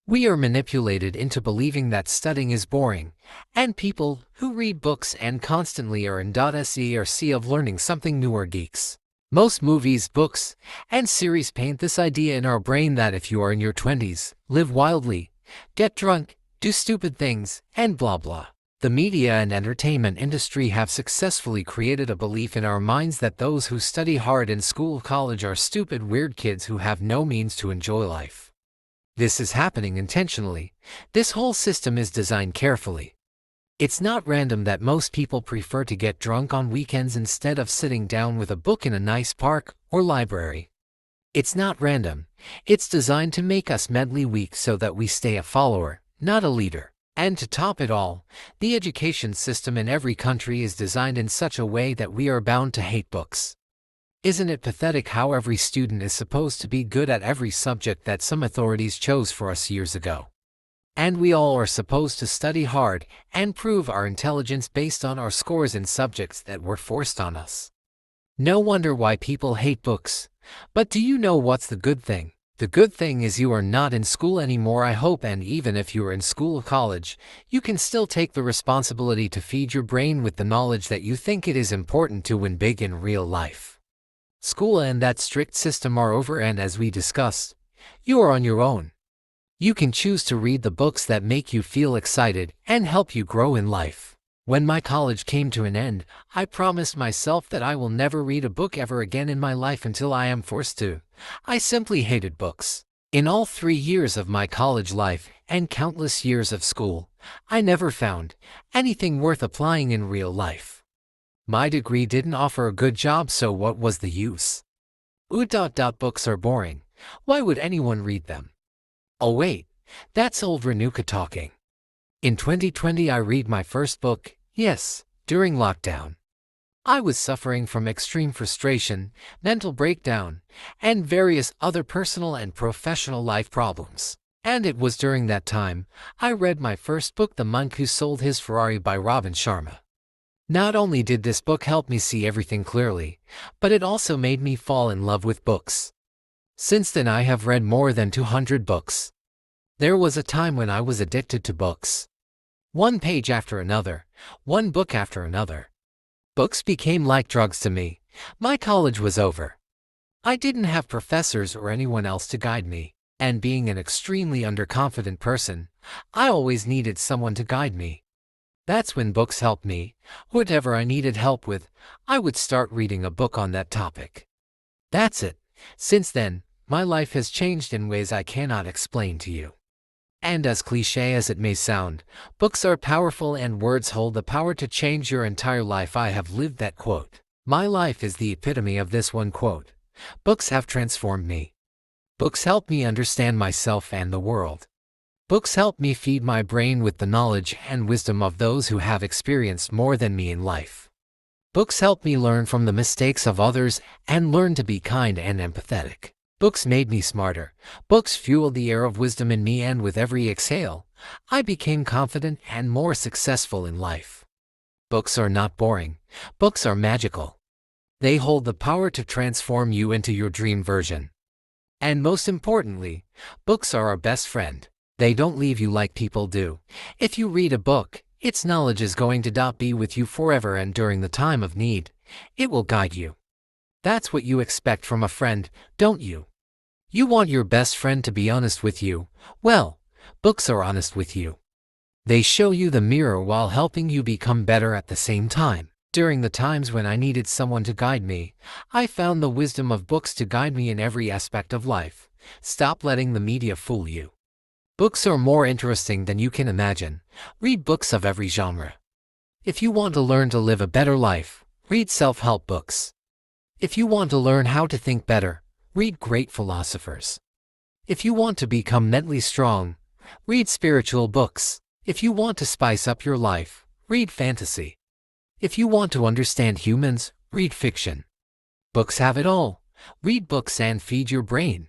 We are manipulated into believing that studying is boring, and people who read books and constantly are in .sec of learning something new are geeks. Most movies, books, and series paint this idea in our brain that if you are in your 20s, live wildly, get drunk, do stupid things, and blah blah. The media and entertainment industry have successfully created a belief in our minds that those who study hard in school or college are stupid, weird kids who have no means to enjoy life. This is happening intentionally. This whole system is designed carefully. It's not random that most people prefer to get drunk on weekends instead of sitting down with a book in a nice park or library. It's not random. It's designed to make us mentally weak so that we stay a follower, not a leader. And to top it all, the education system in every country is designed in such a way that we are bound to hate books. Isn't it pathetic how every student is supposed to be good at every subject that some authorities chose for us years ago? And we all are supposed to study hard and prove our intelligence based on our scores in subjects that were forced on us. No wonder why people hate books. But do you know what's the good thing? The good thing is you are not in school anymore, I hope, and even if you are in school or college, you can still take the responsibility to feed your brain with the knowledge that you think it is important to win big in real life. School and that strict system are over, and as we discussed, you are on your own. You can choose to read the books that make you feel excited and help you grow in life. When my college came to an end, I promised myself that I will never read a book ever again in my life until I am forced to. I simply hated books. In all 3 years of my college life and countless years of school, I never found anything worth applying in real life. My degree didn't offer a good job, so what was the use? Books are boring. Why would anyone read them? Oh wait, that's old Ranuka talking. In 2020 I read my first book, yes, during lockdown. I was suffering from extreme frustration, mental breakdown, and various other personal and professional life problems. And it was during that time I read my first book, The Monk Who Sold His Ferrari by Robin Sharma. Not only did this book help me see everything clearly, but it also made me fall in love with books. Since then I have read more than 200 books. There was a time when I was addicted to books. One page after another, one book after another. Books became like drugs to me. My college was over. I didn't have professors or anyone else to guide me, and being an extremely underconfident person, I always needed someone to guide me. That's when books helped me. Whatever I needed help with, I would start reading a book on that topic. That's it. Since then, my life has changed in ways I cannot explain to you. And as cliché as it may sound, books are powerful and words hold the power to change your entire life. I have lived that quote. My life is the epitome of this one quote. Books have transformed me. Books help me understand myself and the world. Books help me feed my brain with the knowledge and wisdom of those who have experienced more than me in life. Books help me learn from the mistakes of others and learn to be kind and empathetic. Books made me smarter. Books fueled the air of wisdom in me, and with every exhale, I became confident and more successful in life. Books are not boring. Books are magical. They hold the power to transform you into your dream version. And most importantly, books are our best friend. They don't leave you like people do. If you read a book, its knowledge is going to be with you forever, and during the time of need, it will guide you. That's what you expect from a friend, don't you? You want your best friend to be honest with you. Well, books are honest with you. They show you the mirror while helping you become better at the same time. During the times when I needed someone to guide me, I found the wisdom of books to guide me in every aspect of life. Stop letting the media fool you. Books are more interesting than you can imagine. Read books of every genre. If you want to learn to live a better life, read self-help books. If you want to learn how to think better, read great philosophers. If you want to become mentally strong, read spiritual books. If you want to spice up your life, read fantasy. If you want to understand humans, read fiction. Books have it all. Read books and feed your brain.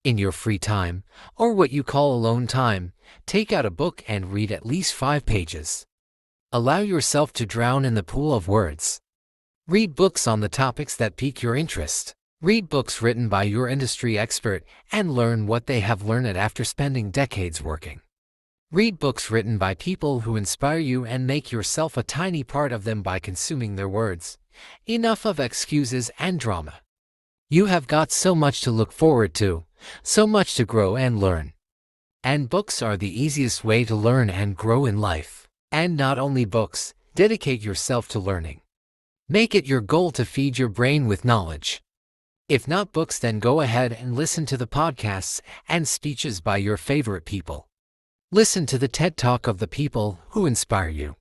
In your free time, or what you call alone time, take out a book and read at least 5 pages. Allow yourself to drown in the pool of words. Read books on the topics that pique your interest. Read books written by your industry expert and learn what they have learned after spending decades working. Read books written by people who inspire you and make yourself a tiny part of them by consuming their words. Enough of excuses and drama. You have got so much to look forward to, so much to grow and learn. And books are the easiest way to learn and grow in life. And not only books, dedicate yourself to learning. Make it your goal to feed your brain with knowledge. If not books, then go ahead and listen to the podcasts and speeches by your favorite people. Listen to the TED Talk of the people who inspire you.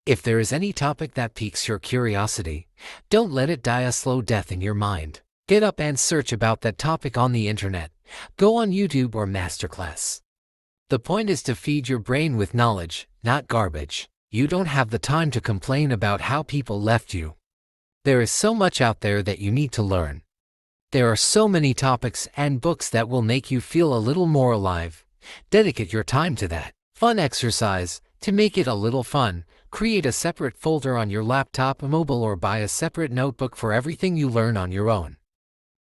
If there is any topic that piques your curiosity, don't let it die a slow death in your mind. Get up and search about that topic on the internet. Go on YouTube or Masterclass. The point is to feed your brain with knowledge, not garbage. You don't have the time to complain about how people left you. There is so much out there that you need to learn. There are so many topics and books that will make you feel a little more alive. Dedicate your time to that. Fun exercise. To make it a little fun, create a separate folder on your laptop, mobile, or buy a separate notebook for everything you learn on your own.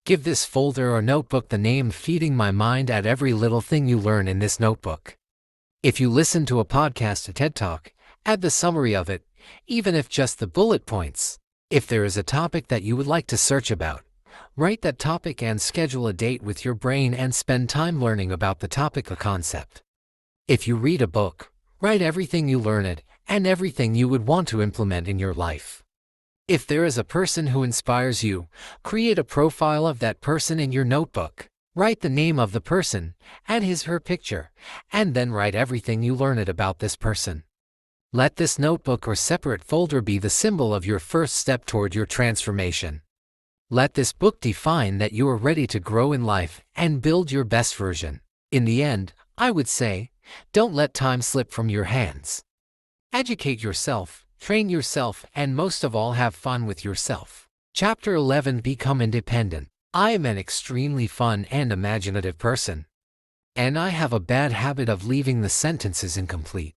Give this folder or notebook the name Feeding My Mind. Add every little thing you learn in this notebook. If you listen to a podcast, a TED Talk, add the summary of it, even if just the bullet points. If there is a topic that you would like to search about, write that topic and schedule a date with your brain and spend time learning about the topic or concept. If you read a book, write everything you learn it and everything you would want to implement in your life. If there is a person who inspires you, create a profile of that person in your notebook. Write the name of the person, add his/her picture, and then write everything you learn it about this person. Let this notebook or separate folder be the symbol of your first step toward your transformation. Let this book define that you are ready to grow in life and build your best version. In the end, I would say, don't let time slip from your hands. Educate yourself, train yourself, and most of all, have fun with yourself. Chapter 11. Become independent. I am an extremely fun and imaginative person. And I have a bad habit of leaving the sentences incomplete.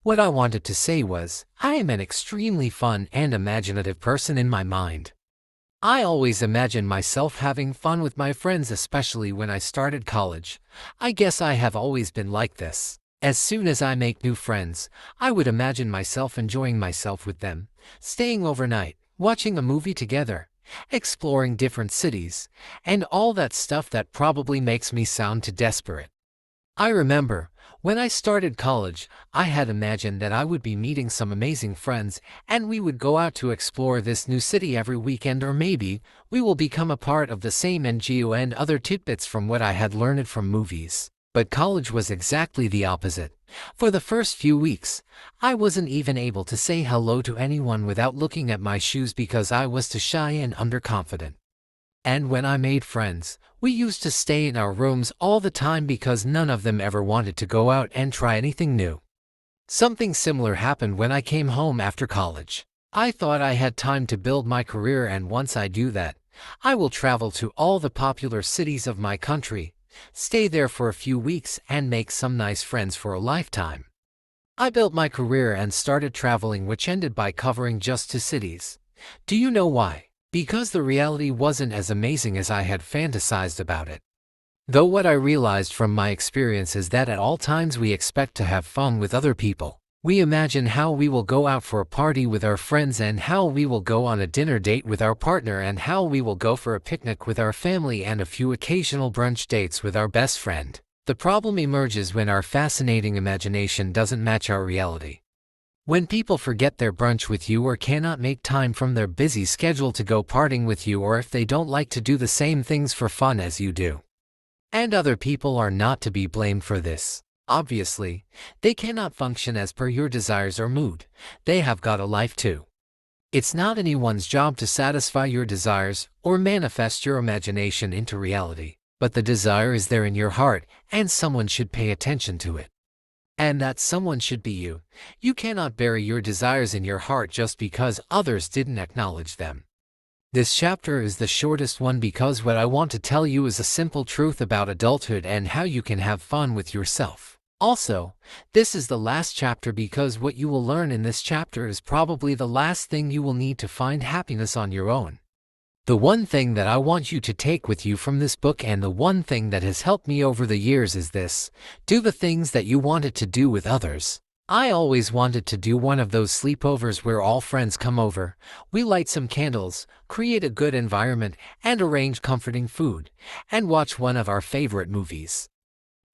What I wanted to say was, I am an extremely fun and imaginative person in my mind. I always imagine myself having fun with my friends, especially when I started college. I guess I have always been like this. As soon as I make new friends, I would imagine myself enjoying myself with them, staying overnight, watching a movie together, exploring different cities, and all that stuff that probably makes me sound too desperate. I remember, when I started college, I had imagined that I would be meeting some amazing friends and we would go out to explore this new city every weekend, or maybe we will become a part of the same NGO and other tidbits from what I had learned from movies. But college was exactly the opposite. For the first few weeks, I wasn't even able to say hello to anyone without looking at my shoes because I was too shy and underconfident. And when I made friends, we used to stay in our rooms all the time because none of them ever wanted to go out and try anything new. Something similar happened when I came home after college. I thought I had time to build my career, and once I do that, I will travel to all the popular cities of my country, stay there for a few weeks, and make some nice friends for a lifetime. I built my career and started traveling, which ended by covering just 2 cities. Do you know why? Because the reality wasn't as amazing as I had fantasized about it. Though what I realized from my experience is that at all times we expect to have fun with other people. We imagine how we will go out for a party with our friends, and how we will go on a dinner date with our partner, and how we will go for a picnic with our family, and a few occasional brunch dates with our best friend. The problem emerges when our fascinating imagination doesn't match our reality. When people forget their brunch with you, or cannot make time from their busy schedule to go partying with you, or if they don't like to do the same things for fun as you do. And other people are not to be blamed for this. Obviously, they cannot function as per your desires or mood. They have got a life too. It's not anyone's job to satisfy your desires or manifest your imagination into reality, but the desire is there in your heart, and someone should pay attention to it. And that someone should be you. You cannot bury your desires in your heart just because others didn't acknowledge them. This chapter is the shortest one because what I want to tell you is a simple truth about adulthood and how you can have fun with yourself. Also, this is the last chapter because what you will learn in this chapter is probably the last thing you will need to find happiness on your own. The one thing that I want you to take with you from this book, and the one thing that has helped me over the years, is this: do the things that you wanted to do with others. I always wanted to do one of those sleepovers where all friends come over, we light some candles, create a good environment, and arrange comforting food, and watch one of our favorite movies.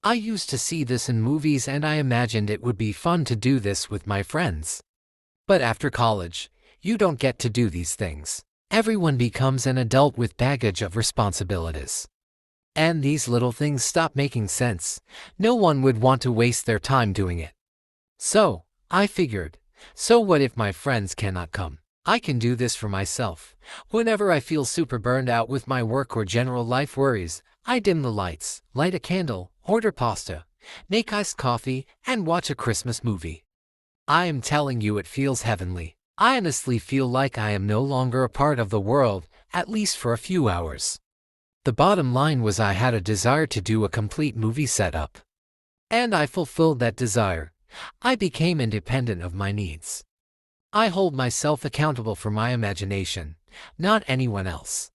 I used to see this in movies, and I imagined it would be fun to do this with my friends. But after college, you don't get to do these things. Everyone becomes an adult with baggage of responsibilities. And these little things stop making sense. No one would want to waste their time doing it. So, I figured, so what if my friends cannot come? I can do this for myself. Whenever I feel super burned out with my work or general life worries, I dim the lights, light a candle, order pasta, make iced coffee, and watch a Christmas movie. I am telling you, it feels heavenly. I honestly feel like I am no longer a part of the world, at least for a few hours. The bottom line was I had a desire to do a complete movie setup. And I fulfilled that desire. I became independent of my needs. I hold myself accountable for my imagination, not anyone else.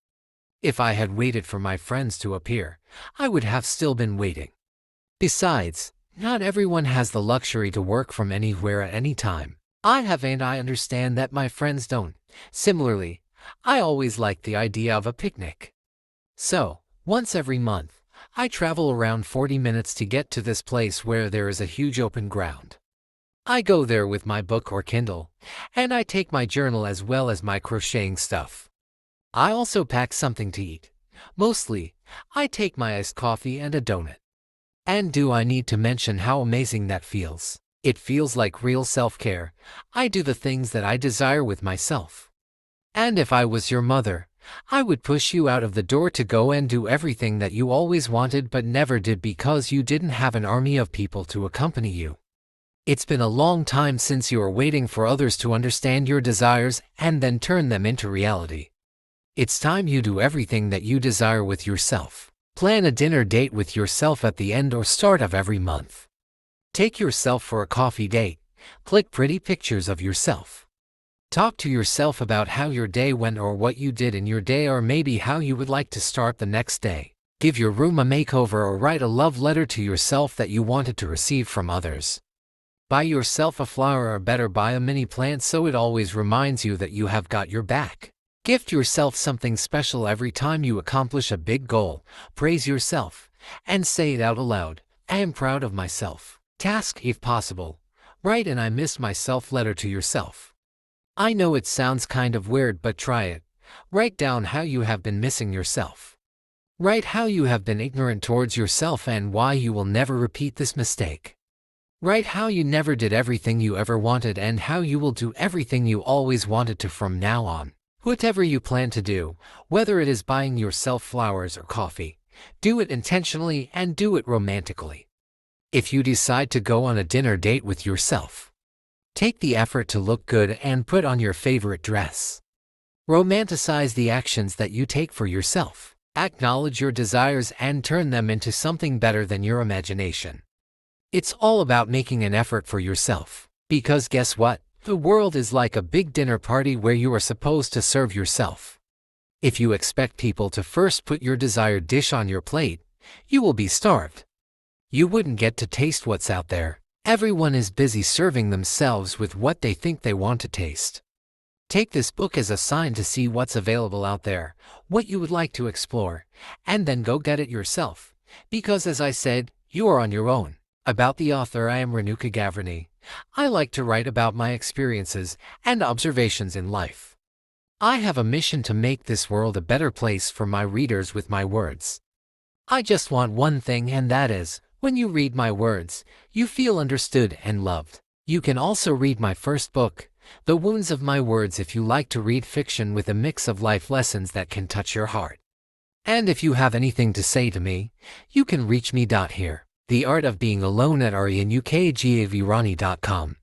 If I had waited for my friends to appear, I would have still been waiting. Besides, not everyone has the luxury to work from anywhere at any time. I have, and I understand that my friends don't. Similarly, I always liked the idea of a picnic. So, once every month, I travel around 40 minutes to get to this place where there is a huge open ground. I go there with my book or Kindle, and I take my journal as well as my crocheting stuff. I also pack something to eat. Mostly, I take my iced coffee and a donut. And do I need to mention how amazing that feels? It feels like real self-care. I do the things that I desire with myself. And if I was your mother, I would push you out of the door to go and do everything that you always wanted but never did because you didn't have an army of people to accompany you. It's been a long time since you are waiting for others to understand your desires and then turn them into reality. It's time you do everything that you desire with yourself. Plan a dinner date with yourself at the end or start of every month. Take yourself for a coffee date. Click pretty pictures of yourself. Talk to yourself about how your day went or what you did in your day, or maybe how you would like to start the next day. Give your room a makeover or write a love letter to yourself that you wanted to receive from others. Buy yourself a flower, or better, buy a mini plant so it always reminds you that you have got your back. Gift yourself something special every time you accomplish a big goal. Praise yourself and say it out aloud. I am proud of myself. Task, if possible. Write an I miss myself letter to yourself. I know it sounds kind of weird, but try it. Write down how you have been missing yourself. Write how you have been ignorant towards yourself and why you will never repeat this mistake. Write how you never did everything you ever wanted and how you will do everything you always wanted to from now on. Whatever you plan to do, whether it is buying yourself flowers or coffee, do it intentionally and do it romantically. If you decide to go on a dinner date with yourself, take the effort to look good and put on your favorite dress. Romanticize the actions that you take for yourself. Acknowledge your desires and turn them into something better than your imagination. It's all about making an effort for yourself. Because guess what? The world is like a big dinner party where you are supposed to serve yourself. If you expect people to first put your desired dish on your plate, you will be starved. You wouldn't get to taste what's out there. Everyone is busy serving themselves with what they think they want to taste. Take this book as a sign to see what's available out there, what you would like to explore, and then go get it yourself. Because as I said, you are on your own. About the author, I am Ranuka Gavrani. I like to write about my experiences and observations in life. I have a mission to make this world a better place for my readers with my words. I just want one thing, and that is, when you read my words, you feel understood and loved. You can also read my first book, The Wounds of My Words, if you like to read fiction with a mix of life lessons that can touch your heart. And if you have anything to say to me, you can reach me here. The Art of Being Alone at RENUKGAVRani.com.